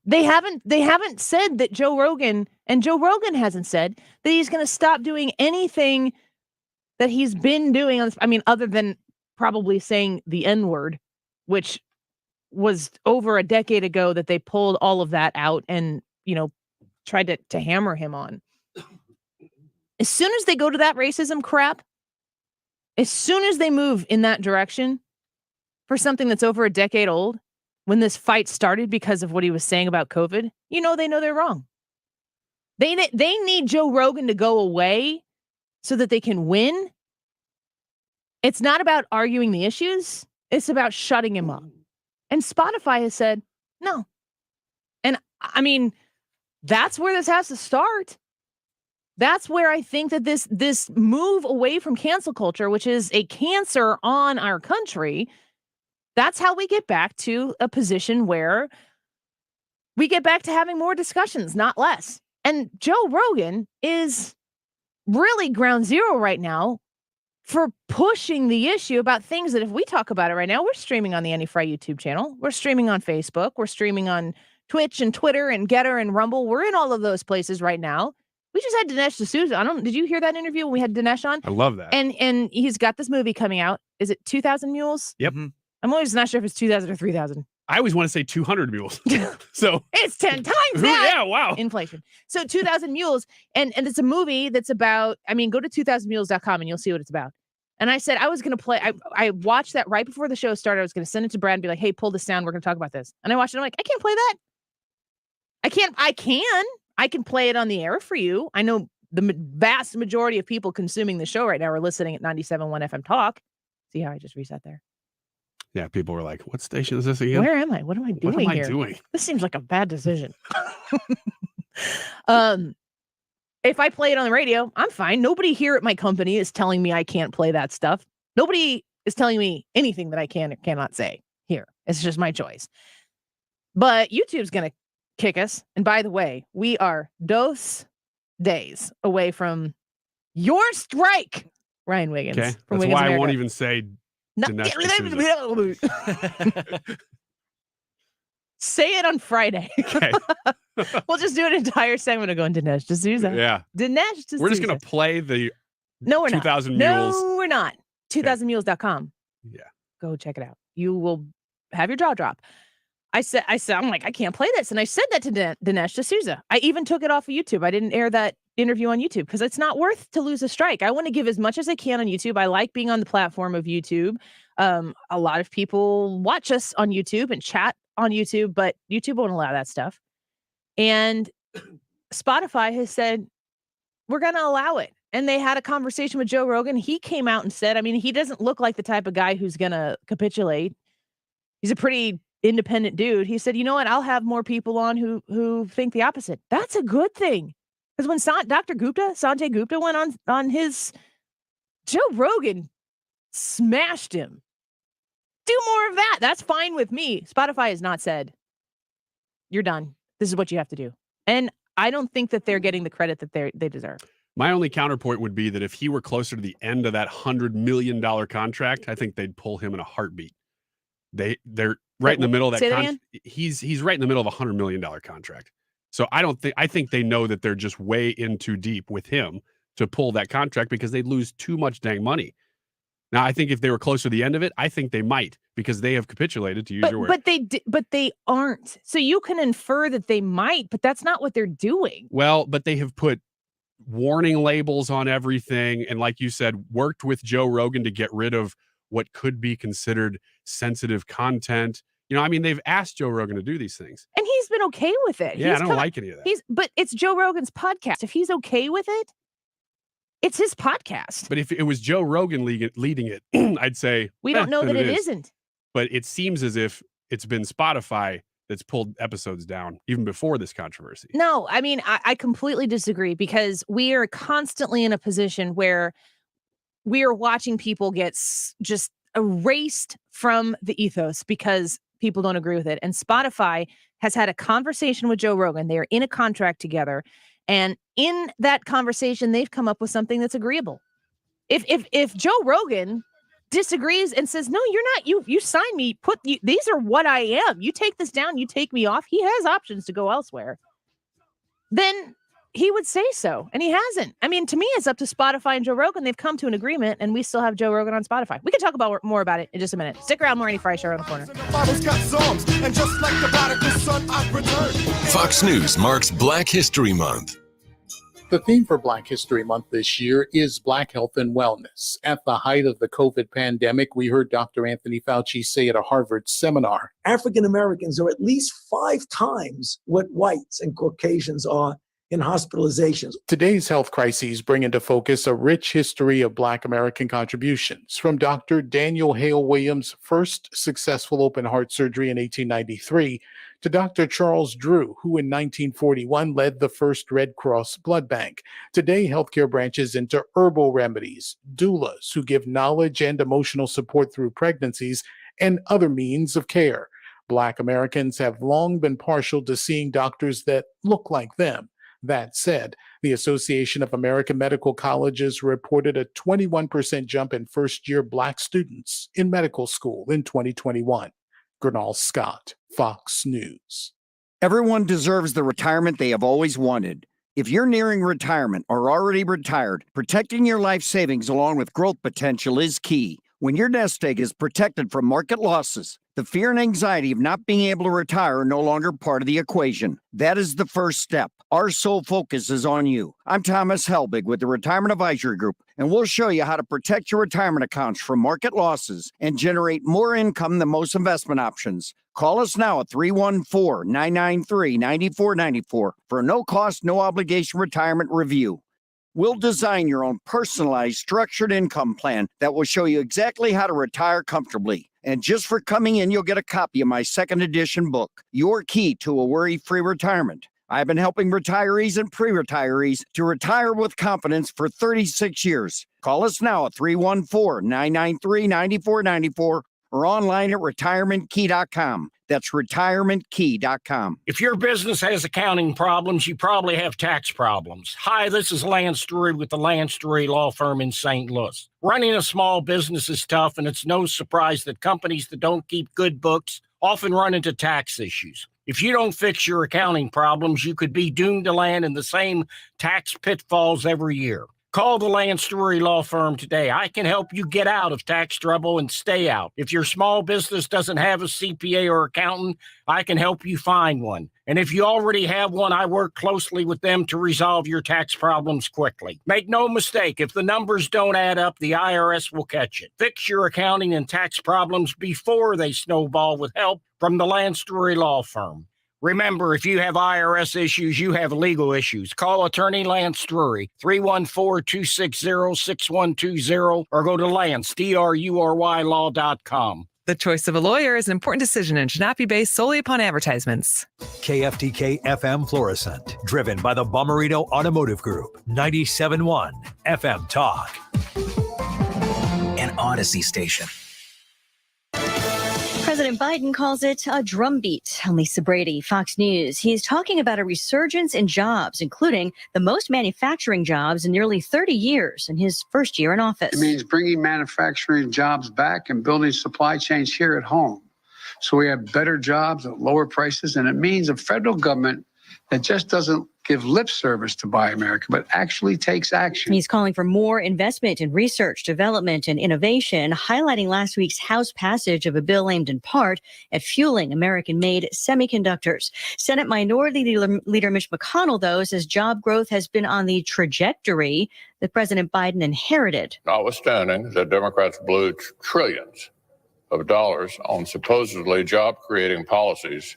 They haven't said that Joe Rogan, and Joe Rogan hasn't said that he's going to stop doing anything that he's been doing. I mean, other than probably saying the N-word, which was over a decade ago that they pulled all of that out and, tried to hammer him on. As soon as they go to that racism crap, as soon as they move in that direction for something that's over a decade old, when this fight started because of what he was saying about COVID, they know they're wrong. They need Joe Rogan to go away so that they can win. It's not about arguing the issues. It's about shutting him up. And Spotify has said, no. And I mean, that's where this has to start. That's where I think that this move away from cancel culture, which is a cancer on our country, that's how we get back to a position where we get back to having more discussions, not less. And Joe Rogan is really ground zero right now for pushing the issue about things that if we talk about it right now, we're streaming on the Annie Frey YouTube channel. We're streaming on Facebook. We're streaming on Twitch and Twitter and Getter and Rumble. We're in all of those places right now. We just had Dinesh D'Souza. Did you hear that interview when we had Dinesh on? I love that. And he's got this movie coming out. Is it 2,000 Mules? Yep. I'm always not sure if it's 2,000 or 3,000. I always want to say 200 mules. So it's 10 times that. Yeah, wow. Inflation. So 2,000 Mules, and it's a movie that's about, I mean, go to 2000mules.com and you'll see what it's about. And I said I was going to play, I watched that right before the show started. I was going to send it to Brad and be like, hey, pull this down. We're going to talk about this. And I watched it. I'm like, I can't play that. I can play it on the air for you. I know the vast majority of people consuming the show right now are listening at 97.1 FM Talk. See how I just reset there? Yeah, people were like, what station is this again? Where am I? What am I doing What am I here? doing? This seems like a bad decision. If I play it on the radio, I'm fine. Nobody here at my company is telling me I can't play that stuff. Nobody is telling me anything that I can or cannot say here. It's just my choice. But YouTube's going to kick us. And by the way, we are 2 days away from your strike, Ryan Wiggins. Okay, from that's Wiggins why America. I won't even say Dinesh D'Souza. Say it on Friday. Okay. We'll just do an entire segment of going Dinesh D'Souza. Yeah. Dinesh D'Souza. We're just going to play the No, we're not. 2,000 Mules. No, we're not. 2000mules.com. Yeah. Go check it out. You will have your jaw drop. I said, I'm like, I can't play this. And I said that to Dinesh D'Souza. I even took it off of YouTube. I didn't air that interview on YouTube because it's not worth to lose a strike. I want to give as much as I can on YouTube. I like being on the platform of YouTube. A lot of people watch us on YouTube and chat on YouTube, but YouTube won't allow that stuff. And Spotify has said, we're going to allow it. And they had a conversation with Joe Rogan. He came out and said, I mean, he doesn't look like the type of guy who's going to capitulate. He's a pretty independent dude. He said, you know what? I'll have more people on who think the opposite. That's a good thing. Because when Sanjay Gupta went on his, Joe Rogan smashed him. Do more of that. That's fine with me. Spotify has not said, you're done. This is what you have to do. And I don't think that they're getting the credit that they deserve. My only counterpoint would be that if he were closer to the end of that $100 million contract, I think they'd pull him in a heartbeat. They're right in the middle of that contract. He's right in the middle of a $100 million contract. So I think they know that they're just way in too deep with him to pull that contract because they'd lose too much dang money. Now, I think if they were closer to the end of it, I think they might because they have capitulated, to use your word. But they aren't. So you can infer that they might, but that's not what they're doing. Well, but they have put warning labels on everything. And like you said, worked with Joe Rogan to get rid of what could be considered sensitive content. You know, I mean, they've asked Joe Rogan to do these things. And he's been okay with it. Yeah, I don't like any of that. But it's Joe Rogan's podcast. If he's okay with it, it's his podcast. But if it was Joe Rogan leading it, I'd say we don't know that it is. isn't. But it seems as if it's been Spotify that's pulled episodes down even before this controversy. No, I mean, I completely disagree because we are constantly in a position where we are watching people get just erased from the ethos because people don't agree with it. And Spotify has had a conversation with Joe Rogan. They are in a contract together. And in that conversation, they've come up with something that's agreeable. If Joe Rogan disagrees and says, no, you're not, you sign me, these are what I am. You take this down, you take me off. He has options to go elsewhere. Then he would say so. And he hasn't. I mean, to me, it's up to Spotify and Joe Rogan. They've come to an agreement and we still have Joe Rogan on Spotify. We can talk about more about it in just a minute. Stick around, Morning Frey Show around the corner. Fox News marks Black History Month. The theme for Black History Month this year is Black Health and Wellness. At the height of the COVID pandemic, we heard Dr. Anthony Fauci say at a Harvard seminar, African Americans are at least 5 times what whites and Caucasians are in hospitalizations. Today's health crises bring into focus a rich history of Black American contributions, from Dr. Daniel Hale Williams' first successful open heart surgery in 1893 to Dr. Charles Drew, who in 1941 led the first Red Cross blood bank. Today, healthcare branches into herbal remedies, doulas who give knowledge and emotional support through pregnancies, and other means of care. Black Americans have long been partial to seeing doctors that look like them. That said, the Association of American Medical Colleges reported a 21% jump in first-year Black students in medical school in 2021. Gernal Scott, Fox News. Everyone deserves the retirement they have always wanted. If you're nearing retirement or already retired, protecting your life savings along with growth potential is key. When your nest egg is protected from market losses, the fear and anxiety of not being able to retire are no longer part of the equation. That is the first step. Our sole focus is on you. I'm Thomas Helbig with the Retirement Advisory Group, and we'll show you how to protect your retirement accounts from market losses and generate more income than most investment options. Call us now at 314-993-9494 for a no-cost, no-obligation retirement review. We'll design your own personalized, structured income plan that will show you exactly how to retire comfortably. And just for coming in, you'll get a copy of my second edition book, Your Key to a Worry-Free Retirement. I've been helping retirees and pre-retirees to retire with confidence for 36 years. Call us now at 314-993-9494 or online at retirementkey.com. That's retirementkey.com. If your business has accounting problems, you probably have tax problems. Hi, this is Lance Drury with the Lance Drury Law Firm in St. Louis. Running a small business is tough, and it's no surprise that companies that don't keep good books often run into tax issues. If you don't fix your accounting problems, you could be doomed to land in the same tax pitfalls every year. Call the Lance Drury Law Firm today. I can help you get out of tax trouble and stay out. If your small business doesn't have a CPA or accountant, I can help you find one. And if you already have one, I work closely with them to resolve your tax problems quickly. Make no mistake, if the numbers don't add up, the IRS will catch it. Fix your accounting and tax problems before they snowball with help from the Lance Drury Law Firm. Remember, if you have IRS issues, you have legal issues. Call attorney Lance Drury, 314-260-6120, or go to Lance, DRURYlaw.com. The choice of a lawyer is an important decision and should not be based solely upon advertisements. KFTK FM Florissant, driven by the Bomarito Automotive Group, 97.1 FM Talk. An Odyssey station. President Biden calls it a drumbeat. I'm Lisa Brady, Fox News. He's talking about a resurgence in jobs, including the most manufacturing jobs in nearly 30 years in his first year in office. It means bringing manufacturing jobs back and building supply chains here at home. So we have better jobs at lower prices. And it means a federal government that just doesn't give lip service to Buy America, but actually takes action. He's calling for more investment in research, development, and innovation, highlighting last week's House passage of a bill aimed in part at fueling American-made semiconductors. Senate Minority Leader Mitch McConnell, though, says job growth has been on the trajectory that President Biden inherited. Notwithstanding that Democrats blew trillions of dollars on supposedly job-creating policies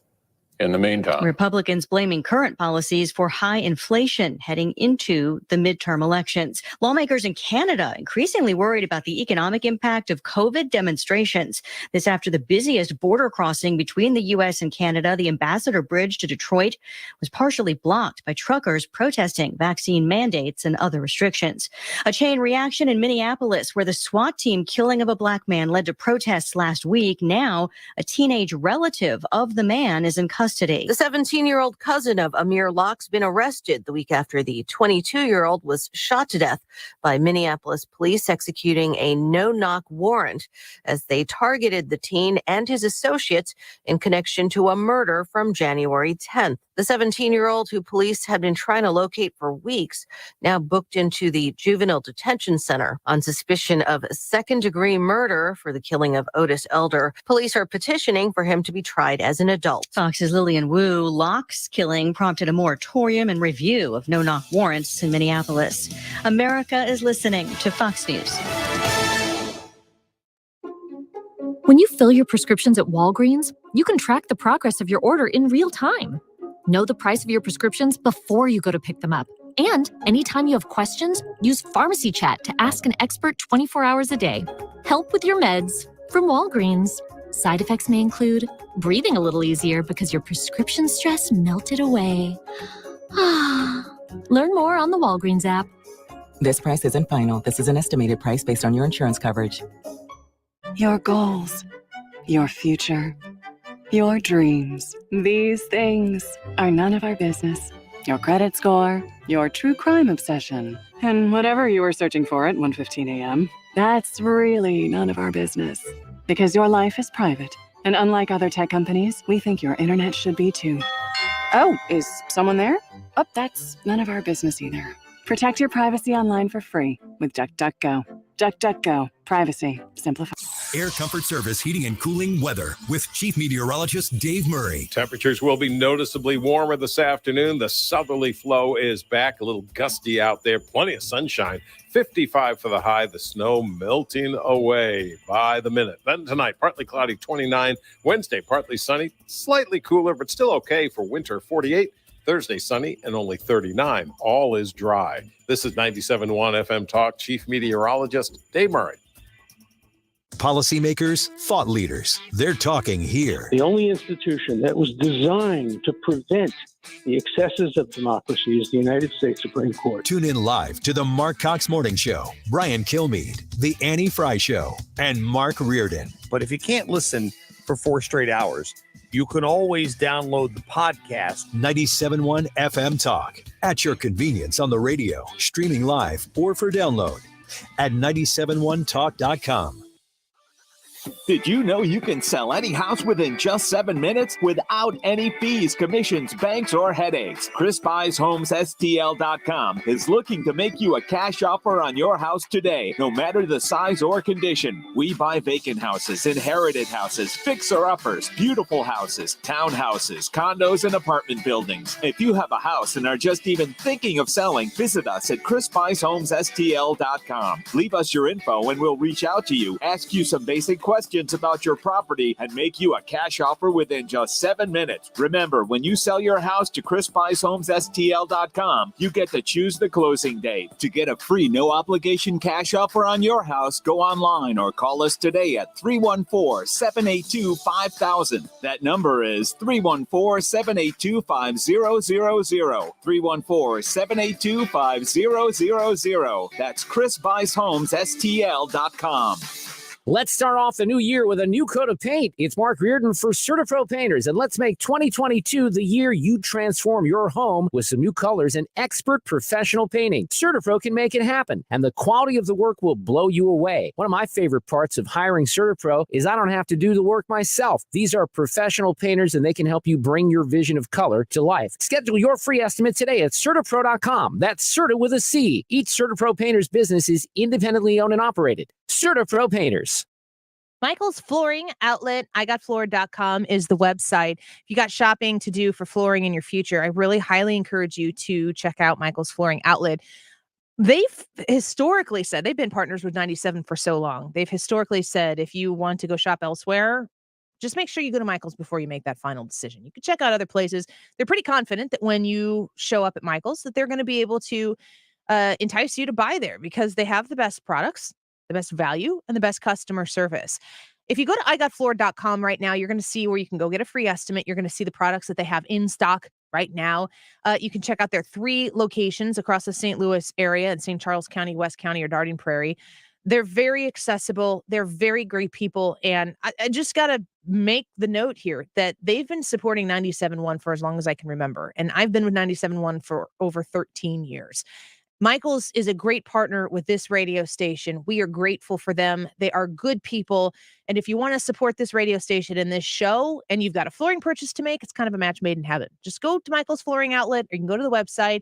in the meantime. Republicans blaming current policies for high inflation heading into the midterm elections. Lawmakers in Canada increasingly worried about the economic impact of COVID demonstrations. This after the busiest border crossing between the U.S. and Canada, the Ambassador Bridge to Detroit, was partially blocked by truckers protesting vaccine mandates and other restrictions. A chain reaction in Minneapolis, where the SWAT team killing of a black man led to protests last week. Now, a teenage relative of the man is in custody. The 17-year-old cousin of Amir Locke's been arrested the week after the 22-year-old was shot to death by Minneapolis police executing a no-knock warrant as they targeted the teen and his associates in connection to a murder from January 10th. The 17-year-old, who police had been trying to locate for weeks, now booked into the juvenile detention center on suspicion of second-degree murder for the killing of Otis Elder. Police are petitioning for him to be tried as an adult. Fox's Lillian Wu. Locke's killing prompted a moratorium and review of no-knock warrants in Minneapolis. America is listening to Fox News. When you fill your prescriptions at Walgreens, you can track the progress of your order in real time. Know the price of your prescriptions before you go to pick them up. And anytime you have questions, use Pharmacy Chat to ask an expert 24 hours a day. Help with your meds from Walgreens. Side effects may include breathing a little easier because your prescription stress melted away. Learn more on the Walgreens app. This price isn't final. This is an estimated price based on your insurance coverage. Your goals, your future, your dreams. These things are none of our business. Your credit score, your true crime obsession, and whatever you were searching for at 1:15 a.m. That's really none of our business. Because your life is private, and unlike other tech companies, we think your internet should be too. Oh, is someone there? Oh, that's none of our business either. Protect your privacy online for free with DuckDuckGo. DuckDuckGo. Privacy simplified. Air Comfort Service Heating and Cooling weather with Chief Meteorologist Dave Murray. Temperatures will be noticeably warmer this afternoon. The southerly flow is back, a little gusty out there, plenty of sunshine. 55 for the high, the snow melting away by the minute. Then tonight, partly cloudy, 29. Wednesday, partly sunny, slightly cooler, but still okay for winter, 48. Thursday, sunny and only 39. All is dry. This is 97.1 FM Talk. Chief Meteorologist Dave Murray. Policymakers, thought leaders, they're talking here. The only institution that was designed to prevent the excesses of democracy is the United States Supreme Court. Tune in live to the Mark Cox Morning Show, Brian Kilmeade, The Annie Frey Show, and Mark Reardon. But if you can't listen for 4 straight hours, you can always download the podcast. 97.1 FM Talk, at your convenience on the radio, streaming live, or for download at 971talk.com. Did you know you can sell any house within just 7 minutes without any fees, commissions, banks, or headaches? ChrisBuysHomesSTL.com is looking to make you a cash offer on your house today, no matter the size or condition. We buy vacant houses, inherited houses, fixer-uppers, beautiful houses, townhouses, condos, and apartment buildings. If you have a house and are just even thinking of selling, visit us at ChrisBuysHomesSTL.com. Leave us your info and we'll reach out to you, ask you some basic questions about your property, and make you a cash offer within just 7 minutes. Remember, when you sell your house to ChrisBuysHomesSTL.com, you get to choose the closing date. To get a free, no-obligation cash offer on your house, go online or call us today at 314-782-5000. That number is 314-782-5000. 314-782-5000. That's ChrisBuysHomesSTL.com. Let's start off the new year with a new coat of paint. It's Mark Reardon for CertaPro Painters, and let's make 2022 the year you transform your home with some new colors and expert professional painting. CertaPro can make it happen, and the quality of the work will blow you away. One of my favorite parts of hiring CertaPro is I don't have to do the work myself. These are professional painters, and they can help you bring your vision of color to life. Schedule your free estimate today at CertaPro.com. That's Certa with a C. Each CertaPro Painters business is independently owned and operated. CertaPro Painters. Michael's Flooring Outlet, igotfloored.com is the website. If you got shopping to do for flooring in your future, I really highly encourage you to check out Michael's Flooring Outlet. They've historically said, they've been partners with 97 for so long. They've historically said, if you want to go shop elsewhere, just make sure you go to Michael's before you make that final decision. You can check out other places. They're pretty confident that when you show up at Michael's, that they're going to be able to entice you to buy there because they have the best products, the best value, and the best customer service. If you go to igotfloored.com right now, you're going to see where you can go get a free estimate. You're going to see the products that they have in stock right now. You can check out their 3 locations across the St. Louis area in St. Charles County, West County, or Darden Prairie. They're very accessible. They're very great people. And I just got to make the note here that they've been supporting 97.1 for as long as I can remember. And I've been with 97.1 for over 13 years. Michael's is a great partner with this radio station. We are grateful for them. They are good people. And if you want to support this radio station and this show, and you've got a flooring purchase to make, it's kind of a match made in heaven. Just go to Michael's Flooring Outlet, or you can go to the website.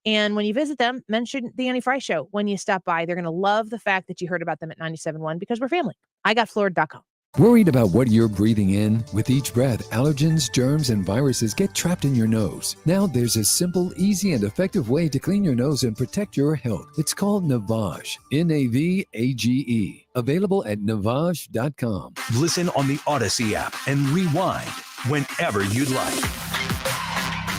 And when you visit them, mention the Annie Frey Show when you stop by. They're going to love the fact that you heard about them at 97.1 because we're family. igotfloored.com. Worried about what you're breathing in? With each breath, allergens, germs, and viruses get trapped in your nose. Now there's a simple, easy, and effective way to clean your nose and protect your health. It's called Navage. Navage. Available at Navage.com. Listen on the Odyssey app and rewind whenever you'd like.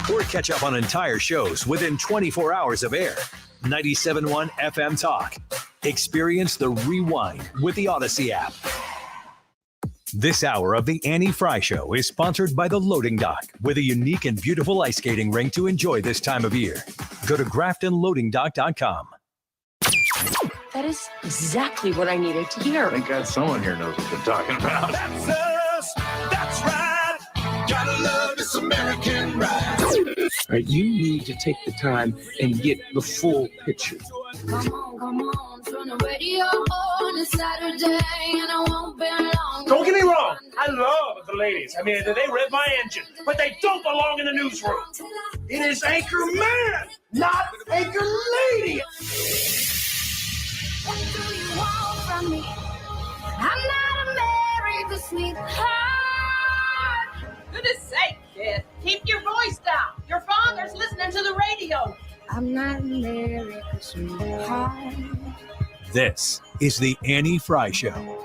Or catch up on entire shows within 24 hours of air. 97.1 FM Talk. Experience the rewind with the Odyssey app. This hour of the Annie Frey Show is sponsored by the Loading Dock, with a unique and beautiful ice skating rink to enjoy this time of year. Go to GraftonLoadingDock.com. That is exactly what I needed to hear. Thank God someone here knows what they're talking about. That's us. That's right. Gotta love this American ride. All right, you need to take the time and get the full picture. Come on, turn the radio on. It's Saturday and I won't be long. Don't get me wrong, I love the ladies. I mean, they rev my engine, but they don't belong in the newsroom. It is Anchor Man, not Anchor Lady. What do you want? about me. I'm not America's sweetheart. Goodness sake, kid. Keep your voice down. Your father's listening to the radio. I'm not America's sweetheart. This is the Annie Frey Show.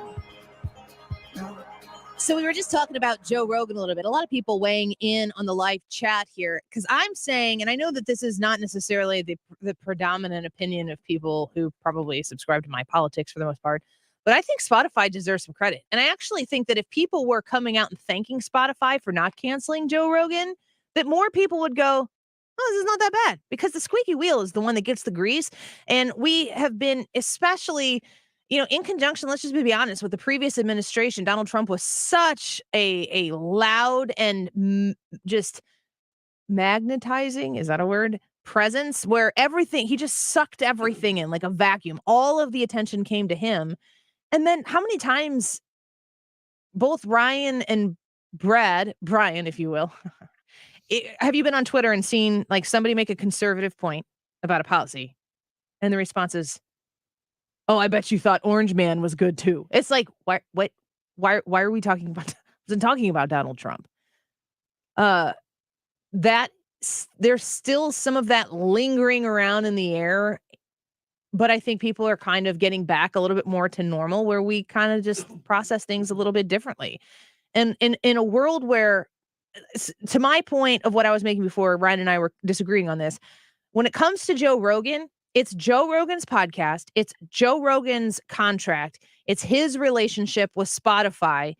So we were just talking about Joe Rogan a little bit. A lot of people weighing in on the live chat here because I'm saying, and I know that this is not necessarily the predominant opinion of people who probably subscribe to my politics for the most part, but I think Spotify deserves some credit. And I actually think that if people were coming out and thanking Spotify for not canceling Joe Rogan, that more people would go, oh, this is not that bad, because the squeaky wheel is the one that gets the grease. And we have been especially, in conjunction, let's just be honest, with the previous administration, Donald Trump was such a loud and just magnetizing, is that a word? Presence, where he just sucked everything in like a vacuum. All of the attention came to him. And then how many times both Ryan and Brian, if you will, have you been on Twitter and seen like somebody make a conservative point about a policy? And the response is, oh, I bet you thought Orange Man was good too. It's like, why are we talking about? I wasn't talking about Donald Trump. There's still some of that lingering around in the air, but I think people are kind of getting back a little bit more to normal, where we kind of just process things a little bit differently. And in a world where, to my point of what I was making before, Ryan and I were disagreeing on this. When it comes to Joe Rogan, it's Joe Rogan's podcast. It's Joe Rogan's contract. It's his relationship with Spotify.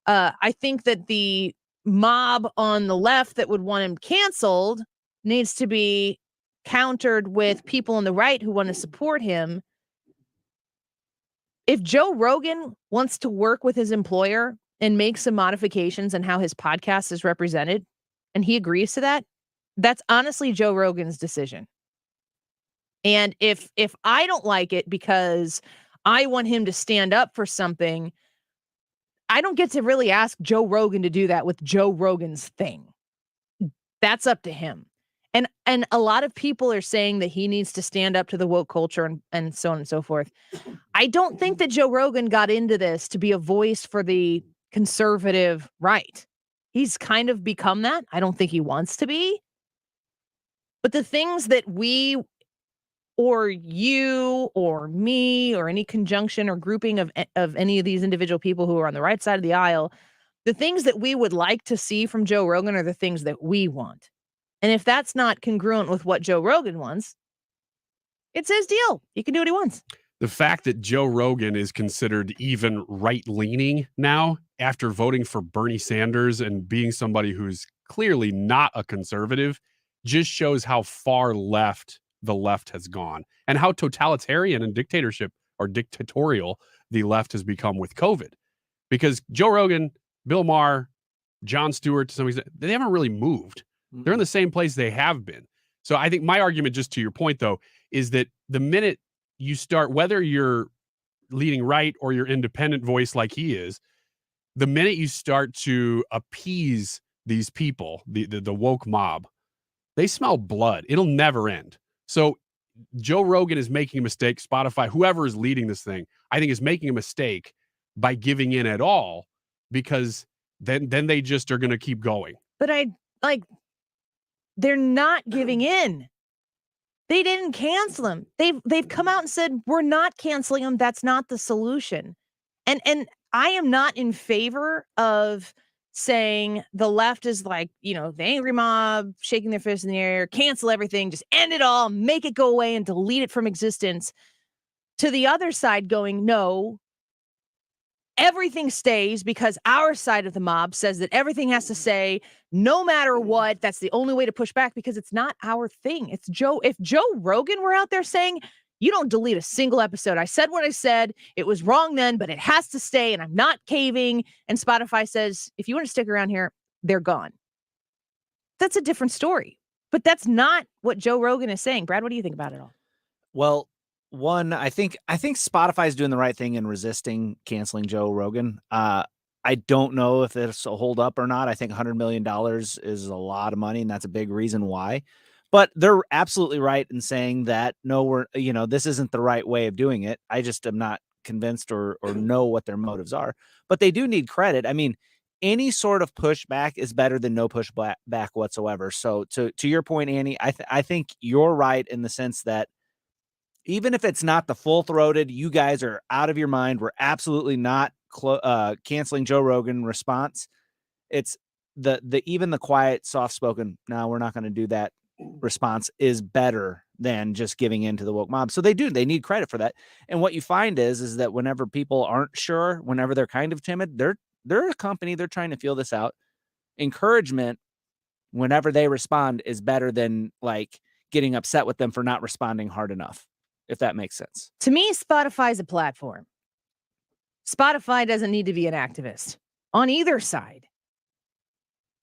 I think that the mob on the left that would want him canceled needs to be countered with people on the right who want to support him. If Joe Rogan wants to work with his employer and make some modifications on how his podcast is represented, and he agrees to that, that's honestly Joe Rogan's decision. And if I don't like it because I want him to stand up for something, I don't get to really ask Joe Rogan to do that with Joe Rogan's thing. That's up to him. And a lot of people are saying that he needs to stand up to the woke culture and so on and so forth. I don't think that Joe Rogan got into this to be a voice for the conservative right. He's kind of become that. I don't think he wants to be. But the things that we or you or me or any conjunction or grouping of any of these individual people who are on the right side of the aisle, the things that we would like to see from Joe Rogan are the things that we want. And if that's not congruent with what Joe Rogan wants, it's his deal. He can do what he wants. The fact that Joe Rogan is considered even right-leaning now after voting for Bernie Sanders and being somebody who's clearly not a conservative just shows how far left the left has gone and how totalitarian and dictatorial the left has become with COVID. Because Joe Rogan, Bill Maher, Jon Stewart, to some extent, they haven't really moved. They're in the same place they have been. So I think my argument, just to your point, though, is that the minute you start, whether you're leading right or your independent voice like he is, the minute you start to appease these people, the woke mob, they smell blood. It'll never end. So Joe Rogan is making a mistake. Spotify, whoever is leading this thing, I think is making a mistake by giving in at all, because then they just are going to keep going. But they're not giving in. They didn't cancel him. They've come out and said, we're not canceling him. That's not the solution. And I am not in favor of saying the left is like, the angry mob shaking their fists in the air, cancel everything, just end it all, make it go away and delete it from existence. To the other side going, no, everything stays because our side of the mob says that everything has to say, no matter what, that's the only way to push back, because it's not our thing. It's Joe. If Joe Rogan were out there saying, you don't delete a single episode. I said what I said. It was wrong then, but it has to stay, and I'm not caving. And Spotify says, if you want to stick around here, they're gone. That's a different story. But that's not what Joe Rogan is saying. Brad, what do you think about it all? Well, one, I think Spotify is doing the right thing in resisting canceling Joe Rogan. I don't know if it's a hold up or not. I think $100 million is a lot of money, and that's a big reason why. But they're absolutely right in saying that, no, this isn't the right way of doing it. I just am not convinced or know what their motives are, but they do need credit. I mean, any sort of pushback is better than no pushback whatsoever. So to your point, Annie, I think you're right in the sense that even if it's not the full-throated, you guys are out of your mind, we're absolutely not canceling Joe Rogan response. It's even the quiet, soft-spoken, no, we're not going to do that response is better than just giving in to the woke mob. So they need credit for that. And what you find is that whenever people aren't sure, whenever they're kind of timid, they're a company, they're trying to feel this out. Encouragement, whenever they respond, is better than like getting upset with them for not responding hard enough, if that makes sense. To me, Spotify is a platform. Spotify doesn't need to be an activist on either side.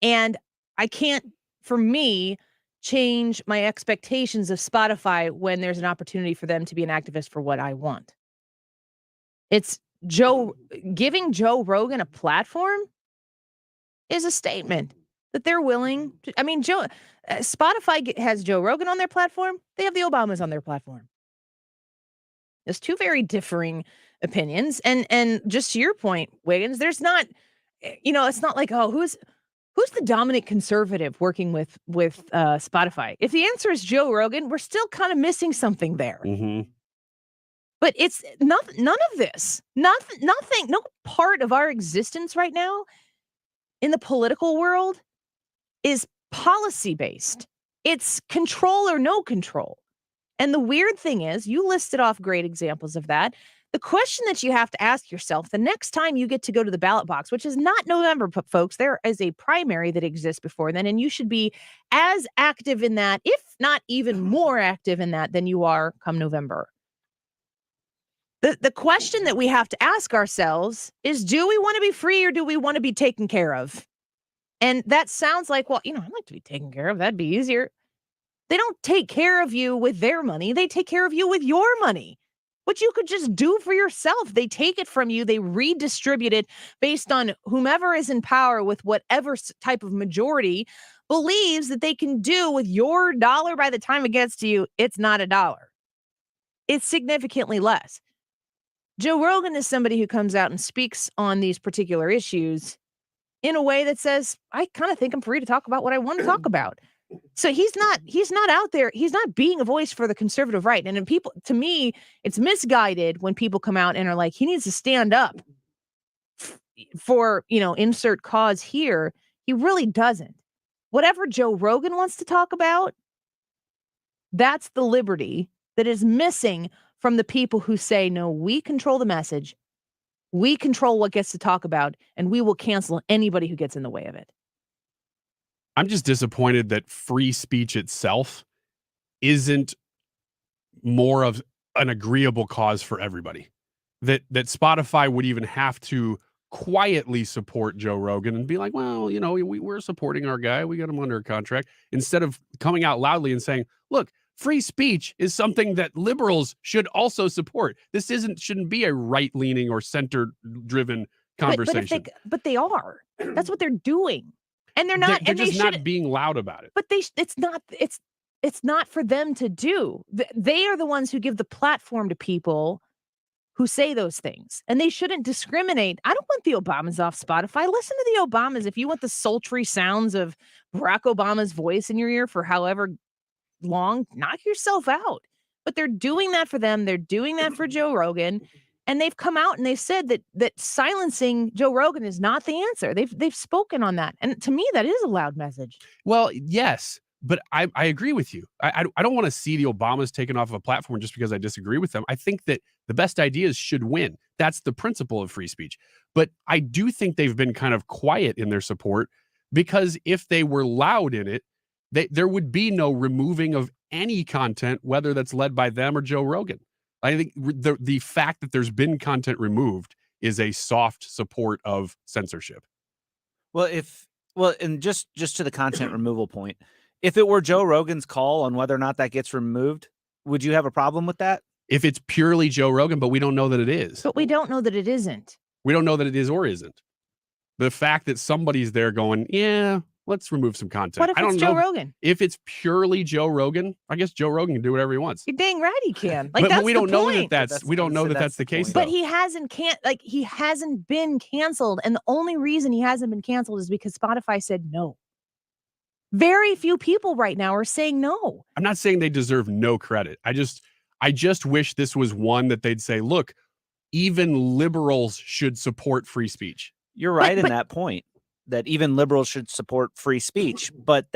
And I can't, for me, change my expectations of Spotify when there's an opportunity for them to be an activist for what I want. It's giving Joe Rogan a platform is a statement that they're willing to, I mean, Spotify has Joe Rogan on their platform. They have the Obamas on their platform. There's two very differing opinions. And just to your point, Wiggins, there's not, it's not like, oh, who's the dominant conservative working with Spotify? If the answer is Joe Rogan, we're still kind of missing something there. Mm-hmm. But it's none of this, nothing, no part of our existence right now in the political world is policy-based. It's control or no control. And the weird thing is, you listed off great examples of that. The question that you have to ask yourself the next time you get to go to the ballot box, which is not November, folks, there is a primary that exists before then, and you should be as active in that, if not even more active in that than you are come November. The question that we have to ask ourselves is, do we want to be free or do we want to be taken care of? And that sounds like, well, I'd like to be taken care of. That'd be easier. They don't take care of you with their money. They take care of you with your money, which you could just do for yourself. They take it from you. They redistribute it based on whomever is in power with whatever type of majority believes that they can do with your dollar. By the time it gets to you, it's not a dollar. It's significantly less. Joe Rogan is somebody who comes out and speaks on these particular issues in a way that says, I kind of think I'm free to talk about what I want to talk about. So he's not out there. He's not being a voice for the conservative right. And people, to me, it's misguided when people come out and are like, he needs to stand up for, insert cause here. He really doesn't. Whatever Joe Rogan wants to talk about, that's the liberty that is missing from the people who say, no, we control the message. We control what gets to talk about, and we will cancel anybody who gets in the way of it. I'm just disappointed that free speech itself isn't more of an agreeable cause for everybody. That Spotify would even have to quietly support Joe Rogan and be like, well, we're supporting our guy. We got him under a contract. Instead of coming out loudly and saying, look, free speech is something that liberals should also support. This shouldn't be a right-leaning or center-driven conversation. But they are. That's what they're doing. And they're not. They're just not being loud about it. But it's not for them to do. They are the ones who give the platform to people who say those things, and they shouldn't discriminate. I don't want the Obamas off Spotify. Listen to the Obamas. If you want the sultry sounds of Barack Obama's voice in your ear for however long, knock yourself out. But they're doing that for them. They're doing that for Joe Rogan. And they've come out and they've said that silencing Joe Rogan is not the answer. They've spoken on that. And to me, that is a loud message. Well, yes, but I agree with you. I don't want to see the Obamas taken off of a platform just because I disagree with them. I think that the best ideas should win. That's the principle of free speech. But I do think they've been kind of quiet in their support, because if they were loud in it, there would be no removing of any content, whether that's led by them or Joe Rogan. I think the fact that there's been content removed is a soft support of censorship. Well, and just to the content removal point, if it were Joe Rogan's call on whether or not that gets removed, would you have a problem with that? If it's purely Joe Rogan, but we don't know that it is. But we don't know that it isn't. We don't know that it is or isn't. The fact that somebody's there going, yeah, let's remove some content. What if I don't it's know Joe Rogan? if it's purely Joe Rogan. I guess Joe Rogan can do whatever he wants. You're dang right he can. Like, But that's we the don't know point. that we don't know that that's the case. But though. he hasn't been canceled, and the only reason he hasn't been canceled is because Spotify said no. Very few people right now are saying no. I'm not saying they deserve no credit. I just wish this was one that they'd say, look, even liberals should support free speech. You're right in that point, that even liberals should support free speech. But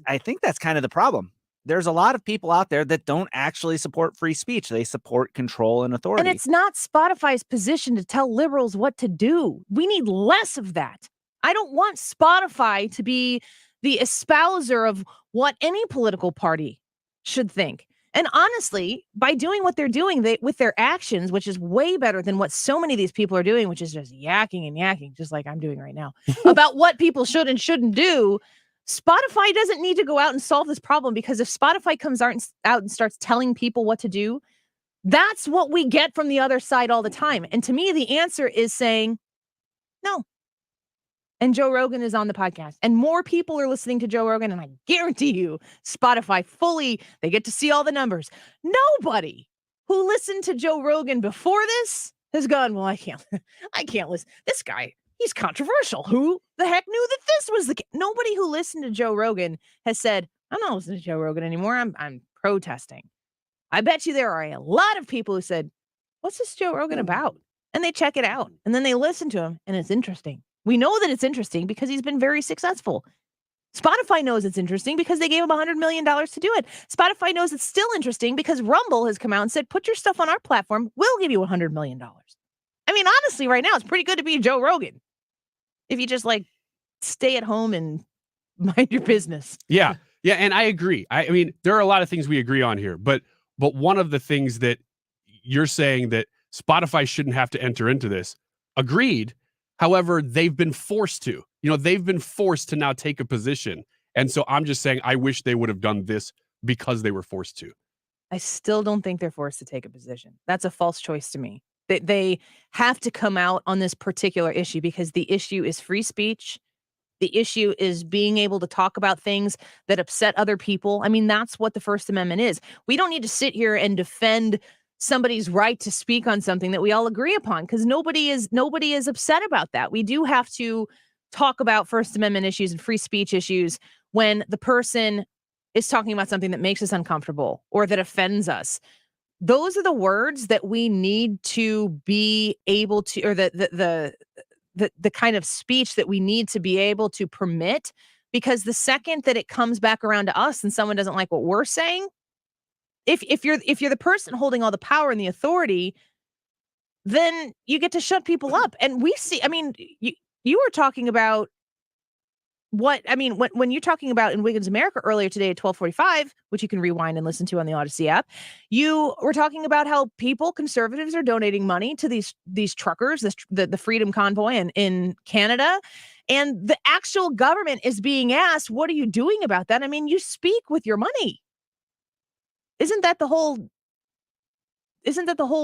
I think that's kind of the problem. There's a lot of people out there that don't actually support free speech. They support control and authority. And it's not Spotify's position to tell liberals what to do. We need less of that. I don't want Spotify to be the espouser of what any political party should think. And honestly, by doing what they're doing with their actions, which is way better than what so many of these people are doing, which is just yakking and yakking, just like I'm doing right now, about what people should and shouldn't do, Spotify doesn't need to go out and solve this problem, because if Spotify comes out and starts telling people what to do, that's what we get from the other side all the time. And to me, the answer is saying no. And Joe Rogan is on the podcast, and more people are listening to Joe Rogan. And I guarantee you, Spotify they get to see all the numbers. Nobody who listened to Joe Rogan before this has gone, well, I can't listen. This guy, he's controversial. Who the heck knew that this was the case? Nobody who listened to Joe Rogan has said, I'm not listening to Joe Rogan anymore. I'm protesting. I bet you there are a lot of people who said, what's this Joe Rogan about? And they check it out, and then they listen to him, and it's interesting. We know that it's interesting because he's been very successful. Spotify knows it's interesting because they gave him $100 million to do it. Spotify knows it's still interesting because Rumble has come out and said, put your stuff on our platform. We'll give you $100 million. I mean, honestly, right now, it's pretty good to be Joe Rogan. If you just stay at home and mind your business. Yeah. Yeah. And I agree. I mean, there are a lot of things we agree on here, but one of the things that you're saying that Spotify shouldn't have to enter into this, agreed. However, they've been forced to. They've been forced to now take a position. And so I'm just saying I wish they would have done this because they were forced to. I still don't think they're forced to take a position. That's a false choice to me. They have to come out on this particular issue because the issue is free speech. The issue is being able to talk about things that upset other people. I mean, that's what the First Amendment is. We don't need to sit here and defend somebody's right to speak on something that we all agree upon, because nobody is upset about that. We do have to talk about First Amendment issues and free speech issues when the person is talking about something that makes us uncomfortable or that offends us. Those are the words that we need to be able to, or the kind of speech that we need to be able to permit, because the second that it comes back around to us and someone doesn't like what we're saying, if you're the person holding all the power and the authority, then you get to shut people up. And we see, I mean, you were talking about when you're talking about in Wiggins America earlier today at 12:45, which you can rewind and listen to on the Odyssey app, you were talking about how conservatives are donating money to these truckers, the Freedom Convoy in Canada. And the actual government is being asked, what are you doing about that? I mean, you speak with your money. Isn't that the whole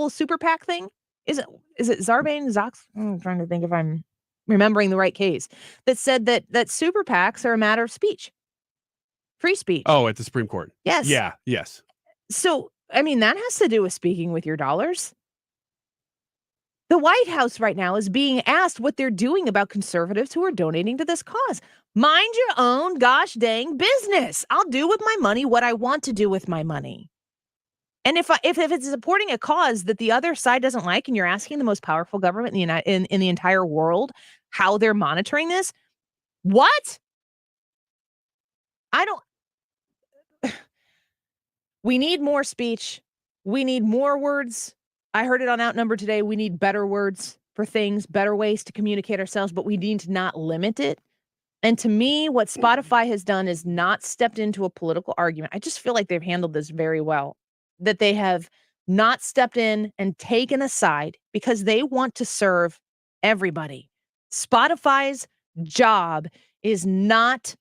super PAC thing? Is it Sarbanes-Oxley? I'm trying to think if I'm remembering the right case that said that super PACs are a matter of speech, free speech. Oh, at the Supreme Court. Yes. Yeah. Yes. So, I mean, that has to do with speaking with your dollars. The White House right now is being asked what they're doing about conservatives who are donating to this cause. Mind your own gosh dang business. I'll do with my money what I want to do with my money. And if it's supporting a cause that the other side doesn't like, and you're asking the most powerful government in the entire world how they're monitoring this, what? We need more speech. We need more words. I heard it on Outnumbered today. We need better words for things, better ways to communicate ourselves, but we need to not limit it. And to me, what Spotify has done is not stepped into a political argument. I just feel like they've handled this very well, that they have not stepped in and taken a side because they want to serve everybody. Spotify's job is not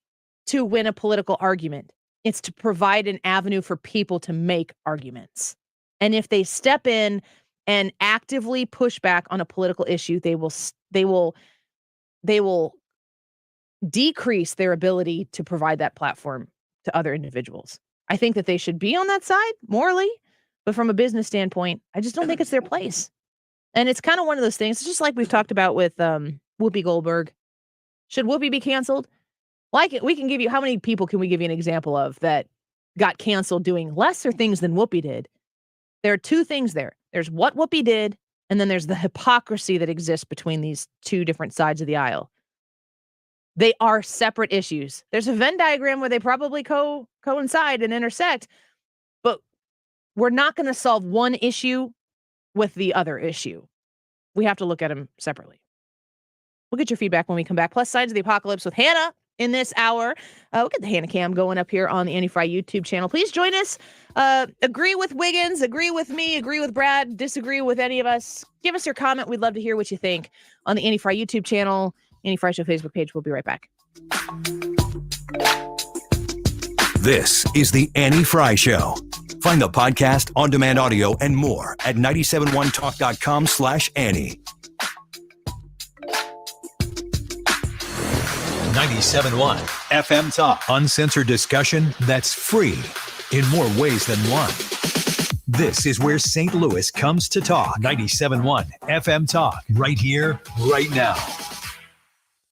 to win a political argument. It's to provide an avenue for people to make arguments. And if they step in and actively push back on a political issue, they will decrease their ability to provide that platform to other individuals. I think that they should be on that side morally, but from a business standpoint, I just don't think it's their place. And it's kind of one of those things, just like we've talked about with Whoopi Goldberg. Should Whoopi be canceled? Like we can give you, how many people can we give you an example of that got canceled doing lesser things than Whoopi did? There are two things there. There's what Whoopi did, and then there's the hypocrisy that exists between these two different sides of the aisle. They are separate issues. There's a Venn diagram where they probably coincide and intersect, but we're not going to solve one issue with the other issue. We have to look at them separately. We'll get your feedback when we come back. Plus, Sides of the Apocalypse with Hannah in this hour. We'll get the Hannah Cam going up here on the Annie Frey YouTube channel. Please join us. Agree with Wiggins, agree with me, agree with Brad, disagree with any of us. Give us your comment. We'd love to hear what you think on the Annie Frey YouTube channel, Annie Frey Show Facebook page. We'll be right back. This is the Annie Frey Show. Find the podcast, on-demand audio, and more at 971talk.com/Annie. 97.1 FM Talk. Uncensored discussion that's free in more ways than one. This is where St. Louis comes to talk. 97.1 FM Talk. Right here, right now.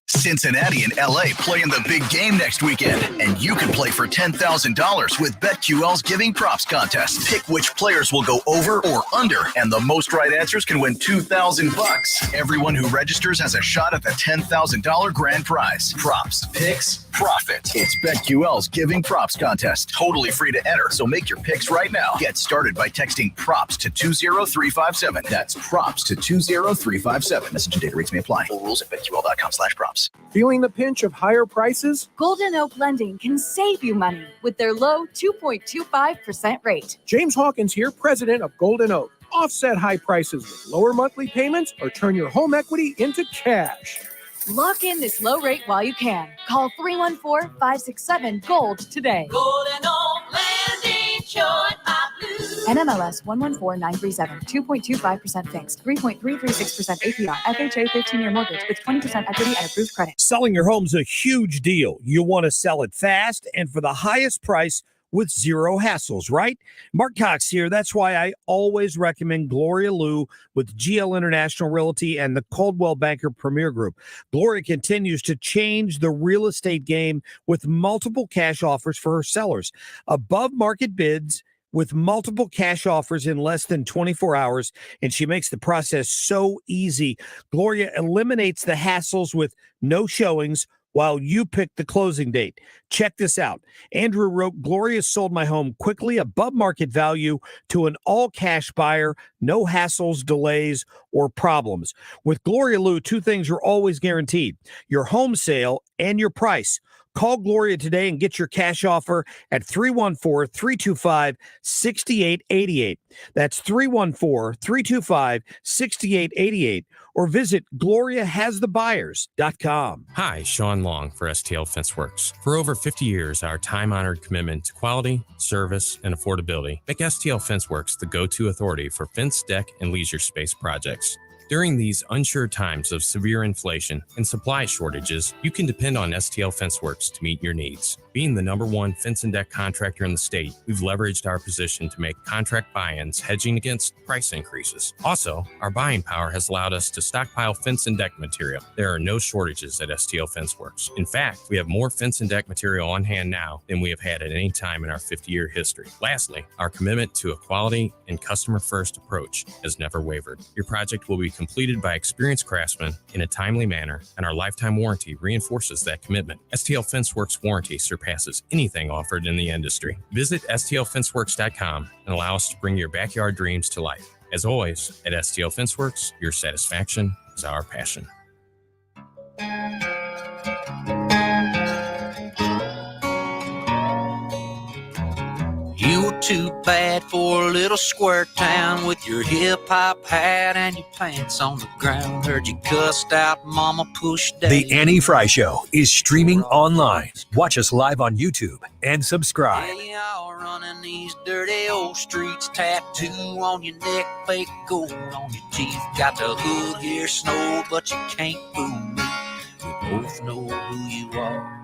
Cincinnati and LA play in the big game next weekend, and you can play for $10,000 with BetQL's Giving Props Contest. Pick which players will go over or under, and the most right answers can win $2,000. Everyone who registers has a shot at the $10,000 grand prize. Props, picks, profit. It's BetQL's Giving Props Contest. Totally free to enter, so make your picks right now. Get started by texting PROPS to 20357. That's PROPS to 20357. Message and data rates may apply. Full rules at BetQL.com/props. Feeling the pinch of higher prices? Golden Oak Lending can save you money with their low 2.25% rate. James Hawkins here, president of Golden Oak. Offset high prices with lower monthly payments or turn your home equity into cash. Lock in this low rate while you can. Call 314-567-GOLD today. Golden Oak Lending, join my blue. NMLS 114937, 2.25% fixed, 3.336% APR, FHA 15-year mortgage with 20% equity and approved credit. Selling your home's a huge deal. You want to sell it fast and for the highest price with zero hassles, right? Mark Cox here. That's why I always recommend Gloria Liu with GL International Realty and the Coldwell Banker Premier Group. Gloria continues to change the real estate game with multiple cash offers for her sellers. Above market bids with multiple cash offers in less than 24 hours, and she makes the process so easy. Gloria eliminates the hassles with no showings while you pick the closing date. Check this out. Andrew wrote, Gloria sold my home quickly, above market value, to an all-cash buyer, no hassles, delays, or problems. With Gloria Liu, two things are always guaranteed: your home sale and your price. Call Gloria today and get your cash offer at 314-325-6888. That's 314-325-6888. Or visit GloriaHasTheBuyers.com. Hi, Sean Long for STL FenceWorks. For over 50 years, our time-honored commitment to quality, service, and affordability make STL FenceWorks the go-to authority for fence, deck, and leisure space projects. During these unsure times of severe inflation and supply shortages, you can depend on STL FenceWorks to meet your needs. Being the #1 fence and deck contractor in the state, we've leveraged our position to make contract buy-ins, hedging against price increases. Also, our buying power has allowed us to stockpile fence and deck material. There are no shortages at STL FenceWorks. In fact, we have more fence and deck material on hand now than we have had at any time in our 50-year history. Lastly, our commitment to a quality and customer-first approach has never wavered. Your project will be completed by experienced craftsmen in a timely manner, and our lifetime warranty reinforces that commitment. STL FenceWorks warranty surpasses anything offered in the industry. Visit STLFenceWorks.com and allow us to bring your backyard dreams to life. As always, at STL FenceWorks, your satisfaction is our passion. You were too bad for a little square town with your hip-hop hat and your pants on the ground. Heard you cussed out Mama Push Daddy. The Annie Frey Show is streaming online. Watch us live on YouTube and subscribe. Y'all running these dirty old streets, tattoo on your neck, fake gold on your teeth. Got the hood here, snow, but you can't fool me. both know who you are.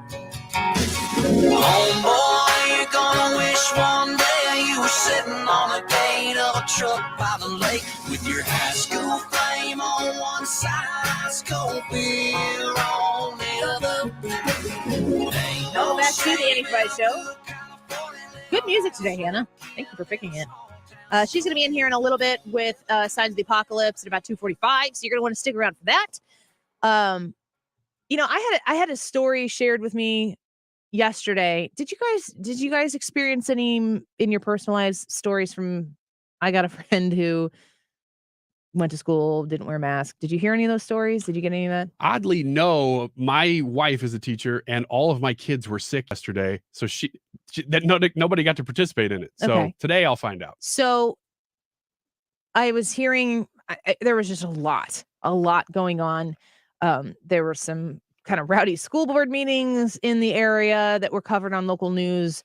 Homeboy, you're gonna wish one day you were sitting on the gate of a truck by the lake with your high school flame on one side, high school beer on the other. Welcome back to the Annie Frey Show. Good music today, Hannah. Thank you for picking it. She's going to be in here in a little bit with Signs of the Apocalypse at about 2:45, so you're going to want to stick around for that. I had a story shared with me yesterday. Did you guys experience any in your personal lives stories from? I got a friend who went to school, didn't wear a mask. Did you hear any of those stories? Did you get any of that? Oddly, no. My wife is a teacher, and all of my kids were sick yesterday, so nobody got to participate in it. So today I'll find out. So I was hearing there was just a lot going on. There were some kind of rowdy school board meetings in the area that were covered on local news.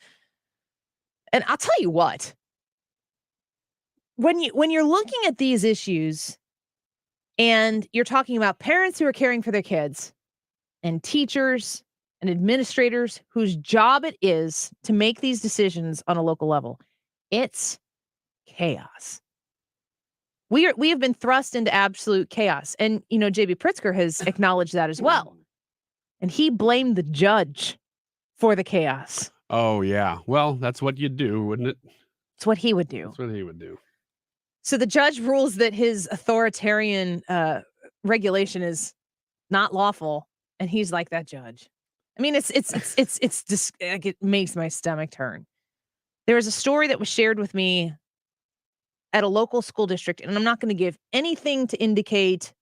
And I'll tell you what, when you're looking at these issues and you're talking about parents who are caring for their kids and teachers and administrators whose job it is to make these decisions on a local level, it's chaos. We have been thrust into absolute chaos. And, J.B. Pritzker has acknowledged that as well. And he blamed the judge for the chaos. Oh, yeah. Well, that's what you'd do, wouldn't it? It's what he would do. That's what he would do. So the judge rules that his authoritarian regulation is not lawful. And he's like that judge. I mean, it's just, it makes my stomach turn. There was a story that was shared with me at a local school district, and I'm not going to give anything to indicate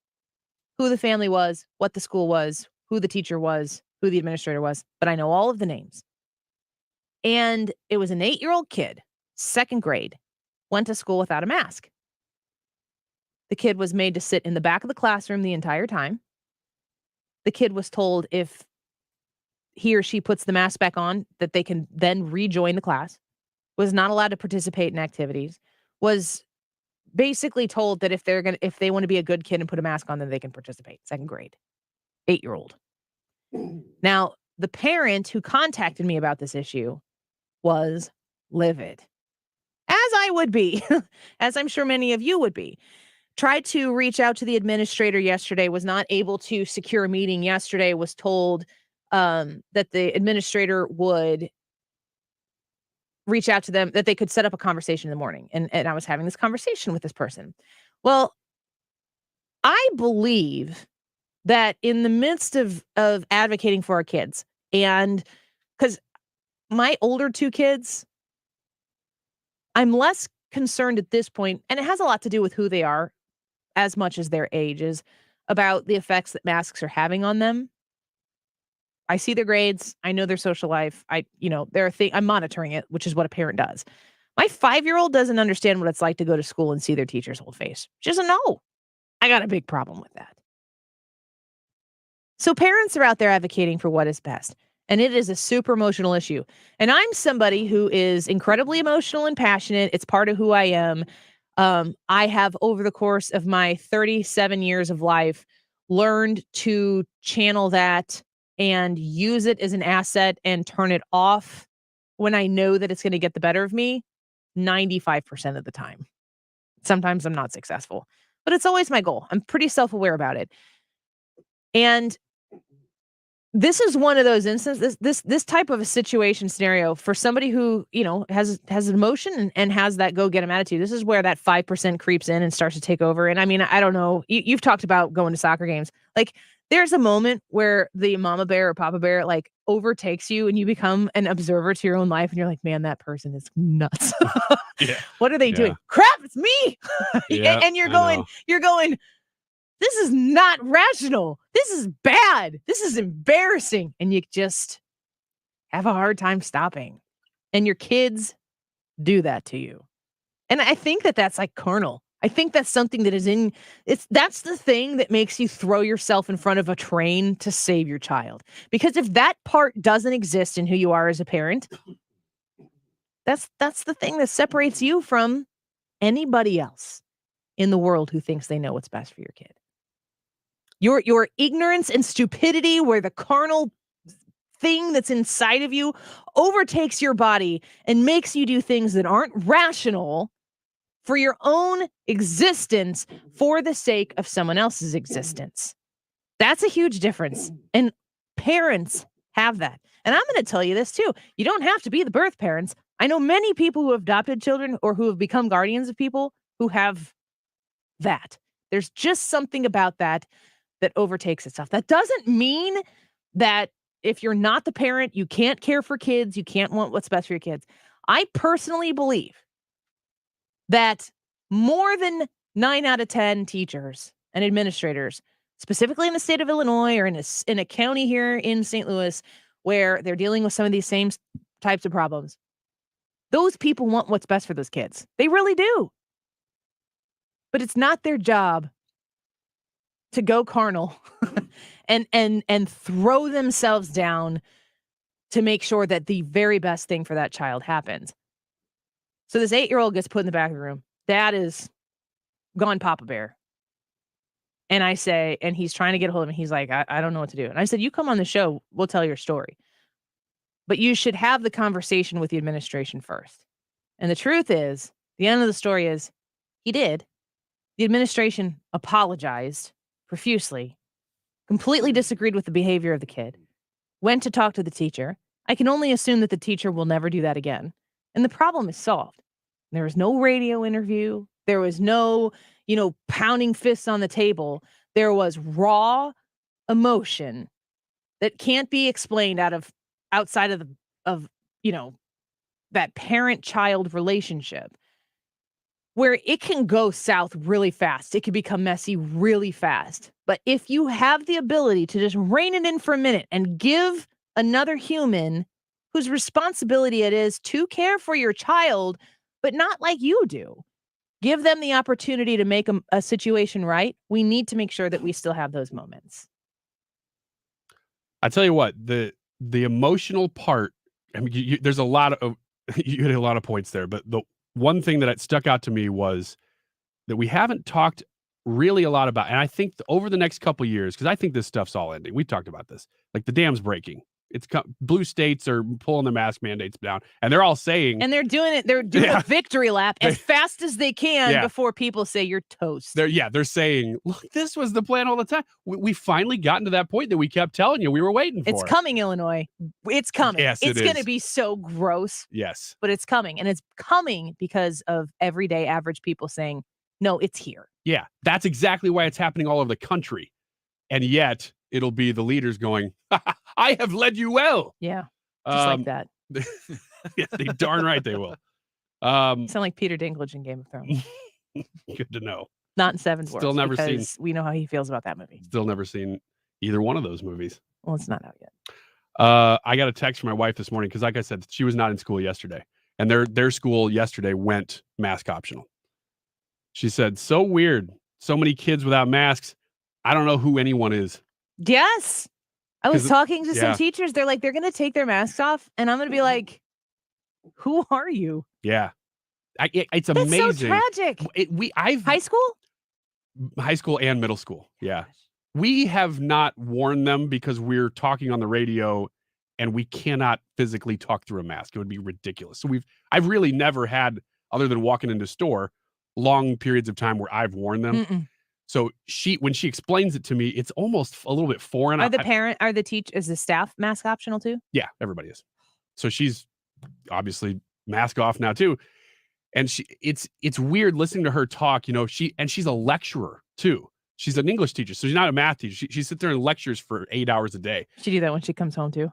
who the family was, what the school was, who the teacher was, who the administrator was, but I know all of the names. And it was an 8-year-old kid, 2nd grade, went to school without a mask. The kid was made to sit in the back of the classroom the entire time. The kid was told if he or she puts the mask back on, that they can then rejoin the class, was not allowed to participate in activities, was basically told that if they want to be a good kid and put a mask on, then they can participate. 2nd grade, 8-year-old. Now, the parent who contacted me about this issue was livid, as I would be, as I'm sure many of you would be. Tried to reach out to the administrator yesterday, was not able to secure a meeting yesterday, was told that the administrator would reach out to them, that they could set up a conversation in the morning. And I was having this conversation with this person. Well, I believe that in the midst of advocating for our kids, and because my older 2 kids, I'm less concerned at this point, and it has a lot to do with who they are as much as their ages, about the effects that masks are having on them. I see their grades. I know their social life. I'm monitoring it, which is what a parent does. My 5-year-old doesn't understand what it's like to go to school and see their teacher's old face. She doesn't know. I got a big problem with that. So parents are out there advocating for what is best. And it is a super emotional issue. And I'm somebody who is incredibly emotional and passionate. It's part of who I am. I have, over the course of my 37 years of life, learned to channel that and use it as an asset and turn it off when I know that it's going to get the better of me 95% of the time. Sometimes I'm not successful, but it's always my goal. I'm pretty self-aware about it. And this is one of those instances, this type of a situation scenario for somebody who, has an emotion and has that go get 'em attitude. This is where that 5% creeps in and starts to take over. And I mean, I don't know. You've talked about going to soccer games. Like, there's a moment where the mama bear or papa bear overtakes you and you become an observer to your own life. And you're like, man, that person is nuts. Yeah. What are they doing? Crap, it's me. Yeah, and you're going, this is not rational. This is bad. This is embarrassing. And you just have a hard time stopping. And your kids do that to you. And I think that that's carnal. I think that's something that that's the thing that makes you throw yourself in front of a train to save your child. Because if that part doesn't exist in who you are as a parent, that's the thing that separates you from anybody else in the world who thinks they know what's best for your kid. Your ignorance and stupidity, where the carnal thing that's inside of you overtakes your body and makes you do things that aren't rational for your own existence for the sake of someone else's existence. That's a huge difference. And parents have that. And I'm going to tell you this too. You don't have to be the birth parents. I know many people who have adopted children or who have become guardians of people who have that. There's just something about that overtakes itself. That doesn't mean that if you're not the parent, you can't care for kids, you can't want what's best for your kids. I personally believe that more than 9 out of 10 teachers and administrators, specifically in the state of Illinois or in a county here in St. Louis, where they're dealing with some of these same types of problems, those people want what's best for those kids. They really do. But it's not their job to go carnal and throw themselves down to make sure that the very best thing for that child happens. So this 8-year-old gets put in the back of the room. Dad is gone Papa Bear. And I say, and he's trying to get a hold of him. He's like, I don't know what to do. And I said, you come on the show, we'll tell your story. But you should have the conversation with the administration first. And the truth is, the end of the story is, he did. The administration apologized profusely, completely disagreed with the behavior of the kid, went to talk to the teacher. I can only assume that the teacher will never do that again. And the problem is solved. There was no radio interview. There was no, pounding fists on the table. There was raw emotion that can't be explained outside of that parent-child relationship, where it can go south really fast. It can become messy really fast. But if you have the ability to just rein it in for a minute and give another human whose responsibility it is to care for your child, but not like you do, give them the opportunity to make a situation right, we need to make sure that we still have those moments. I tell you what, the emotional part, I mean, there's a lot of, you hit a lot of points there, but the one thing that stuck out to me was that we haven't talked really a lot about, and I think over the next couple years, because I think this stuff's all ending. We talked about this, like the dam's breaking. It's blue states are pulling the mask mandates down, and they're all saying, and they're doing it. They're doing a victory lap as fast as they can before people say you're toast. They're saying, look, this was the plan all the time. We finally gotten to that point that we kept telling you we were waiting for. It's coming, Illinois. It's coming. Yes, it's going to be so gross. Yes, but it's coming, and it's coming because of everyday average people saying, no, it's here. Yeah, that's exactly why it's happening all over the country, and yet it'll be the leaders going, I have led you well. Yeah, just like that. Yeah, they darn right they will. Sound like Peter Dinklage in Game of Thrones. Good to know. Not in Seven Dwarfs. Still never seen. We know how he feels about that movie. Still never seen either one of those movies. Well, it's not out yet. I got a text from my wife this morning because, like I said, she was not in school yesterday, and their school yesterday went mask optional. She said, "So weird. So many kids without masks. I don't know who anyone is." Yes. I was talking to some teachers. They're like, they're going to take their masks off. And I'm going to be like, who are you? Yeah. It's That's amazing. so tragic. High school and middle school. Yeah. We have not warned them because we're talking on the radio and we cannot physically talk through a mask. It would be ridiculous. So I've really never had, other than walking into a store, long periods of time where I've warned them. Mm-mm. So when she explains it to me, it's almost a little bit foreign. Is the staff mask optional too? Yeah, everybody is. So she's obviously mask off now too. And it's weird listening to her talk, she's a lecturer too. She's an English teacher. So she's not a math teacher. She sits there and lectures for 8 hours a day. She do that when she comes home too?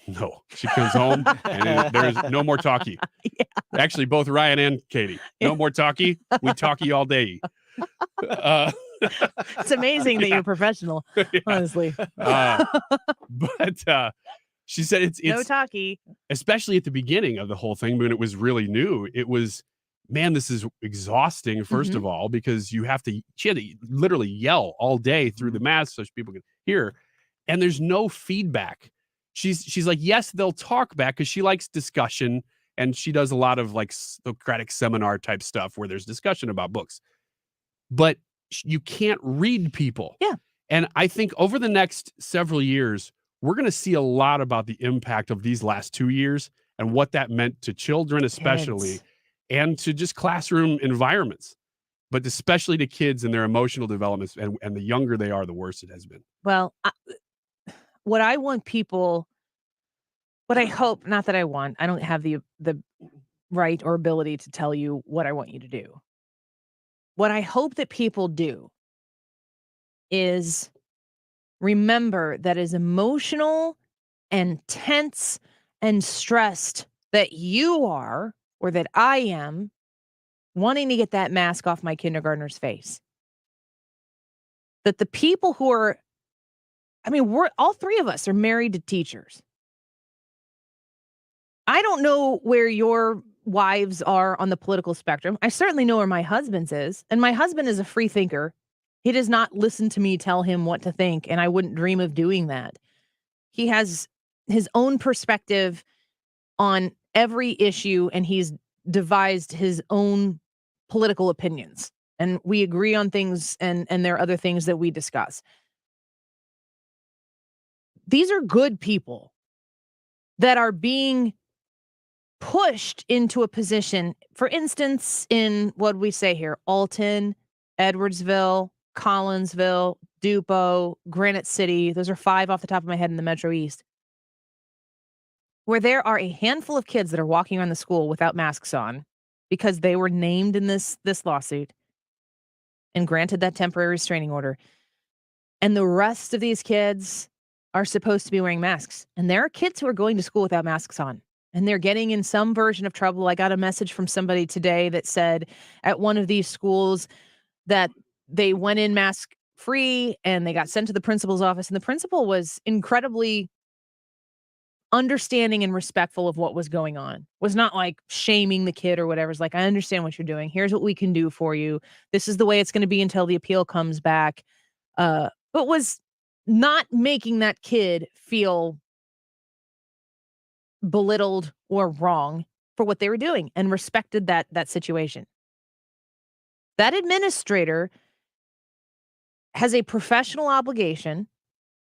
No, she comes home and there's no more talkie. Yeah. Actually, both Ryan and Katie, no more talkie. We talkie all day. It's amazing that you're professional, honestly. But she said it's no talkie, especially at the beginning of the whole thing when it was really new. It was, man, this is exhausting. First of all, because she had to literally yell all day through the mask so people could hear, and there's no feedback. She's like, yes, they'll talk back because she likes discussion and she does a lot of like Socratic seminar type stuff where there's discussion about books. But you can't read people. Yeah. And I think over the next several years, we're going to see a lot about the impact of these last 2 years and what that meant to children, especially, Kids. and to just classroom environments, but especially to kids and their emotional developments. And the younger they are, the worse it has been. Well, what I want people, what I hope, not that I want, I don't have the right or ability to tell you what I want you to do. What I hope that people do is remember that as emotional and tense and stressed that you are, or that I am, wanting to get that mask off my kindergartner's face, that the people who are, we're all three of us are married to teachers. I don't know where your wives are on the political spectrum. I certainly know where my husband's is, and my husband is a free thinker. He does not listen to me tell him what to think, and I wouldn't dream of doing that. He has his own perspective on every issue, and he's devised his own political opinions. And we agree on things, and there are other things that we discuss. These are good people that are being pushed into a position, for instance, in what we say here, Alton, Edwardsville, Collinsville, Dupo, Granite City. Those are 5 off the top of my head in the Metro East, where there are a handful of kids that are walking around the school without masks on because they were named in this lawsuit and granted that temporary restraining order. And the rest of these kids are supposed to be wearing masks. And there are kids who are going to school without masks on, and they're getting in some version of trouble. I got a message from somebody today that said at one of these schools that they went in mask free and they got sent to the principal's office, and the principal was incredibly understanding and respectful of what was going on. Was not like shaming the kid or whatever. It's like, I understand what you're doing. Here's what we can do for you. This is the way it's going to be until the appeal comes back. But was not making that kid feel belittled or wrong for what they were doing, and respected that situation. That administrator has a professional obligation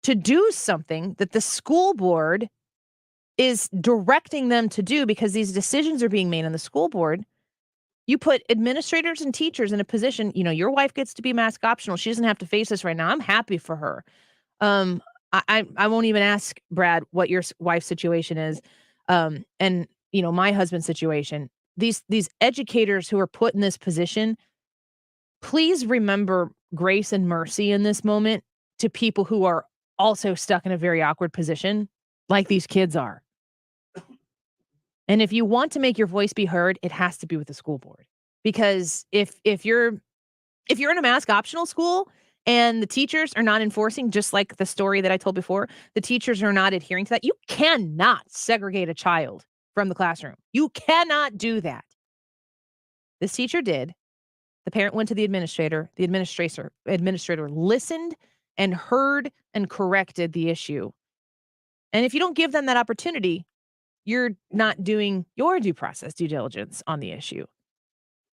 to do something that the school board is directing them to do, because these decisions are being made on the school board. You put administrators and teachers in a position, your wife gets to be mask optional. She doesn't have to face this right now. I'm happy for her. I won't even ask Brad what your wife's situation is. And my husband's situation. These educators who are put in this position, please remember grace and mercy in this moment to people who are also stuck in a very awkward position, like these kids are. And if you want to make your voice be heard, it has to be with the school board. Because if you're in a mask optional school and the teachers are not enforcing, just like the story that I told before, the teachers are not adhering to that, you cannot segregate a child from the classroom. You cannot do that. This teacher did. The parent went to the administrator. The administrator listened and heard and corrected the issue. And if you don't give them that opportunity, you're not doing your due diligence on the issue.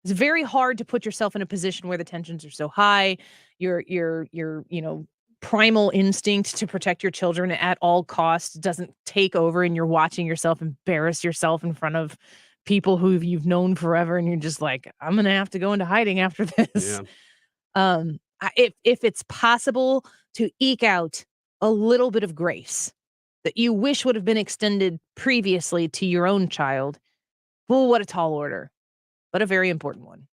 It's very hard to put yourself in a position where the tensions are so high. Your primal instinct to protect your children at all costs doesn't take over, and you're watching yourself embarrass yourself in front of people who you've known forever, and you're just like, I'm gonna have to go into hiding after this. Yeah. If it's possible to eke out a little bit of grace that you wish would have been extended previously to your own child, well, what a tall order, but a very important one.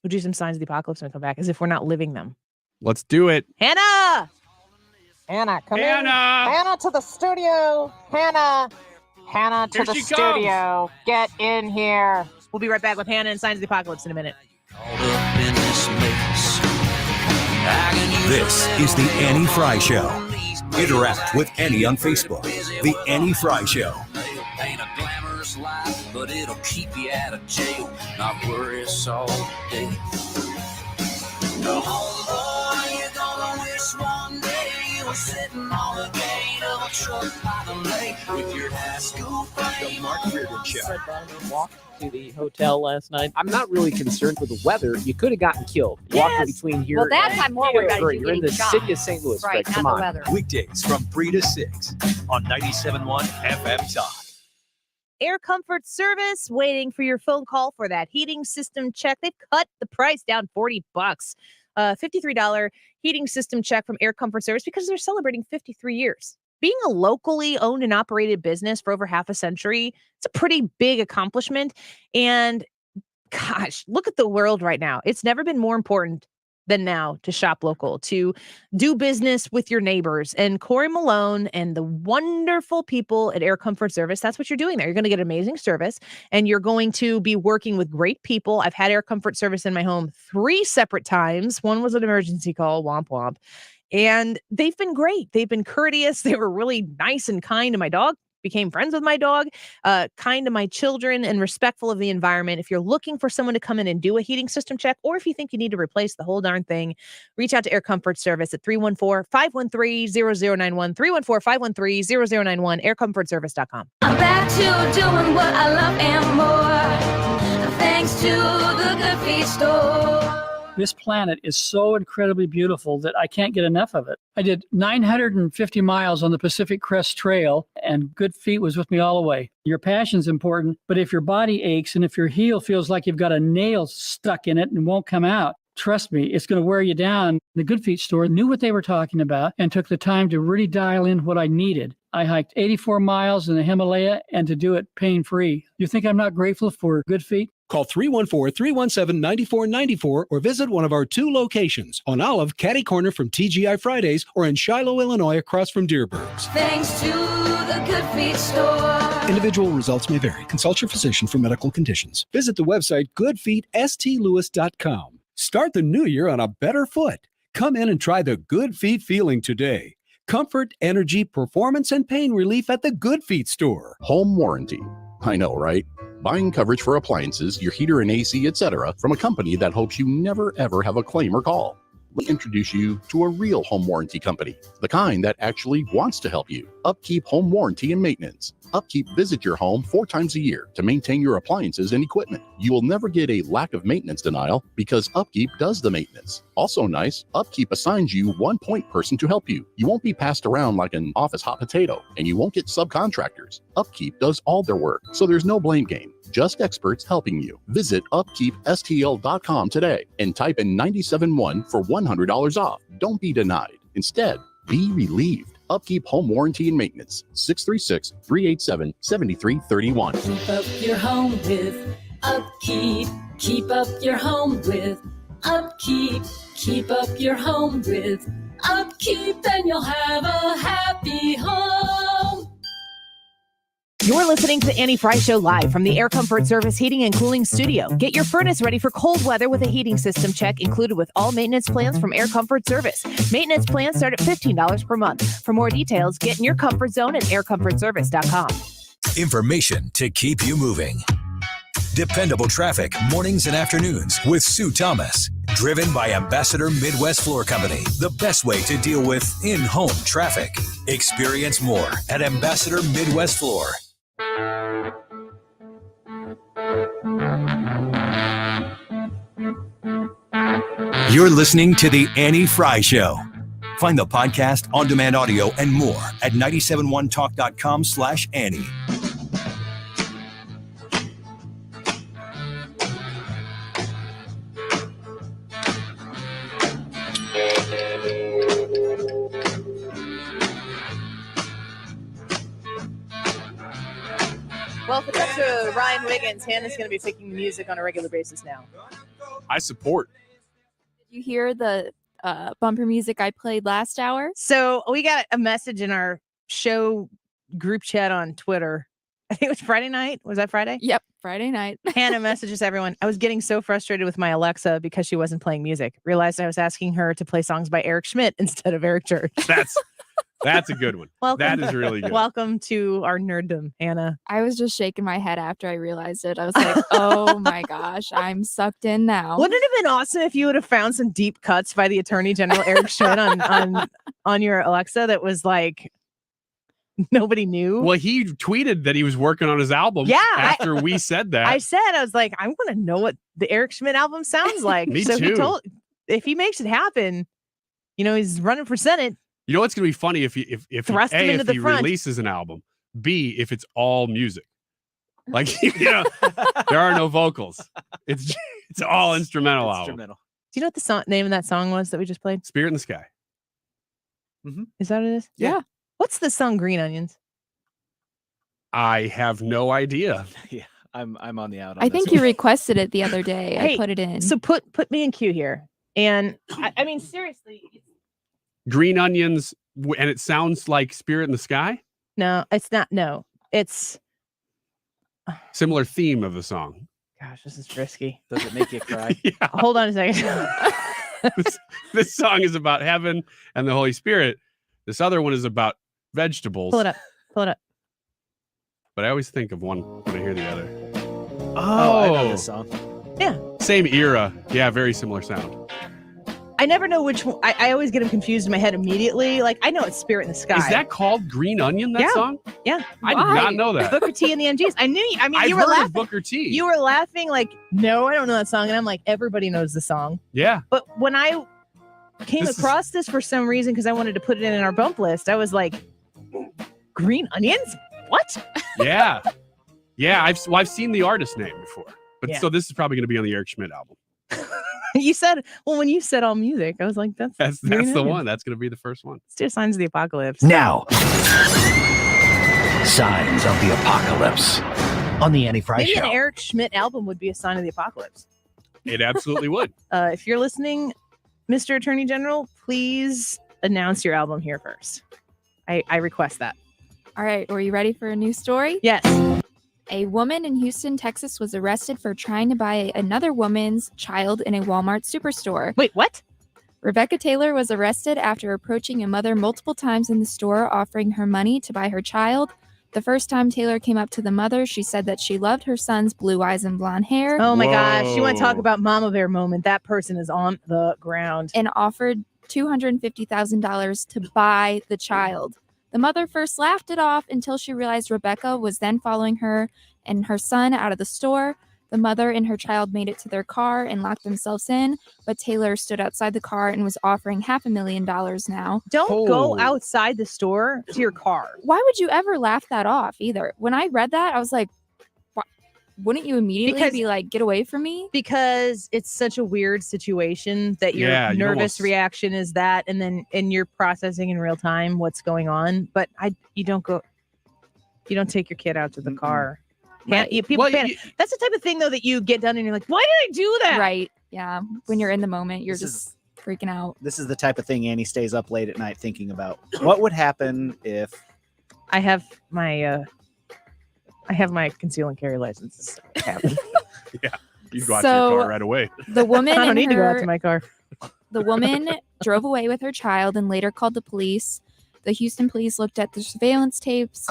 We'll do some signs of the apocalypse and come back as if we're not living them. Let's do it. Hannah, come in. Hannah to the studio. Hannah to the studio. Get in here. We'll be right back with Hannah and Signs of the Apocalypse in a minute. This is the Annie Frey Show. Interact with Annie on Facebook. The Annie Frey Show. Ain't a glamorous life, but it'll keep you out of jail. Not worries all day. No, homeboy, you're gonna wish one day you were sitting on a gate of a truck by the lake with your high school frame. The Mark Reardon Show. Walk to the hotel last night. I'm not really concerned with the weather. You could have gotten killed walking between here. Well, that's I'm more worried about you You're in the getting shot. city of St. Louis, Right, Greg. Come not on. the weather. Weekdays from 3 to 6 on 97.1 FM Talk. Air Comfort Service, waiting for your phone call for that heating system check. They've cut the price down $40. $53 heating system check from Air Comfort Service because they're celebrating 53 years. Being a locally owned and operated business for over half a century, it's a pretty big accomplishment. And gosh, look at the world right now. It's never been more important than now to shop local, to do business with your neighbors. And Corey Malone and the wonderful people at Air Comfort Service, that's what you're doing there. You're going to get amazing service and you're going to be working with great people. I've had Air Comfort Service in my home 3 separate times. One was an emergency call, womp womp. And they've been great. They've been courteous. They were really nice and kind to my dog. Became friends with my dog, kind to my children, and respectful of the environment. If you're looking for someone to come in and do a heating system check, or if you think you need to replace the whole darn thing, reach out to Air Comfort Service at 314-513-0091, 314-513-0091, aircomfortservice.com. I'm back to doing what I love and more, thanks to the Good Feet store. This planet is so incredibly beautiful that I can't get enough of it. I did 950 miles on the Pacific Crest Trail, and Good Feet was with me all the way. Your passion's important, but if your body aches and if your heel feels like you've got a nail stuck in it and won't come out, trust me, it's going to wear you down. The Good Feet store knew what they were talking about and took the time to really dial in what I needed. I hiked 84 miles in the Himalaya and to do it pain-free. You think I'm not grateful for Good Feet? Call 314-317-9494 or visit one of our 2 locations on Olive, Catty Corner from TGI Fridays, or in Shiloh, Illinois, across from Deerbergs. Thanks to the Good Feet store. Individual results may vary. Consult your physician for medical conditions. Visit the website goodfeetstlewis.com. Start the new year on a better foot. Come in and try the Good Feet feeling today. Comfort, energy, performance, and pain relief at the Good Feet store. Home warranty. I know, right? Buying coverage for appliances, your heater and AC, etc., from a company that hopes you never ever have a claim or call. Let me introduce you to a real home warranty company, the kind that actually wants to help you. Upkeep Home Warranty and Maintenance. Upkeep visit your home 4 times a year to maintain your appliances and equipment. You will never get a lack of maintenance denial because Upkeep does the maintenance. Also nice, Upkeep assigns you one point person to help you. You won't be passed around like an office hot potato, and you won't get subcontractors. Upkeep does all their work, so there's no blame game. Just experts helping you. Visit upkeepstl.com today and type in 971 for $100 off. Don't be denied. Instead, be relieved. Upkeep Home Warranty and Maintenance, 636-387-7331. Keep up your home with Upkeep. Keep up your home with Upkeep. Keep up your home with Upkeep, and you'll have a happy home. You're listening to the Annie Frey Show live from the Air Comfort Service Heating and Cooling Studio. Get your furnace ready for cold weather with a heating system check included with all maintenance plans from Air Comfort Service. Maintenance plans start at $15 per month. For more details, get in your comfort zone at aircomfortservice.com. Information to keep you moving. Dependable traffic mornings and afternoons with Sue Thomas. Driven by Ambassador Midwest Floor Company, the best way to deal with in-home traffic. Experience more at Ambassador Midwest Floor. You're listening to The Annie Frey Show. Find the podcast, on-demand audio, and more at 971talk.com/Annie. Well, if it's up to Ryan Wiggins, Hannah's going to be picking the music on a regular basis now. I support. Did you hear the bumper music I played last hour? So we got a message in our show group chat on Twitter. I think it was Friday night. Was that Friday? Yep, Friday night. Hannah messages everyone. I was getting so frustrated with my Alexa because she wasn't playing music. Realized I was asking her to play songs by Eric Schmidt instead of Eric Church. That's a good one. Welcome. That is really good. Welcome to our nerddom, Hannah. I was just shaking my head after I realized it. I was like, oh my gosh, I'm sucked in now. Wouldn't it have been awesome if you would have found some deep cuts by the Attorney General Eric Schmidt on your Alexa that was like nobody knew. Well, he tweeted that he was working on his album. Yeah, after we said that. I was like, I want to know what the Eric Schmidt album sounds like. Me so too. he told, if he makes it happen, he's running for Senate. You know what's going to be funny if he Thrust him into the front. releases an album. B, if it's all music. Like, there are no vocals. It's all instrumental album. Do you know what the name of that song was that we just played? Spirit in the Sky. Is that what it is? Yeah. What's the song Green Onions? I have no idea. Yeah, I'm on the out on I this think one. you requested it the other day. Hey, I put it in. So put me in queue here. And I mean, seriously. Green Onions, and it sounds like Spirit in the Sky? No, it's not. No, it's. Similar theme of the song. Gosh, this is risky. Does it make you cry? Yeah. Hold on a second. This song is about heaven and the Holy Spirit. This other one is about vegetables. Pull it up. But I always think of one when I hear the other. Oh, I know this song. Yeah. Same era. Yeah, very similar sound. I never know which one. I always get them confused in my head immediately. Like, I know it's Spirit in the Sky. Is that called Green Onion, that song? Yeah. I did not know that. Booker T and the MGs. I knew. I mean, I've you were heard laughing. of Booker T. You were laughing like, no, I don't know that song. And I'm like, everybody knows the song. Yeah. But when I came across this for some reason, because I wanted to put it in our bump list, I was like, Green Onions? What? Yeah. Yeah, I've seen the artist name before. But Yeah. so this is probably going to be on the Eric Schmidt album. You said, well, when you said all music, I was like, that's That's Green the Onions. one. That's going to be the first one. It's just Signs of the Apocalypse. Now, Signs of the Apocalypse on the Annie Fry Maybe Show. an Eric Schmidt album would be a sign of the apocalypse. It absolutely would. If you're listening, Mr. Attorney General, please announce your album here first. I request that. All right, were you ready for a new story? Yes. A woman in Houston, Texas was arrested for trying to buy another woman's child in a Walmart superstore. Wait, what? Rebecca Taylor was arrested after approaching a mother multiple times in the store offering her money to buy her child. The first time Taylor came up to the mother, she said that she loved her son's blue eyes and blonde hair. Oh my gosh. You want to talk about Mama Bear moment? That person is on the ground. And offered $250,000 to buy the child. The mother first laughed it off until she realized Rebecca was then following her and her son out of the store. The mother and her child made it to their car and locked themselves in, but Taylor stood outside the car and was offering $500,000 now. Don't go outside the store to your car. Why would you ever laugh that off either? When I read that, I was like, wouldn't you immediately be like, get away from me? Because it's such a weird situation that your nervous reaction is that, and you're processing in real time what's going on. But you don't take your kid out to the car. People panic. That's the type of thing though that you get done and you're like, why did I do that? Right. Yeah. When you're in the moment, you're just freaking out. This is the type of thing Annie stays up late at night thinking about. What would happen if I have my conceal and carry license. Yeah. You go out to your car right away. The woman I don't need to go out her- to my car. The woman drove away with her child and later called the police. The Houston police looked at the surveillance tapes.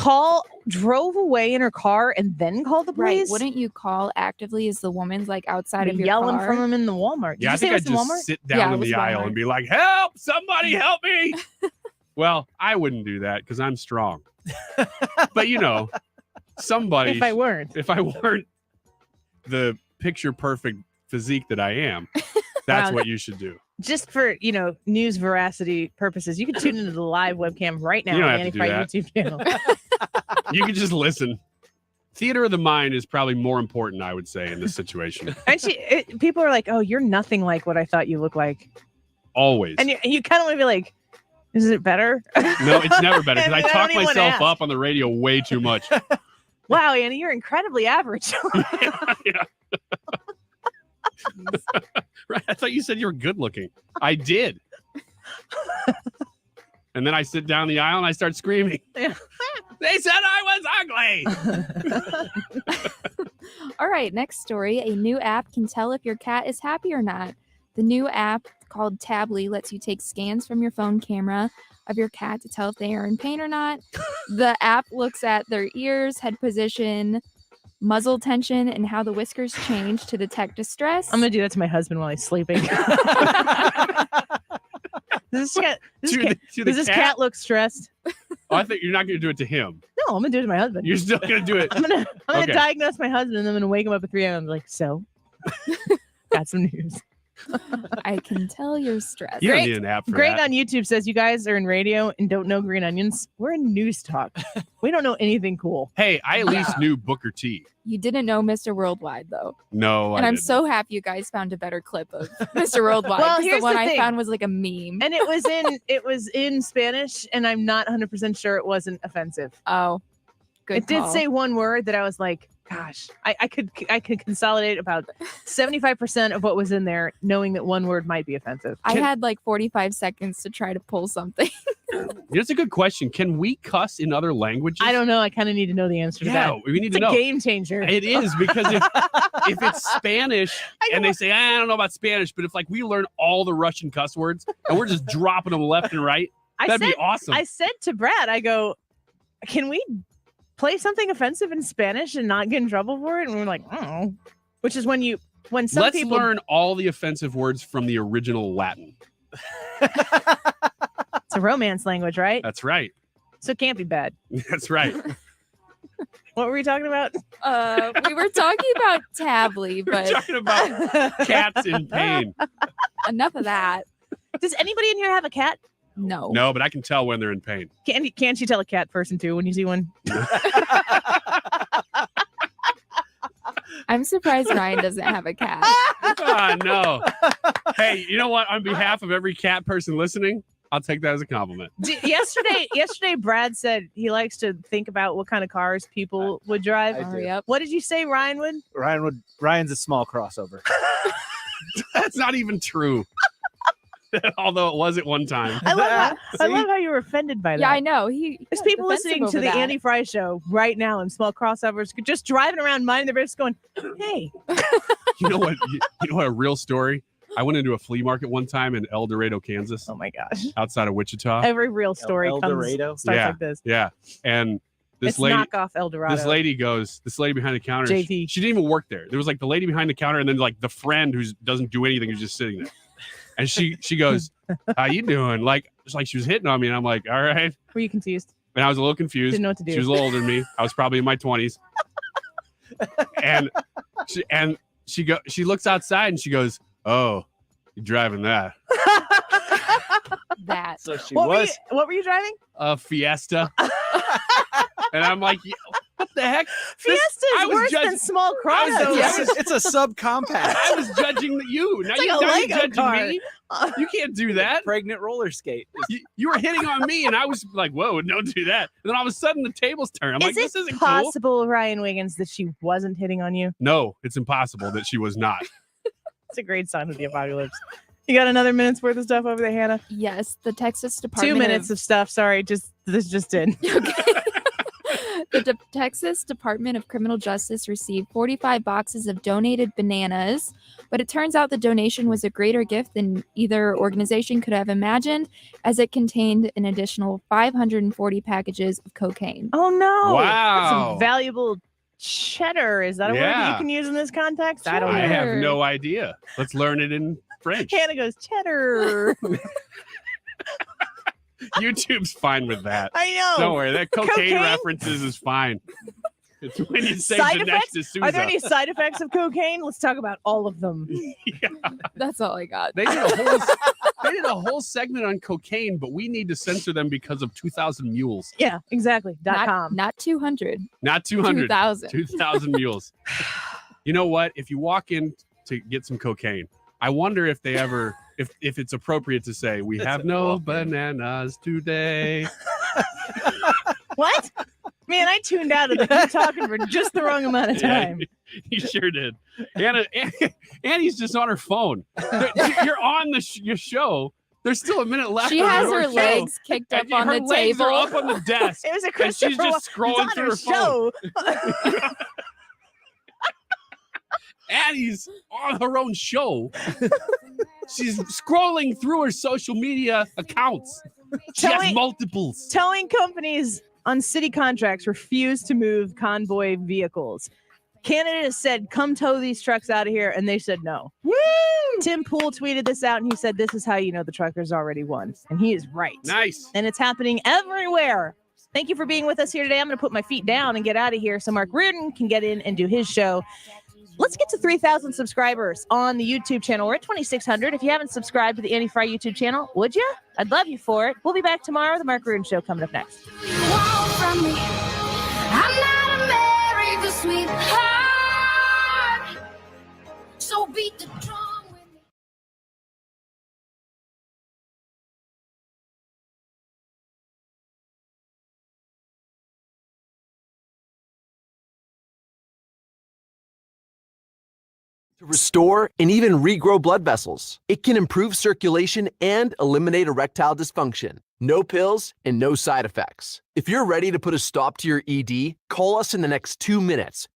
Drove away in her car and then called the Right. police? Wouldn't you call actively as the woman's like outside Be of your yelling car? from them in the Walmart. Did Yeah, you I say think it I'd was in just Walmart? sit down in it was the aisle Walmart. and be like, help, somebody help me. Well, I wouldn't do that because I'm strong. But somebody. If I weren't the picture perfect physique that I am, that's Wow. what you should do. Just for, news veracity purposes, you can tune into the live webcam right now You don't on have the to Annie do Fry YouTube channel. You can just listen. Theater of the mind is probably more important, I would say, in this situation. And people are like, oh, you're nothing like what I thought you looked like. Always. And you kind of want to be like, is it better? No, it's never better because I don't talk even wanna myself ask. up on the radio way too much. Wow, Annie, you're incredibly average. Yeah. Right. I thought you said you were good looking. I did. And then I sit down the aisle and I start screaming. They said I was ugly. All right, next story. A new app can tell if your cat is happy or not. The new app called Tably lets you take scans from your phone camera of your cat to tell if they are in pain or not. The app looks at their ears, head position, muzzle tension, and how the whiskers change to detect distress. I'm going to do that to my husband while he's sleeping. Does this cat look stressed? Oh, I think you're not going to do it to him. No, I'm gonna do it to my husband. You're still going to do it. I'm gonna Okay. diagnose my husband, and I'm gonna wake him up at 3 a.m. I'm like, so, got some news. I can tell you're stressed. You don't need an app for Greg that. on YouTube says you guys are in radio and don't know Green Onions. We're in news talk. We don't know anything cool. Hey, I at least knew Booker T. You didn't know Mr. Worldwide though. No, And I I'm didn't. so happy you guys found a better clip of Mr. Worldwide. Well, 'cause here's the one the I thing. found was like a meme. And it was in Spanish, and I'm not 100% sure it wasn't offensive. Oh, good. It did call. say one word that I was like, gosh, I could consolidate about 75% of what was in there, knowing that one word might be offensive. I had like 45 seconds to try to pull something. That's a good question. Can we cuss in other languages? I don't know. I kind of need to know the answer to that. Yeah, we need It's to know. a game changer. It is, because if it's Spanish and they say, I don't know about Spanish, but if like we learn all the Russian cuss words and we're just dropping them left and right, that'd be awesome. I said to Brad, I go, can we play something offensive in Spanish and not get in trouble for it? And we're like, oh, which is when some Let's people learn all the offensive words from the original Latin. It's a romance language, right? That's right. So it can't be bad. That's right. What were we talking about? We were talking about Tably, We're but talking about cats in pain. enough of that. Does anybody in here have a cat? No. No, but I can tell when they're in pain. Can't you tell a cat person too when you see one? I'm surprised Ryan doesn't have a cat. Oh, no. Hey, you know what? On behalf of every cat person listening, I'll take that as a compliment. Yesterday, Brad said he likes to think about what kind of cars people would drive. I do. Yep. What did you say, Ryan would? Ryan's a small crossover. That's not even true. Although it was at one time. I love how you were offended by that. Yeah, I know. There's people listening to the Andy Fry show right now in small crossovers, just driving around minding their business going, hey. You know what? You know what? A real story. I went into a flea market one time in El Dorado, Kansas. Oh my gosh! Outside of Wichita. Every real story starts like this. Yeah, and this It's lady, knockoff El Dorado. This lady behind the counter. JT. She didn't even work there. There was like the lady behind the counter, and then like the friend who doesn't do anything, who's just sitting there. And she goes, "How you doing?" Like it's like she was hitting on me, and I'm like, "All right." Were you confused? And I was a little confused. Didn't know what to do. She was a little older than me. I was probably in my 20s. And she looks outside and she goes, "Oh, you're driving that." That. So she What were you driving? A Fiesta. And I'm like, what the heck? Fiesta is worse than small crossovers. It's a subcompact. I was judging you. Now It's like a you're Lego judging car. me. You can't do that. Pregnant roller skate. You were hitting on me, and I was like, whoa, don't do that. And then all of a sudden, the tables turn. I'm like, this isn't cool. possible, Ryan Wiggins, that she wasn't hitting on you? No, it's impossible that she was not. It's a great sign of the apocalypse. You got another minute's worth of stuff over there, Hannah? Yes, the Texas Department 2 minutes of stuff. Sorry, this just in. The Texas Department of Criminal Justice received 45 boxes of donated bananas, but it turns out the donation was a greater gift than either organization could have imagined, as it contained an additional 540 packages of cocaine. Oh no! Wow. Some valuable cheddar. Is that a word that Yeah. you can use in this context? I don't know. I have no idea. Let's learn it in French. Hannah goes cheddar. YouTube's fine with that. I know. Don't worry. That cocaine Cocaine? references is fine. It's when you say Side the effects? next Are there D'Souza. any side effects of cocaine? Let's talk about all of them. That's all I got. They did a whole segment on cocaine, but we need to censor them because of 2,000 mules. Yeah, exactly. .com. Not 200. Not 200. 2,000. 2,000 mules. You know what? If you walk in to get some cocaine, I wonder if they ever, if it's appropriate to say, we have no bananas today. What? Man, I tuned out of the keep talking for just the wrong amount of Yeah, time. you sure did. Annie's just on her phone. You're on your show. There's still a minute left. She on has your her show. legs kicked up And on her the legs table. are up on the desk. It was a and Christopher she's just scrolling through her phone. show. Annie's on her own show. She's scrolling through her social media accounts. She has Towing- multiples. Towing companies on city contracts refuse to move convoy vehicles. Canada has said, come tow these trucks out of here, and they said no. Woo! Tim Pool tweeted this out, and he said, this is how you know the truckers already won. And he is right. Nice. And it's happening everywhere. Thank you for being with us here today. I'm going to put my feet down and get out of here so Mark Reardon can get in and do his show. Let's get to 3,000 subscribers on the YouTube channel. We're at 2,600. If you haven't subscribed to the Annie Frey YouTube channel, would you? I'd love you for it. We'll be back tomorrow. The Mark Reardon Show coming up next. From me. I'm not America's sweetheart. So beat the drum. To restore and even regrow blood vessels. It can improve circulation and eliminate erectile dysfunction. No pills and no side effects. If you're ready to put a stop to your ED, call us in the next 2 minutes.